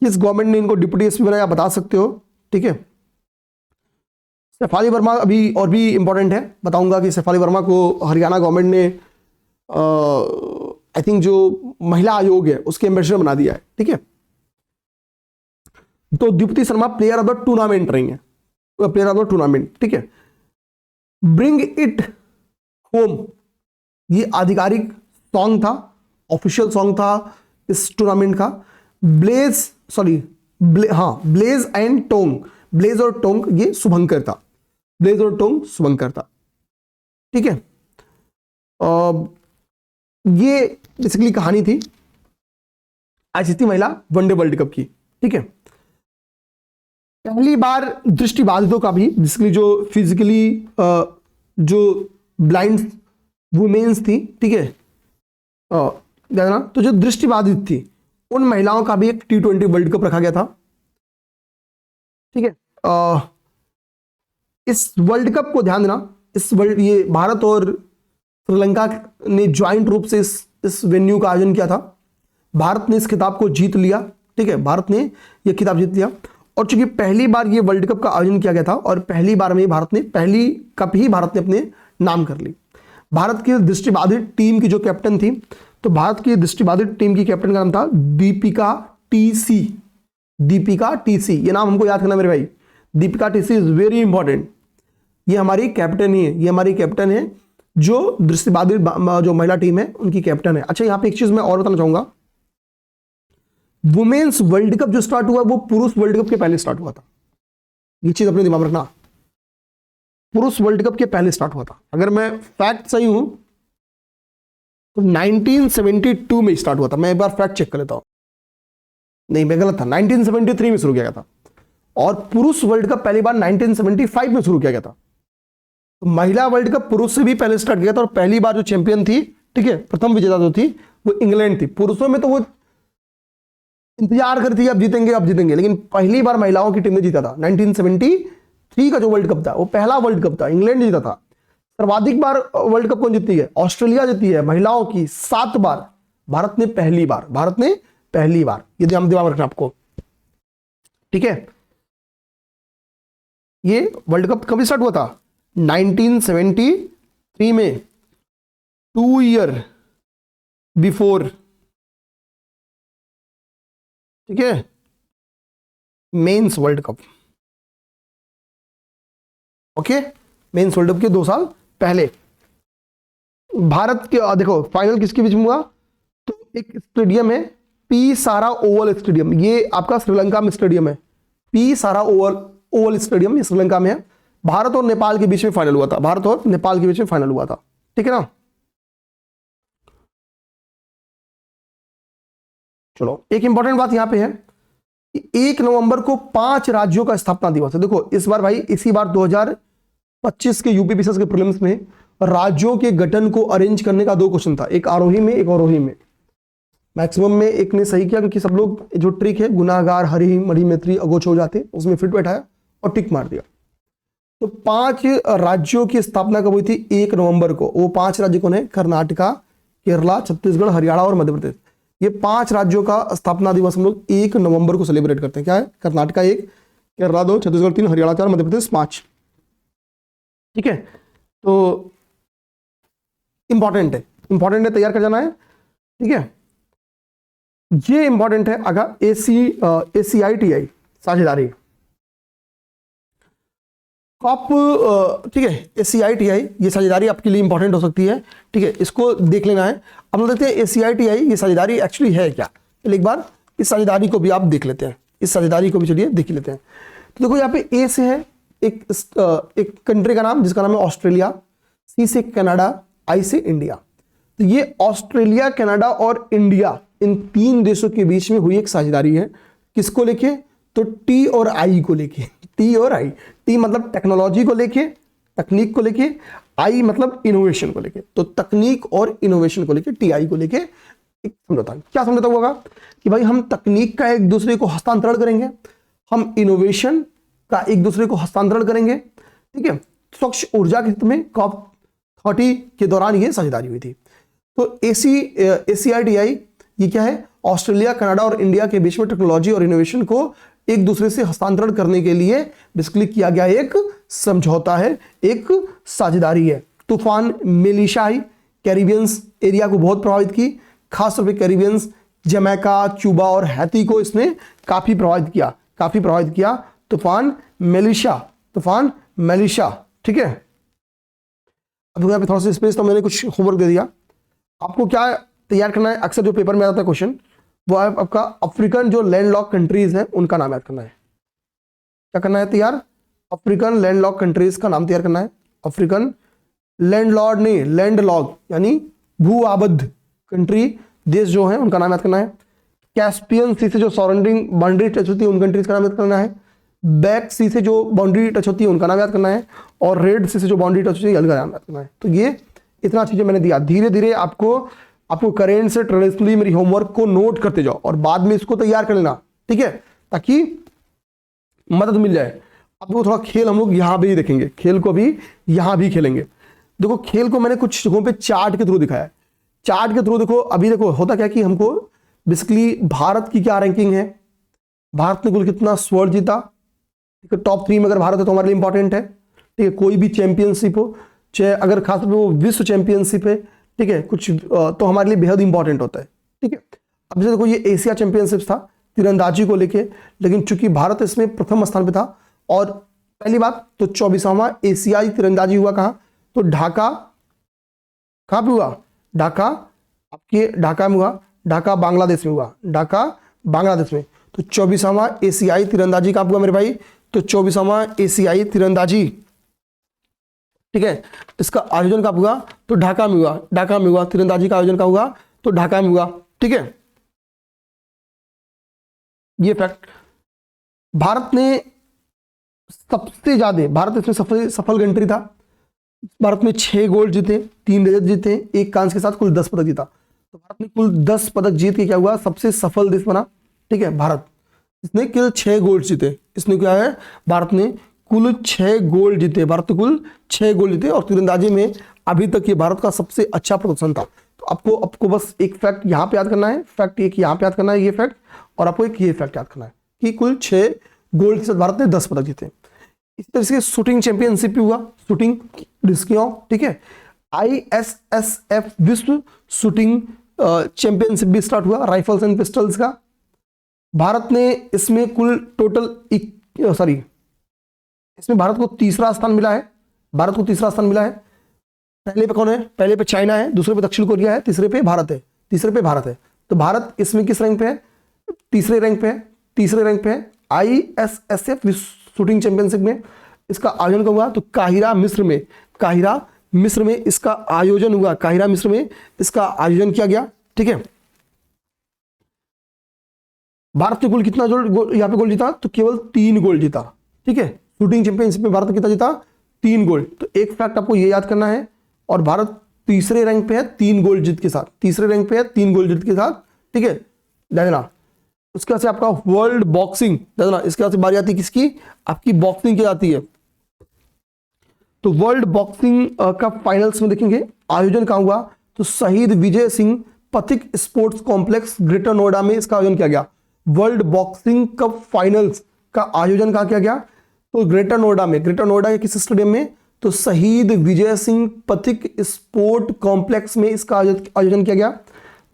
किस गवर्नमेंट ने इनको डिप्टी एसपी बनाया बता सकते हो, ठीक है। सैफाली वर्मा अभी और भी इंपॉर्टेंट है, बताऊंगा कि सैफाली वर्मा को हरियाणा गवर्नमेंट ने आई थिंक जो महिला आयोग है उसके एम्बेसडर बना दिया है, ठीक है। तो Deepti Sharma player of the tournament रही है, प्लेयर ऑफ द टूर्नामेंट, ठीक है। ब्रिंग इट होम, ये आधिकारिक सॉन्ग था, ऑफिशियल सॉन्ग था इस टूर्नामेंट का। ब्लेज एंड टोंग, ब्लेज और टोंग ये शुभंकर था, ब्लेज और टोंग शुभंकर था, ठीक है। ये बेसिकली कहानी थी आईसीसी महिला वनडे वर्ल्ड कप की, ठीक है। पहली बार दृष्टिबाधितों का भी, बेसिकली जो फिजिकली जो ब्लाइंड वुमेन्स थी, ठीक है, तो जो दृष्टिबाधित थी उन महिलाओं का भी एक T20 वर्ल्ड कप रखा गया था, ठीक है। इस वर्ल्ड कप को ध्यान देना, ये भारत और श्रीलंका ने ज्वाइंट रूप से इस वेन्यू का आयोजन किया था। भारत ने इस खिताब को जीत लिया, ठीक है, भारत ने यह खिताब जीत लिया। और चूंकि पहली बार ये वर्ल्ड कप का आयोजन किया गया था और पहली बार में पहली कप ही भारत ने अपने नाम कर ली। भारत की दृष्टिबाधित टीम की जो कैप्टन थी, तो भारत की दृष्टिबाधित टीम की कैप्टन का नाम था दीपिका टीसी, दीपिका टीसी, ये नाम हमको याद करना मेरे भाई। Deepika TC is very important, ये हमारी कैप्टन ही है, ये हमारी कैप्टन है जो दृष्टिबाधित जो महिला टीम है उनकी कैप्टन है। अच्छा, यहां पे एक चीज मैं और बताना चाहूंगा, वुमेन्स वर्ल्ड कप जो स्टार्ट हुआ वो पुरुष वर्ल्ड कप के पहले स्टार्ट हुआ था, ये चीज अपने दिमाग में रखना, पुरुष वर्ल्ड कप के पहले स्टार्ट हुआ था। अगर मैं फैक्ट सही हूं तो 1972 में स्टार्ट हुआ था, मैं एक बार फैक्ट चेक कर लेता हूं, नहीं मैं गलत था, 1973 में शुरू किया गया था। और पुरुष वर्ल्ड कप पहली बार 1975 में शुरू किया गया था। तो महिला वर्ल्ड कप पुरुष से भी पहले स्टार्ट किया था और पहली बार जो चैंपियन थी, ठीक है, प्रथम विजेता जो थी वो इंग्लैंड थी। पुरुषों में तो वो इंतजार कर थी अब जीतेंगे, लेकिन पहली बार महिलाओं की टीम ने जीता था। 1973 का जो वर्ल्ड कप था वो पहला वर्ल्ड कप था, इंग्लैंड जीता था। सर्वाधिक बार वर्ल्ड कप कौन जीती है? ऑस्ट्रेलिया जीती है महिलाओं की 7 बार, भारत ने पहली बार, ये दिमाग रखना आपको, ठीक है। ये वर्ल्ड कप कब स्टार्ट हुआ था? 1973 में, 2 ईयर बिफोर, ठीक है, mains world cup, okay, mains world cup के 2 साल पहले। भारत के देखो फाइनल किसके बीच में हुआ? तो एक स्टेडियम है पी सारा ओवल स्टेडियम, ये आपका श्रीलंका में स्टेडियम है, पी सारा ओवल स्टेडियम, ये श्रीलंका में है। भारत और नेपाल के बीच में फाइनल हुआ था, भारत और नेपाल के बीच में फाइनल हुआ था, ठीक है ना। चलो, एक इंपॉर्टेंट बात यहां पे है कि 1 नवंबर को 5 राज्यों का स्थापना दिवस है। देखो इस बार भाई, इसी बार 2025 के यूपी पीसीएस के प्रीलिम्स में राज्यों के गठन को अरेंज करने का 2 क्वेश्चन था, एक आरोही में एक अवरोही में। मैक्सिमम में एक ने सही किया क्योंकि सब लोग जो ट्रिक है गुनाहगार हरि मणि मैत्री अगोच हो जाते, उसमें फिट बैठाया और टिक मार दिया। तो 5 राज्यों की स्थापना कब हुई थी? 1 नवंबर को। वो 5 राज्य कौन है? कर्नाटका, केरला, छत्तीसगढ़, हरियाणा और मध्य प्रदेश। ये 5 राज्यों का स्थापना दिवस हम लोग 1 नवंबर को सेलिब्रेट करते हैं। क्या है? कर्नाटका 1, केरला 2, छत्तीसगढ़ 3, हरियाणा 4, मध्य प्रदेश 5, ठीक है। तो इंपॉर्टेंट है, तैयार कर जाना है, ठीक है। ये इंपॉर्टेंट है। अगर ACITI साझेदारी, कॉप, ठीक है, ACITI ये साझेदारी आपके लिए इंपॉर्टेंट हो सकती है, ठीक है, इसको देख लेना है। अब हम देखते हैं ACITI ये साझेदारी एक्चुअली है क्या। चलिए एक बार इस साझेदारी को भी आप देख लेते हैं, इस साझेदारी को भी चलिए देख लेते हैं। तो देखो यहाँ पे ए से है एक कंट्री का नाम जिसका नाम है ऑस्ट्रेलिया, सी से कनाडा, आई से इंडिया। तो ये ऑस्ट्रेलिया, कनाडा और इंडिया इन 3 देशों के बीच में हुई एक साझेदारी है। किसको लेके? तो टी और आई को लेके। टी और आई, टी मतलब टेक्नोलॉजी को लेके, तकनीक को लेके, आई मतलब इनोवेशन को लेके। तो तकनीक और इनोवेशन को लेके, टीआई को लेके एक समझौता। क्या समझौता होगा कि भाई हम तकनीक का एक दूसरे को हस्तांतरण करेंगे, हम इनोवेशन का एक दूसरे को हस्तांतरण करेंगे, ठीक है। स्वच्छ ऊर्जा के हित में COP30 के दौरान ये साझेदारी हुई थी। तो ACITI ये क्या है? ऑस्ट्रेलिया, कनाडा और इंडिया के बीच में टेक्नोलॉजी और इनोवेशन को एक दूसरे से हस्तांतरण करने के लिए बेसिकली किया गया एक समझौता है, एक साझेदारी है। तूफान मेलिशाई कैरिबियंस एरिया को बहुत प्रभावित की, खासतौर पे कैरिबियंस, जमैका, क्यूबा और हैती को इसने काफी प्रभावित किया। तूफान मेलिशा, ठीक है। अब यहाँ पे थोड़ा सा स्पेस, तो मैंने कुछ होमवर्क दे दिया आपको। क्या तैयार करना है? अक्सर जो पेपर में आता है क्वेश्चन, वो है आपका अफ्रीकन जो लैंडलॉक कंट्रीज है उनका नाम याद करना है। क्या करना है तैयार? अफ्रीकन लैंडलॉक कंट्रीज का नाम तैयार करना है। अफ्रीकन लैंडलॉर्ड नहीं, लैंडलॉक यानी भू आबद्ध कंट्री, देश जो है उनका नाम याद करना है। कैस्पियन सी से जो सराउंडिंग बाउंड्री टच होती है उन कंट्रीज का नाम याद करना है। बैक सी से जो बाउंड्री टच होती है उनका नाम याद करना है। और रेड सी से जो बाउंड्री टच होती है उनका नाम याद करना है। तो ये इतना चीजें मैंने दिया। धीरे धीरे आपको करेंट से ट्रेडिशनली मेरी होमवर्क को नोट करते जाओ और बाद में इसको तैयार कर लेना, ठीक है, ताकि मदद मिल जाए। आपको थोड़ा खेल हम लोग यहां भी देखेंगे, खेल को भी यहां भी खेलेंगे। देखो खेल को मैंने कुछ जगहों पे चार्ट के थ्रू दिखाया है। चार्ट के थ्रू देखो, अभी देखो होता क्या कि हमको बेसिकली भारत की क्या रैंकिंग है, भारत ने कुल कितना स्वर्ण जीता, ठीक है, टॉप 3 में अगर भारत है तो हमारे लिए इंपॉर्टेंट है, ठीक है। कोई भी चैंपियनशिप हो, चाहे अगर खासतौर पर वो विश्व चैंपियनशिप है, ठीक है, कुछ तो हमारे लिए बेहद इंपॉर्टेंट होता है, ठीक है। अब जैसे देखो ये एशिया चैंपियनशिप था तीरंदाजी को लेके, लेकिन चूंकि भारत इसमें प्रथम स्थान पे था। और पहली बात तो 24वां एशियाई तीरंदाजी हुआ कहाँ? तो ढाका। कहाँ पे हुआ? ढाका, आपके ढाका में हुआ, ढाका बांग्लादेश में हुआ, ढाका बांग्लादेश में। तो 24वां एशियाई तीरंदाजी कहाँ हुआ मेरे भाई? तो 24वां एशियाई तीरंदाजी, ठीक है, इसका आयोजन कब हुआ? तो ढाका में हुआ। तीरंदाजी का आयोजन कब हुआ? तो ढाका में हुआ, ठीक है। ये फैक्ट, भारत ने सबसे ज्यादा, भारत इसमें सफल कंट्री था। भारत में 6 गोल्ड जीते, 3 रजत जीते, 1 कांस्य के साथ कुल 10 पदक जीता। तो भारत ने कुल 10 पदक जीत के क्या हुआ? सबसे सफल देश बना, ठीक है, भारत। इसने केवल 6 गोल्ड जीते। इसने क्या है? भारत ने कुल 6 गोल्ड जीते, भारत कुल 6 गोल्ड जीते। और तीरंदाजी में अभी तक ये भारत का सबसे अच्छा प्रदर्शन था। तो आपको बस एक फैक्ट यहाँ पे याद करना है, फैक्ट एक यहाँ पे याद करना है, ये फैक्ट, और आपको एक ये फैक्ट याद करना है कि कुल 6 गोल्ड के साथ भारत ने 10 पदक जीते। इस तरह से शूटिंग चैंपियनशिप भी हुआ, शूटिंग डिस्कियों, ठीक है। ISSF विश्व शूटिंग चैंपियनशिप भी स्टार्ट हुआ, राइफल्स एंड पिस्टल्स का। भारत ने इसमें कुल टोटल इसमें भारत को तीसरा स्थान मिला है। पहले पे कौन है? पहले पे चाइना है, दूसरे पे दक्षिण कोरिया है, तीसरे पे भारत है। तो भारत इसमें किस रैंक पे है? तीसरे रैंक पे है। ISSF विश्व शूटिंग चैंपियनशिप में इसका आयोजन कब हुआ? तो काहिरा मिस्र में इसका आयोजन हुआ। काहिरा मिस्र में इसका आयोजन किया गया, ठीक है। भारत ने कुल कितना यहाँ पे गोल्ड जीता? तो केवल 3 गोल्ड जीता, ठीक है। शूटिंग चैंपियनशिप में भारत कितना जीता? 3 गोल्ड। तो एक फैक्ट आपको ये याद करना है। और भारत तीसरे रैंक पे है 3 गोल्ड जीत के साथ, ठीक है, देना। उसके बाद से आपका वर्ल्ड बॉक्सिंग, देना। इसके बाद से बारी आती है किसकी? आपकी बॉक्सिंग की आती है। तो वर्ल्ड बॉक्सिंग का फाइनल्स में देखेंगे आयोजन कहाँ हुआ? तो शहीद Vijay Singh Pathik sports complex greater Noida में इसका आयोजन किया गया। वर्ल्ड बॉक्सिंग कप फाइनल्स का आयोजन कहाँ किया गया? तो ग्रेटर नोएडा के किस स्टेडियम में? तो शहीद विजय सिंह पथिक स्पोर्ट कॉम्प्लेक्स में इसका आयोजन किया गया।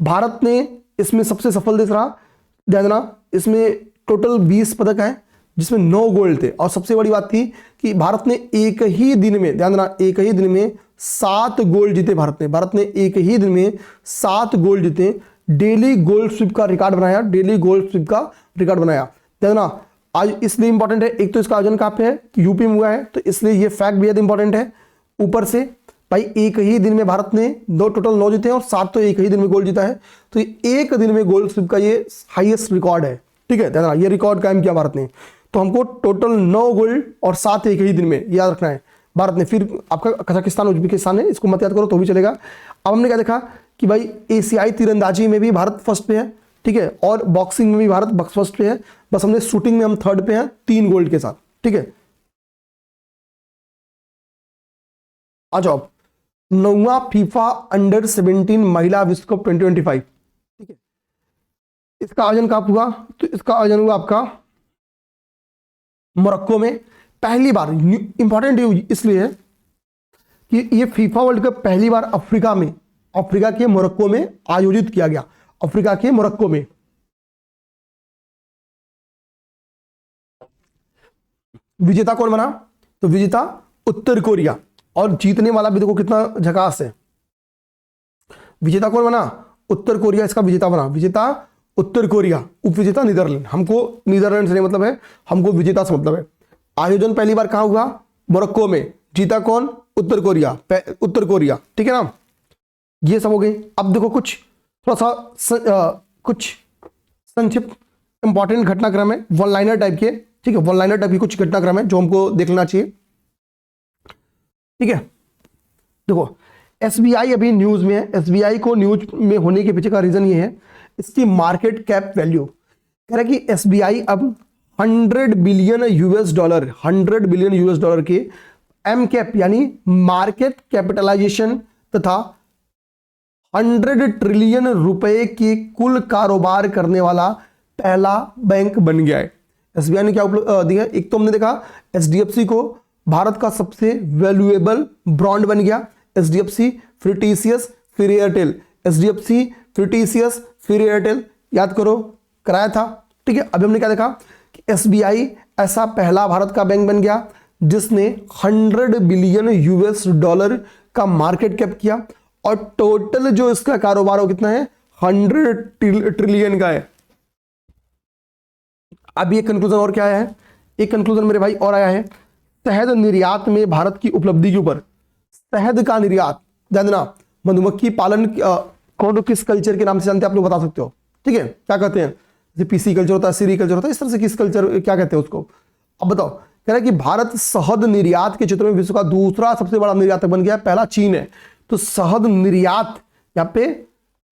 भारत ने इसमें सबसे सफल देश रहा, ध्यान देना। इसमें टोटल 20 पदक हैं, जिसमें 9 गोल्ड थे। और सबसे बड़ी बात थी कि भारत ने एक ही दिन में, ध्यान देना, एक ही दिन में 7 गोल्ड जीते। भारत ने एक ही दिन में 7 गोल्ड जीते। डेली गोल्ड स्वीप का रिकॉर्ड बनाया, डेली गोल्ड स्वीप का रिकॉर्ड बनाया। ध्यान देना, आज इसलिए इंपॉर्टेंट है, एक तो इसका आयोजन कहाँ पे है, यूपी में हुआ है, तो इसलिए ये फैक्ट बेहद इंपॉर्टेंट है। ऊपर से भाई एक ही दिन में भारत ने टोटल 9 जीते हैं और 7 तो एक ही दिन में गोल्ड जीता है। तो ये एक दिन में गोल्ड स्वीप का ये हाईएस्ट रिकॉर्ड है। ठीक है, ध्यान, ये रिकॉर्ड कायम किया भारत ने। तो हमको टोटल 9 गोल्ड और 7 एक ही दिन में याद रखना है भारत ने। फिर आपका कजाकिस्तान, उज्बेकिस्तान है, इसको मत याद करो तो भी चलेगा। अब हमने क्या देखा कि भाई एशियाई तीरंदाजी में भी भारत फर्स्ट पे है, ठीक है, और बॉक्सिंग में भी भारत फर्स्ट पे है। बस हमने शूटिंग में हम थर्ड पे हैं 3 गोल्ड के साथ। ठीक है, आ जाओ, 9वां फीफा अंडर 17 महिला विश्व कप 2025। ठीक है, इसका आयोजन कब हुआ, तो इसका आयोजन हुआ आपका मोरक्को में। पहली बार, इंपॉर्टेंट इसलिए है कि ये फीफा वर्ल्ड कप पहली बार अफ्रीका के मोरक्को में आयोजित किया गया। अफ्रीका के मोरक्को में। विजेता कौन बना, तो विजेता उत्तर कोरिया। और जीतने वाला भी देखो कितना झकास है। विजेता कौन बना, उत्तर कोरिया इसका विजेता बना। विजेता उत्तर कोरिया, उपविजेता नीदरलैंड। हमको नीदरलैंड से नहीं मतलब है, हमको विजेता से मतलब है। आयोजन पहली बार कहां हुआ, मोरक्को में। जीता कौन, उत्तर कोरिया। ठीक है ना, ये सब हो गई। अब देखो कुछ थोड़ा सा कुछ संक्षिप्त इंपॉर्टेंट घटनाक्रम है, वन लाइनर टाइप के। ठीक है, वन लाइनर टाइप के कुछ घटनाक्रम है जो हमको देख लेना चाहिए। ठीक है, देखो एसबीआई अभी न्यूज में है। एसबीआई को न्यूज में होने के पीछे का रीजन ये है, इसकी मार्केट कैप वैल्यू कह रहा है कि एसबीआई अब 100 बिलियन यूएस डॉलर के एम कैप यानी मार्केट कैपिटलाइजेशन तथा 100 ट्रिलियन रुपए के कुल कारोबार करने वाला पहला बैंक बन गया है। एसबीआई ने क्या दिया, एक तो हमने देखा एचडीएफसी को भारत का सबसे वैल्यूएबल ब्रांड बन गया। एचडीएफसी, फिर फिर एयरटेल, एचडीएफसी, फिर एयरटेल, याद करो, कराया था। ठीक है, अभी हमने क्या देखा कि एसबीआई ऐसा पहला भारत का बैंक बन गया जिसने 100 बिलियन यूएस डॉलर का मार्केट कैप किया और टोटल जो इसका कारोबार हो कितना है, 100 ट्रिलियन का है। अब ये कंक्लूजन और क्या आया है, एक कंक्लूजन मेरे भाई और आया है, शहद निर्यात में भारत की उपलब्धि के ऊपर। शहद का निर्यात, ध्यान देना, मधुमक्खी पालन कौन किस कल्चर के नाम से जानते हैं आप लोग बता सकते हो। ठीक है, क्या कहते हैं, जैसे पीसी कल्चर होता है, सीरी कल्चर होता है, इस तरह से किस कल्चर क्या कहते हैं उसको, अब बताओ। कह रहा है कि भारत शहद निर्यात के क्षेत्र में विश्व का दूसरा सबसे बड़ा निर्यातक बन गया है, पहला चीन है। तो शहद निर्यात यहाँ पे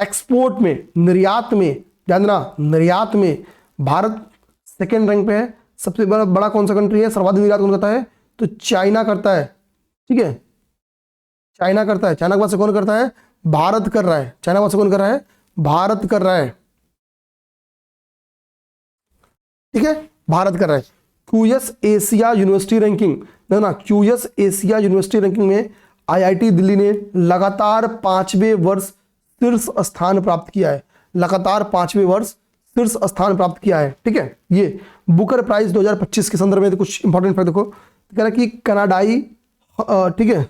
एक्सपोर्ट में, निर्यात में, ध्यान देना, निर्यात में भारत सेकेंड रैंक पे है। सबसे बड़ा कौन सा कंट्री है, सर्वाधिक निर्यात कौन करता है, तो चाइना करता है। ठीक है, चाइना करता है। चाइना के बाद से कौन करता है, भारत कर रहा है। चाइना के बाद से कौन कर रहा है, भारत कर रहा है। ठीक है, भारत कर रहा है। क्यूएस एशिया यूनिवर्सिटी रैंकिंग, देखना, क्यूएस एशिया यूनिवर्सिटी रैंकिंग में आईआईटी दिल्ली ने लगातार 5वें वर्ष शीर्ष स्थान प्राप्त किया है। लगातार 5वें वर्ष शीर्ष स्थान प्राप्त किया है। ठीक है, ये बुकर प्राइज 2025 के संदर्भ में तो कुछ इंपॉर्टेंट फैक्ट देखो, कह रहा है कि कनाडाई, ठीक है,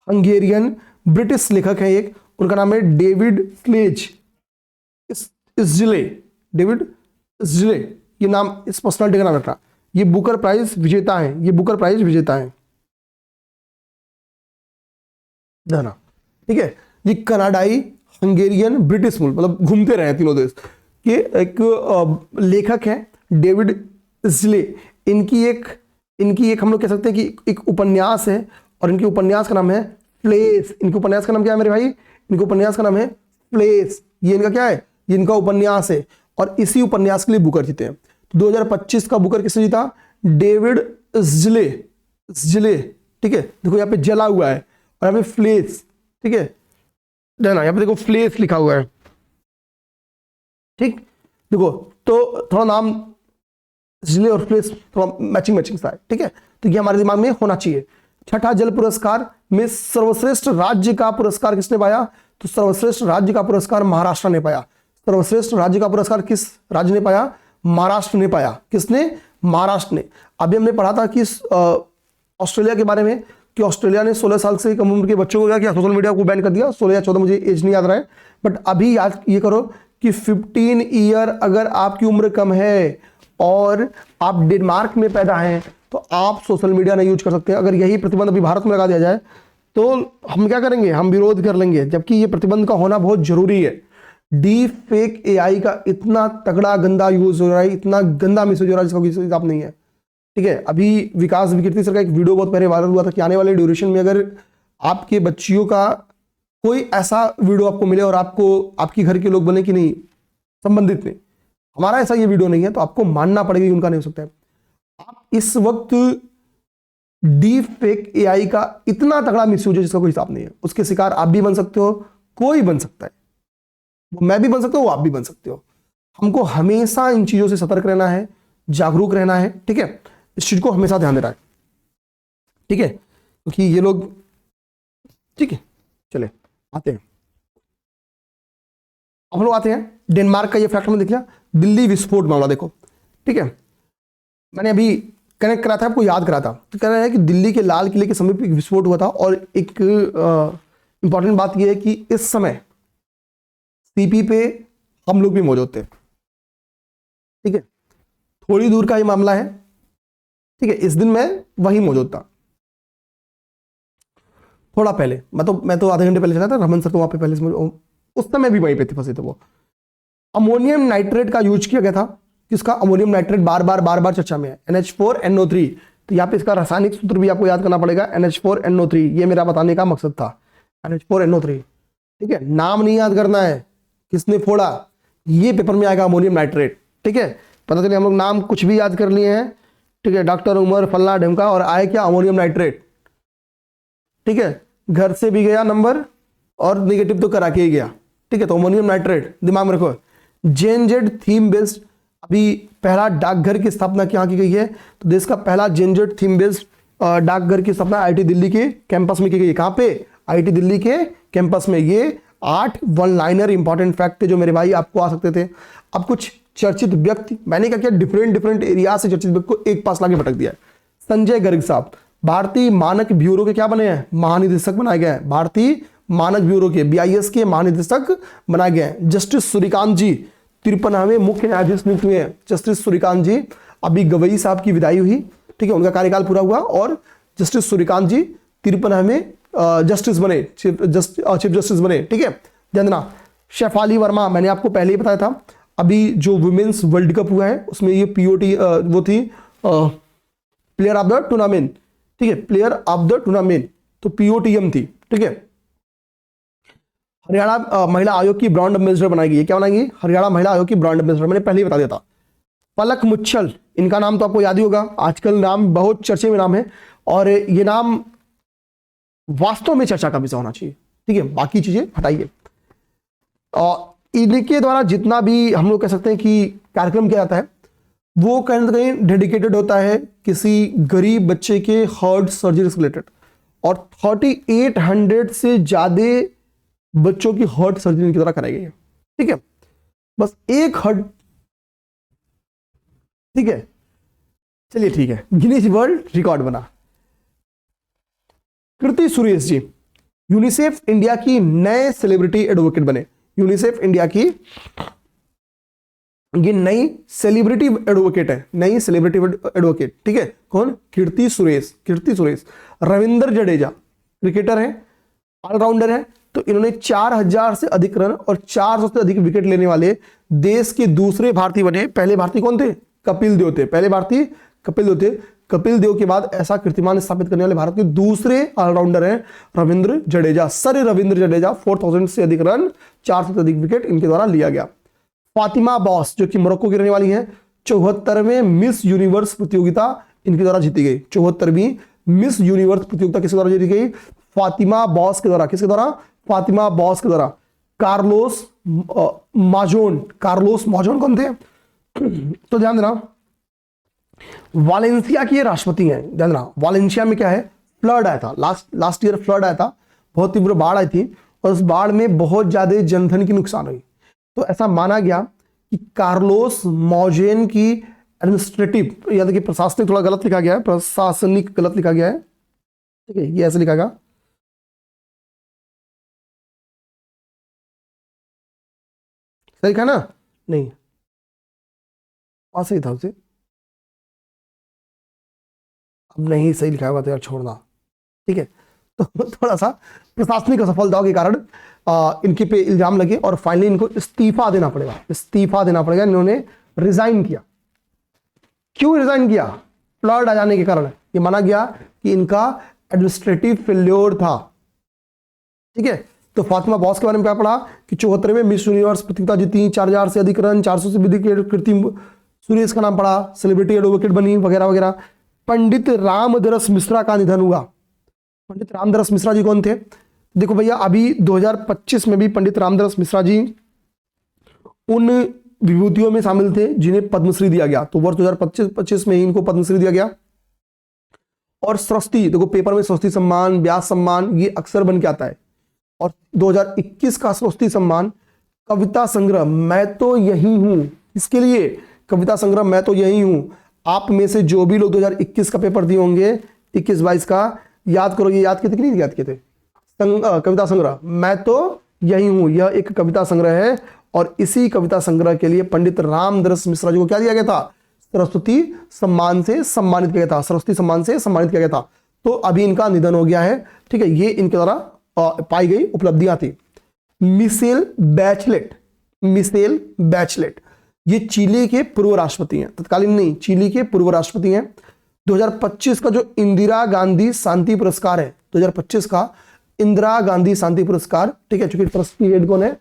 हंगेरियन ब्रिटिश लेखक है एक, उनका नाम है डेविड स्लेज इसजिले, डेविड इसजिले, ये नाम, इस पर्सनालिटी का नाम रखना। ये बुकर प्राइज विजेता है, ये बुकर प्राइज विजेता है, जाना। ठीक है, ये कनाडाई, हंगेरियन, ब्रिटिश मूल, मतलब घूमते रहे तीनों देश के एक लेखक हैं डेविड इसजिले। इनकी एक हम लोग कह सकते हैं कि एक उपन्यास है और इनके उपन्यास का नाम है प्लेस। इनके उपन्यास का नाम क्या है मेरे भाई, इनके उपन्यास का नाम है प्लेस। ये इनका क्या है, ये इनका उपन्यास है और इसी उपन्यास के लिए बुकर जीते हैं। 2025 का बुकर किसने जीता, डेविड इसजिले। ठीक है, देखो यहाँ पे जला हुआ है और यहाँ पे फ्लेस। ठीक है, ना यहाँ पे देखो फ्लेस लिखा हुआ है। ठीक, देखो तो थोड़ा नाम जिले और फ्लेस थोड़ा मैचिंग सा है। ठीक है, तो ये हमारे दिमाग में होना चाहिए। छठा जल पुरस्कार में सर्वश्रेष्ठ राज्य का पुरस्कार किसने पाया, तो सर्वश्रेष्ठ राज्य का पुरस्कार महाराष्ट्र ने पाया। सर्वश्रेष्ठ राज्य का पुरस्कार किस राज्य ने पाया, महाराष्ट्र ने पाया। किसने? महाराष्ट्र ने। अभी हमने पढ़ा था कि ऑस्ट्रेलिया के बारे में कि ऑस्ट्रेलिया ने 16 साल से कम उम्र के बच्चों को क्या किया, सोशल मीडिया को बैन कर दिया। 16 या 14, मुझे एज नहीं याद रहा है, बट अभी याद ये करो कि 15 ईयर अगर आपकी उम्र कम है और आप डेनमार्क में पैदा हैं तो आप सोशल मीडिया नहीं यूज कर सकते। अगर यही प्रतिबंध अभी भारत में लगा दिया जाए तो हम क्या करेंगे? हम विरोध कर लेंगे, जबकि ये प्रतिबंध का होना बहुत जरूरी है। डीप फेक एआई का इतना तगड़ा गंदा यूज हो रहा है, इतना गंदा मिसयूज हो रहा है जिसका कोई हिसाब नहीं है। ठीक है, अभी विकास विकृति सर का एक वीडियो बहुत पहले वायरल हुआ था कि आने वाले ड्यूरेशन में अगर आपके बच्चियों का कोई ऐसा वीडियो आपको मिले और आपको आपके घर के लोग बने कि नहीं संबंधित नहीं, हमारा ऐसा ये वीडियो नहीं है, तो आपको मानना पड़ेगा कि उनका नहीं हो सकता है। आप इस वक्त डीप फेक एआई का इतना तगड़ा मिसयूज है जिसका कोई हिसाब नहीं है, उसके शिकार आप भी बन सकते हो, कोई बन सकता है, वो मैं भी बन सकता हूं, वो आप भी बन सकते हो। हमको हमेशा इन चीजों से सतर्क रहना है, जागरूक रहना है। ठीक है, इस चीज को हमेशा ध्यान देना है। ठीक है, क्योंकि ये लोग, ठीक है, चले आते हैं, अब हम लोग आते हैं डेनमार्क का ये फैक्ट में देख लिया। दिल्ली विस्फोट मामला देखो। ठीक है, मैंने अभी कनेक्ट करा था, आपको याद करा था, तो कह रहा है कि दिल्ली के लाल किले के समीप एक विस्फोट हुआ था। और एक इंपॉर्टेंट बात यह है कि इस समय सीपी पे हम लोग भी मौजूद थे। ठीक है, थोड़ी दूर का ये मामला है। ठीक है, इस दिन मैं वहीं मौजूद था, थोड़ा पहले, मैं तो आधे घंटे पहले चला था। रमन सर तो वहां पे पहले से, उस समय भी वहीं पे थे, फंसे थे वो। अमोनियम नाइट्रेट का यूज किया गया था। किसका? अमोनियम नाइट्रेट बार बार चर्चा में है, NH4NO3। तो यहाँ पे इसका रासायनिक सूत्र भी आपको याद करना पड़ेगा, NH4NO3। ये मेरा बताने का मकसद था, NH4NO3। ठीक है, नाम नहीं याद करना है, किसने फोड़ा, ये पेपर में आएगा अमोनियम नाइट्रेट। ठीक है, पता चले हम लोग नाम कुछ भी याद कर लिए हैं। ठीक है, डॉक्टर उमर फल्ला ढमका, और आए क्या? Ammonium nitrate. ठीक है, घर से भी गया नंबर और निगेटिव तो करा के ही गया। ठीक है, तो अमोनियम नाइट्रेट दिमाग में रखो। जेनजेड थीम बेस्ड, अभी पहला डाकघर की स्थापना यहाँ की गई है। तो देश का पहला जेनजेड थीम बेस्ड डाकघर की स्थापना आईटी दिल्ली के कैंपस में की गई है। कहाँ पे? आईटी दिल्ली के कैंपस में। ये 8 वन लाइनर इंपॉर्टेंट फैक्ट थे जो मेरे भाई आपको आ सकते थे। अब कुछ चर्चित व्यक्ति, मैंने क्या किया, डिफरेंट एरिया से चर्चित व्यक्ति को एक पास लाके भटक दिया। संजय गर्ग साहब भारतीय मानक ब्यूरो के क्या बने हैं? महानिदेशक बनाए गए हैं। भारतीय मानक ब्यूरो के BIS के महानिदेशक बनाए गए हैं। जस्टिस सूर्यकांत जी 53वें मुख्य न्यायाधीश नियुक्त हुए हैं। जस्टिस सूर्यकांत जी, अभी गवई साहब की विदाई हुई। ठीक है, उनका कार्यकाल पूरा हुआ और जस्टिस सूर्यकांत जी 53वें जस्टिस बने, चीफ जस्टिस बने। ठीक है, ध्यान। शेफाली वर्मा, मैंने आपको पहले ही बताया था, अभी जो वुमेन्स वर्ल्ड कप हुआ है उसमें ये POT वो थी प्लेयर ऑफ द टूर्नामेंट। ठीक है, प्लेयर ऑफ द टूर्नामेंट, तो POTM थी। ठीक है, हरियाणा महिला आयोग की ब्रांड एम्बेसडर बनाई गई है। क्या बनाएगी? हरियाणा महिला आयोग की ब्रांड एम्बेसडर, मैंने पहले ही बता दिया था। पलक मुच्छल, इनका नाम तो आपको याद ही होगा, आजकल नाम बहुत चर्चे में नाम है, और ये नाम वास्तव में चर्चा का विषय होना चाहिए। ठीक है, बाकी चीजें हटाइए। और इनके द्वारा जितना भी हम लोग कह सकते हैं कि कार्यक्रम किया जाता है वो कहीं ना कहीं डेडिकेटेड होता है किसी गरीब बच्चे के हार्ट सर्जरी से रिलेटेड। और 3800 से ज्यादा बच्चों की हार्ट सर्जरी इनके द्वारा कराई गई है। ठीक है, बस एक हार्ट। ठीक है, चलिए ठीक है, गिनीज वर्ल्ड रिकॉर्ड बना। कृति सुरेश जी यूनिसेफ इंडिया की नए सेलिब्रिटी एडवोकेट बने। यूनिसेफ इंडिया की ये नई सेलिब्रिटी एडवोकेट है, नई सेलिब्रिटी एडवोकेट। ठीक है, कौन? कीर्ति सुरेश। कीर्ति सुरेश। रविंद्र जडेजा क्रिकेटर है, ऑलराउंडर है, तो इन्होंने 4000 से अधिक रन और 400 से अधिक विकेट लेने वाले देश के दूसरे भारतीय बने। पहले भारतीय कौन थे? कपिल देव थे। पहले भारतीय कपिल देव थे। कपिल देव के बाद ऐसा कीर्तिमान स्थापित करने वाले भारत के दूसरे ऑलराउंडर हैं रविंद्र जडेजा। सर रविंद्र जडेजा 4000 से अधिक रन, 400 से अधिक विकेट इनके द्वारा लिया गया। फातिमा बॉस जो कि मोरक्को की रहने वाली हैं, 74वें मिस यूनिवर्स प्रतियोगिता इनके द्वारा जीती गई। 74वीं मिस यूनिवर्स प्रतियोगिता किसके द्वारा जीती गई? फातिमा बॉस के द्वारा। किसके द्वारा? फातिमा बॉस के द्वारा। कार्लोस माजोन। कार्लोस माजोन कौन थे? तो ध्यान देना, वालेंसिया की राष्ट्रपति हैं। ध्यान देना, वालेंसिया में क्या है? फ्लड आया था, लास्ट ईयर फ्लड आया था, बहुत तीव्र बाढ़ आई थी और उस बाढ़ में बहुत ज्यादा जनधन की नुकसान हुई। तो ऐसा माना गया कि कार्लोस मॉजेन की एडमिनिस्ट्रेटिव, या देखिए प्रशासनिक थोड़ा गलत लिखा गया है, प्रशासनिक गलत लिखा गया है, ठीक है, ये ऐसे लिखा गया, सही लिखा ना? नहीं, सही था उसे, अब नहीं सही लिखा होगा तो यार छोड़ना, ठीक है। तो थोड़ा सा प्रशासनिक असफलताओं के कारण इनके पे इल्जाम लगे और फाइनली इनको इस्तीफा देना पड़ेगा, इस्तीफा देना पड़ेगा। इन्होंने रिजाइन किया। क्यों रिजाइन किया? फ्लड आ जाने के कारण। ये माना गया कि इनका एडमिनिस्ट्रेटिव फेल्योर था, ठीक है। तो फातिमा बॉस के बारे में क्या पढ़ा कि 74 में मिस यूनिवर्स प्रतियोगिता जीती, 4000 से अधिक रन, 400 से अधिक कीर्ति सुरेश का नाम पढ़ा, सेलिब्रिटी एडवोकेट बनी, वगैरह वगैरह। पंडित रामदरस मिश्रा का निधन हुआ। पंडित रामदरस मिश्रा जी कौन थे? देखो भैया, अभी 2025 में भी पंडित रामदरस मिश्रा जी उन विभूतियों में शामिल थे जिन्हें पद्मश्री दिया गया। तो वर्ष 2025 में ही इनको पद्मश्री दिया गया। और सरस्वती, देखो पेपर में सरस्वती सम्मान, व्यास सम्मान, ये अक्सर बन के आता है। और 2021 का सरस्वती सम्मान कविता संग्रह मैं तो यही हूं। इसके लिए कविता संग्रह मैं तो यही हूं। आप में से जो भी लोग 2021 का पेपर दिए होंगे, 21-22 का, याद करो, ये याद किए थे कि नहीं याद किए थे? कविता संग्रह मैं तो यही हूं, यह एक कविता संग्रह है। और इसी कविता संग्रह के लिए पंडित रामदरस मिश्रा जी को क्या दिया गया था? सरस्वती सम्मान से सम्मानित किया गया था, सरस्वती सम्मान से सम्मानित किया गया था। तो अभी इनका निधन हो गया है, ठीक है। ये इनके द्वारा पाई गई उपलब्धियां थी। मिशेल बैचलेट, मिशेल बैचलेट, ये चिली के पूर्व राष्ट्रपति हैं, तत्कालीन नहीं, चिली के पूर्व राष्ट्रपति हैं। 2025 का जो इंदिरा गांधी शांति पुरस्कार है, 2025 का इंदिरा गांधी शांति पुरस्कार, ठीक है, चूंकि ट्रस्ट की हेड कौन है?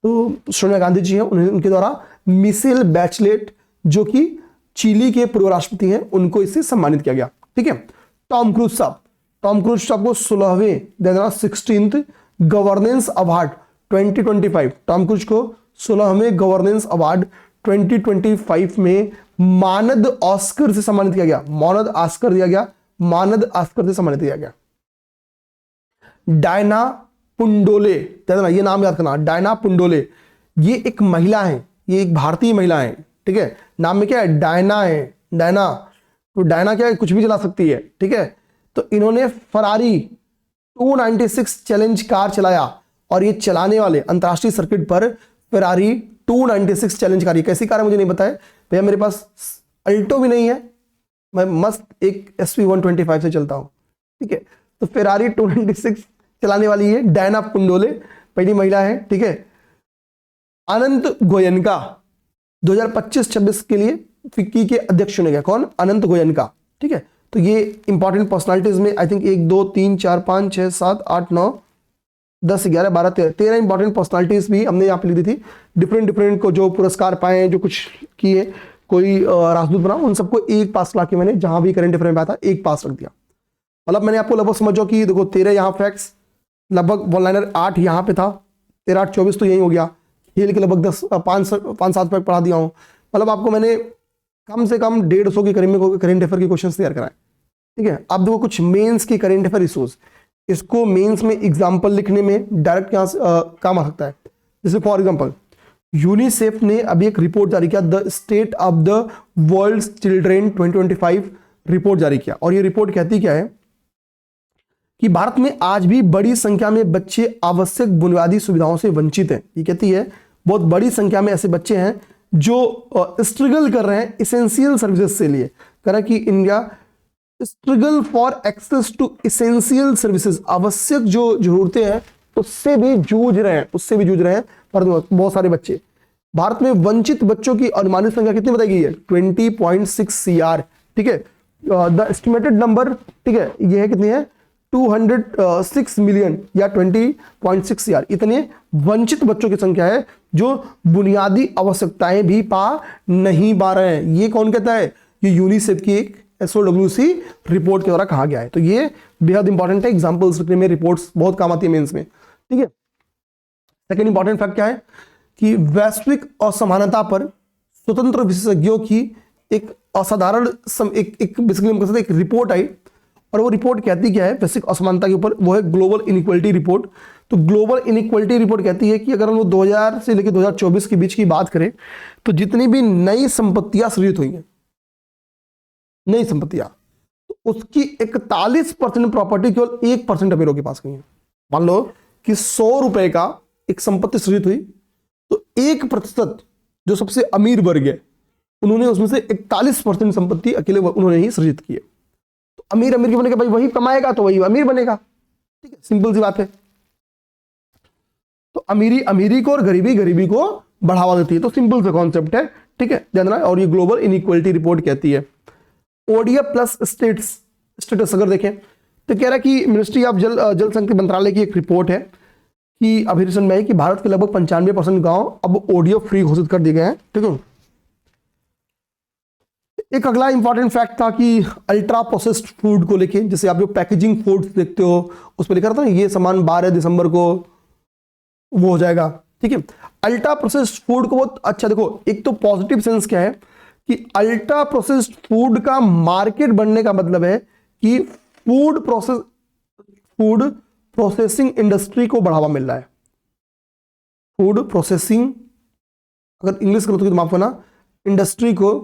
तो सोनिया गांधी जी हैं, उनके द्वारा मिशेल बैचलेट जो कि चिली के पूर्व राष्ट्रपति हैं, उनको इससे सम्मानित किया गया, ठीक है। टॉम क्रूज साहब, टॉम क्रूज साहब को 16वें गवर्नेंस अवार्ड 2025, टॉम क्रूज को 16वें गवर्नेंस अवार्ड 2025 में मानद ऑस्कर से सम्मानित किया गया। मानद ऑस्कर दिया गया, मानद ऑस्कर से सम्मानित किया गया। डायना पुंडोले, ये नाम याद करना, डायना पुंडोले, ये एक महिला है, ये एक भारतीय महिला है, ठीक है। नाम में क्या है? डायना है, डायना। तो डायना क्या है? कुछ भी चला सकती है, ठीक है। तो इन्होंने फरारी 296 चैलेंज कार चलाया और ये चलाने वाले अंतरराष्ट्रीय सर्किट पर फरारी 296 चैलेंज कार, कैसी कार है मुझे नहीं पता है भैया, मेरे पास अल्टो भी नहीं है, मैं मस्त एक SV 125 से चलता हूं, ठीक है। तो फरारी 296 चलाने वाली है डायना पुंडोले, पहली महिला है, ठीक है। अनंत गोयनका 2025-26 के लिए फिक्की के अध्यक्ष चुने गए। कौन? अनंत गोयनका, ठीक है। तो ये इंपॉर्टेंट पर्सनालिटीज में आई थिंक 1 2 3 4 5 6 7 8 9 10 11 12 13 इंपॉर्टेंट पर्सनालिटीज भी हमने यहाँ पे लिखी थी। डिफरेंट को जो पुरस्कार पाए, जो कुछ किए, कोई राजदूत बना, उन सबको एक पास ला के मैंने जहां भी करंट अफेयर में आता एक पास रख दिया। मतलब मैंने आपको लगभग समझो कि देखो 13 यहाँ फैक्ट्स, लगभग वन लाइनर 8 यहाँ पे था, 13 8 24 तो यही हो गया। खेल के लगभग 5-7 फैक्ट पढ़ा दिया हूँ। मतलब आपको मैंने कम से कम 150 की करेंट अफेयर के क्वेश्चन तैयार कराए, ठीक है। अब देखो कुछ मेंस की करेंट अफेयर इशूज, इसको मेंस में एग्जांपल लिखने में डायरेक्ट यहाँ काम आ सकता है। जैसे फॉर एग्जांपल यूनिसेफ ने अभी एक रिपोर्ट जारी किया, the state of the world children 2025 report जारी किया। और ये रिपोर्ट कहती क्या है कि भारत में आज भी बड़ी संख्या में बच्चे आवश्यक बुनियादी सुविधाओं से वंचित हैं। ये कहती है बहुत बड़ी संख्या में ऐसे बच्चे हैं जो स्ट्रगल कर रहे हैं इसेंशियल सर्विसेज से लिए, कह रहा है कि India struggle for access to essential services, आवश्यक जो जरूरतें हैं उससे भी जूझ रहे हैं, उससे भी जूझ रहे हैं। पर बहुत सारे बच्चे, भारत में वंचित बच्चों की अनुमानित संख्या कितनी बताई गई है? 20.6 CR, ठीक है। द एस्टिमेटेड नंबर, ठीक है, ये है कितनी है? 206 मिलियन या 20.6 CR, इतने वंचित बच्चों की संख्या है जो बुनियादी आवश्यकताएं भी पा नहीं पा रहे हैं। ये कौन कहता है? ये यूनिसेफ की एक SOWC रिपोर्ट के द्वारा कहा गया है। तो ये बेहद इंपॉर्टेंट है, एग्जांपल्स लिखने में, रिपोर्ट्स बहुत काम आती है मेंस में, ठीक है। सेकेंड इंपॉर्टेंट फैक्ट क्या है कि वैश्विक असमानता पर स्वतंत्र विशेषज्ञों की एक असाधारण एक रिपोर्ट आई और वो रिपोर्ट कहती क्या है वैश्विक असमानता के ऊपर, वो है ग्लोबल इनइक्वालिटी रिपोर्ट। तो ग्लोबल इनइक्वालिटी रिपोर्ट कहती है कि अगर हम 2000 से लेकर 2024 के बीच की बात करें तो जितनी भी नई संपत्तियां सृजित हुई हैं, नई संपत्तियां, तो उसकी 41% प्रॉपर्टी केवल 1% अमीरों के पास गई है। मान लो कि 100 रुपए का एक संपत्ति सृजित हुई तो 1% जो सबसे अमीर वर्ग है उन्होंने उसमें से 41% संपत्ति अकेले उन्होंने ही सृजित की है। तो अमीर अमीर के बनेगा, भाई वही कमाएगा तो वही अमीर बनेगा, ठीक है, सिंपल सी बात है। तो अमीरी अमीरी को और गरीबी गरीबी को बढ़ावा देती है। तो सिंपल सा कॉन्सेप्ट है, ठीक है, जानना। और ये ग्लोबल इनइक्वालिटी रिपोर्ट कहती है। ओडीएफ प्लस स्टेटस अगर देखें तो कह रहा है कि मिनिस्ट्री ऑफ जल शक्ति मंत्रालय की एक रिपोर्ट है कि अभी रिसेंट में है कि भारत के लगभग 95% गांव अब ओडीएफ फ्री घोषित कर दिए गए हैं, ठीक है। एक अगला इंपॉर्टेंट फैक्ट था कि अल्ट्रा प्रोसेस्ड फूड को लेके, जैसे आप जो पैकेजिंग फूड देखते हो उस पर लिखा रहता है ना ये सामान 12 दिसंबर को वो हो जाएगा, ठीक है। अल्ट्रा प्रोसेस्ड फूड को बहुत अच्छा देखो, एक तो पॉजिटिव सेंस क्या है कि अल्ट्रा प्रोसेस्ड फूड का मार्केट बनने का मतलब है कि फूड प्रोसेसिंग इंडस्ट्री को बढ़ावा मिल रहा है। फूड प्रोसेसिंग, अगर इंग्लिश करो तो माफ करना, इंडस्ट्री को,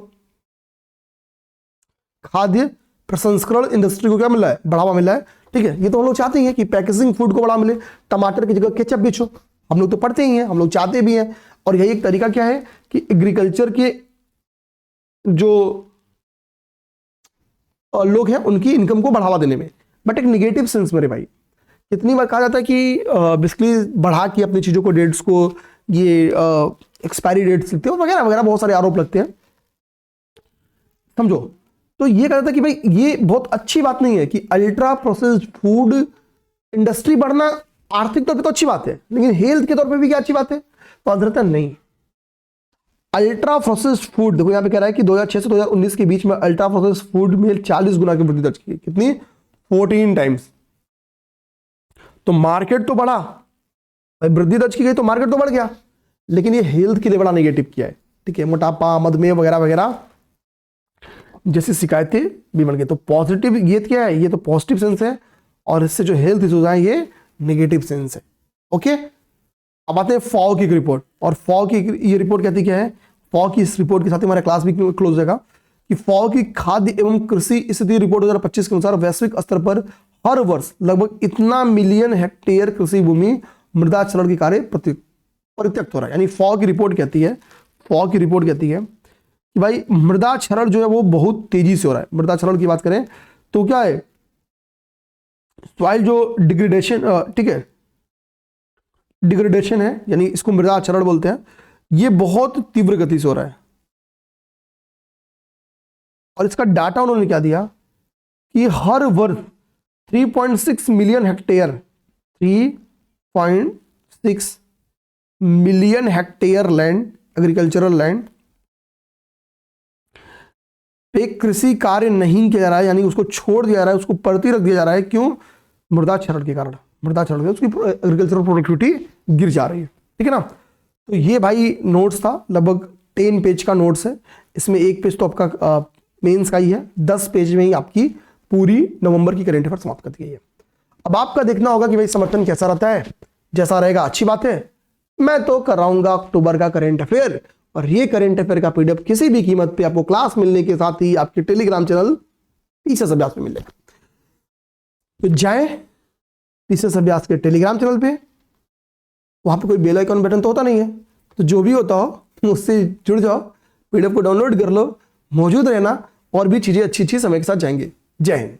खाद्य प्रसंस्करण इंडस्ट्री को क्या मिल रहा है, बढ़ावा मिल रहा है, ठीक है। ये तो हम लोग चाहते हैं कि पैकेजिंग फूड को बढ़ावा मिले, टमाटर की जगह केचप बेचो, हम लोग तो पढ़ते ही हैं, हम लोग चाहते भी हैं। और यही एक तरीका क्या है कि एग्रीकल्चर के जो लोग हैं उनकी इनकम को बढ़ावा देने में, बट एक निगेटिव सेंस मेरे भाई। कितनी बार कहा जाता है कि बेसिकली बढ़ा के अपनी चीजों को, डेट्स को, ये एक्सपायरी डेट्स लिखते हो वगैरह वगैरह, बहुत सारे आरोप लगते हैं, समझो। तो ये कहा जाता है कि भाई ये बहुत अच्छी बात नहीं है कि अल्ट्रा प्रोसेस्ड फूड इंडस्ट्री बढ़ना आर्थिक तौर पे तो अच्छी बात है, लेकिन हेल्थ के तौर पे भी क्या अच्छी बात है, तो आदरता नहीं। अल्ट्रा प्रोसेस्ड फूड देखो यहां पे कह रहा है कि 2006 से 2019 के बीच में अल्ट्रा प्रोसेस्ड फूड में 40 गुना की वृद्धि दर्ज की। कितनी? 14 टाइम्स। तो मार्केट तो बढ़ा, वृद्धि दर्ज की गई तो मार्केट तो बढ़ गया, लेकिन ये हेल्थ के लिए बड़ा नेगेटिव किया है, ठीक है। मोटापा, मधुमेह वगैरह वगैरह जैसी शिकायतें भी बढ़ गई। तो पॉजिटिव ये क्या है, ये तो पॉजिटिव सेंस है, और इससे जो हेल्थ इश्यूज हैं ये नेगेटिव सेंस है, ओके। अब आते हैं फॉ की रिपोर्ट, और फॉ की ये रिपोर्ट कहती क्या है, फॉ की इस रिपोर्ट के साथ हमारा क्लास भी क्लोज हो जाएगा कि फॉ की खाद्य एवं कृषि स्थिति रिपोर्ट 2025 के अनुसार वैश्विक स्तर पर हर वर्ष लगभग इतना मिलियन हेक्टेयर कृषि भूमि मृदा क्षरण के कार्य परित्यक्त हो रहा है। यानी फॉ की रिपोर्ट कहती है, फॉ की रिपोर्ट कहती है कि भाई मृदा क्षरण जो है वो बहुत तेजी से हो रहा है। मृदा क्षरण की बात करें तो क्या है, सॉइल जो डिग्रेडेशन, ठीक है, डिग्रेडेशन है, यानी इसको मृदा क्षरण बोलते हैं, ये बहुत तीव्र गति से हो रहा है। और इसका डाटा उन्होंने क्या दिया कि हर वर्ष 3.6 million hectare, 3.6 million hectare land, agricultural land पे कृषि कार्य नहीं किया जा रहा है, यानी उसको छोड़ दिया जा रहा है, उसको पड़ती रख दिया जा रहा है। क्यों? मृदा क्षरण के कारण। मृदा क्षरण से उसकी एग्रीकल्चरल प्रोडक्टिविटी गिर जा रही है, ठीक है ना। तो ये भाई नोट्स था, लगभग 10 पेज का नोट्स है। इसमें एक पेज तो आपका मेंस का ही है, 10 पेज में ही आपकी पूरी नवंबर की करंट अफेयर समाप्त कर दी गई है। अब आपका देखना होगा कि भाई समर्थन कैसा रहता है, जैसा रहेगा अच्छी बात है। मैं तो कराऊंगा अक्टूबर का करंट अफेयर, और ये करंट अफेयर का पीडीएफ किसी भी कीमत पे आपको क्लास मिलने के साथ ही आपके टेलीग्राम चैनल टीचर्स अभ्यास में मिलेगा। तो जाए टीचर्स अभ्यास के टेलीग्राम चैनल पे, वहां पे कोई बेल आइकन बटन तो होता नहीं है, तो जो भी होता हो उससे जुड़ जाओ, पीडीएफ को डाउनलोड कर लो, मौजूद रहना, और भी चीजें अच्छी अच्छी समय के साथ जाएंगे। जय हिंद।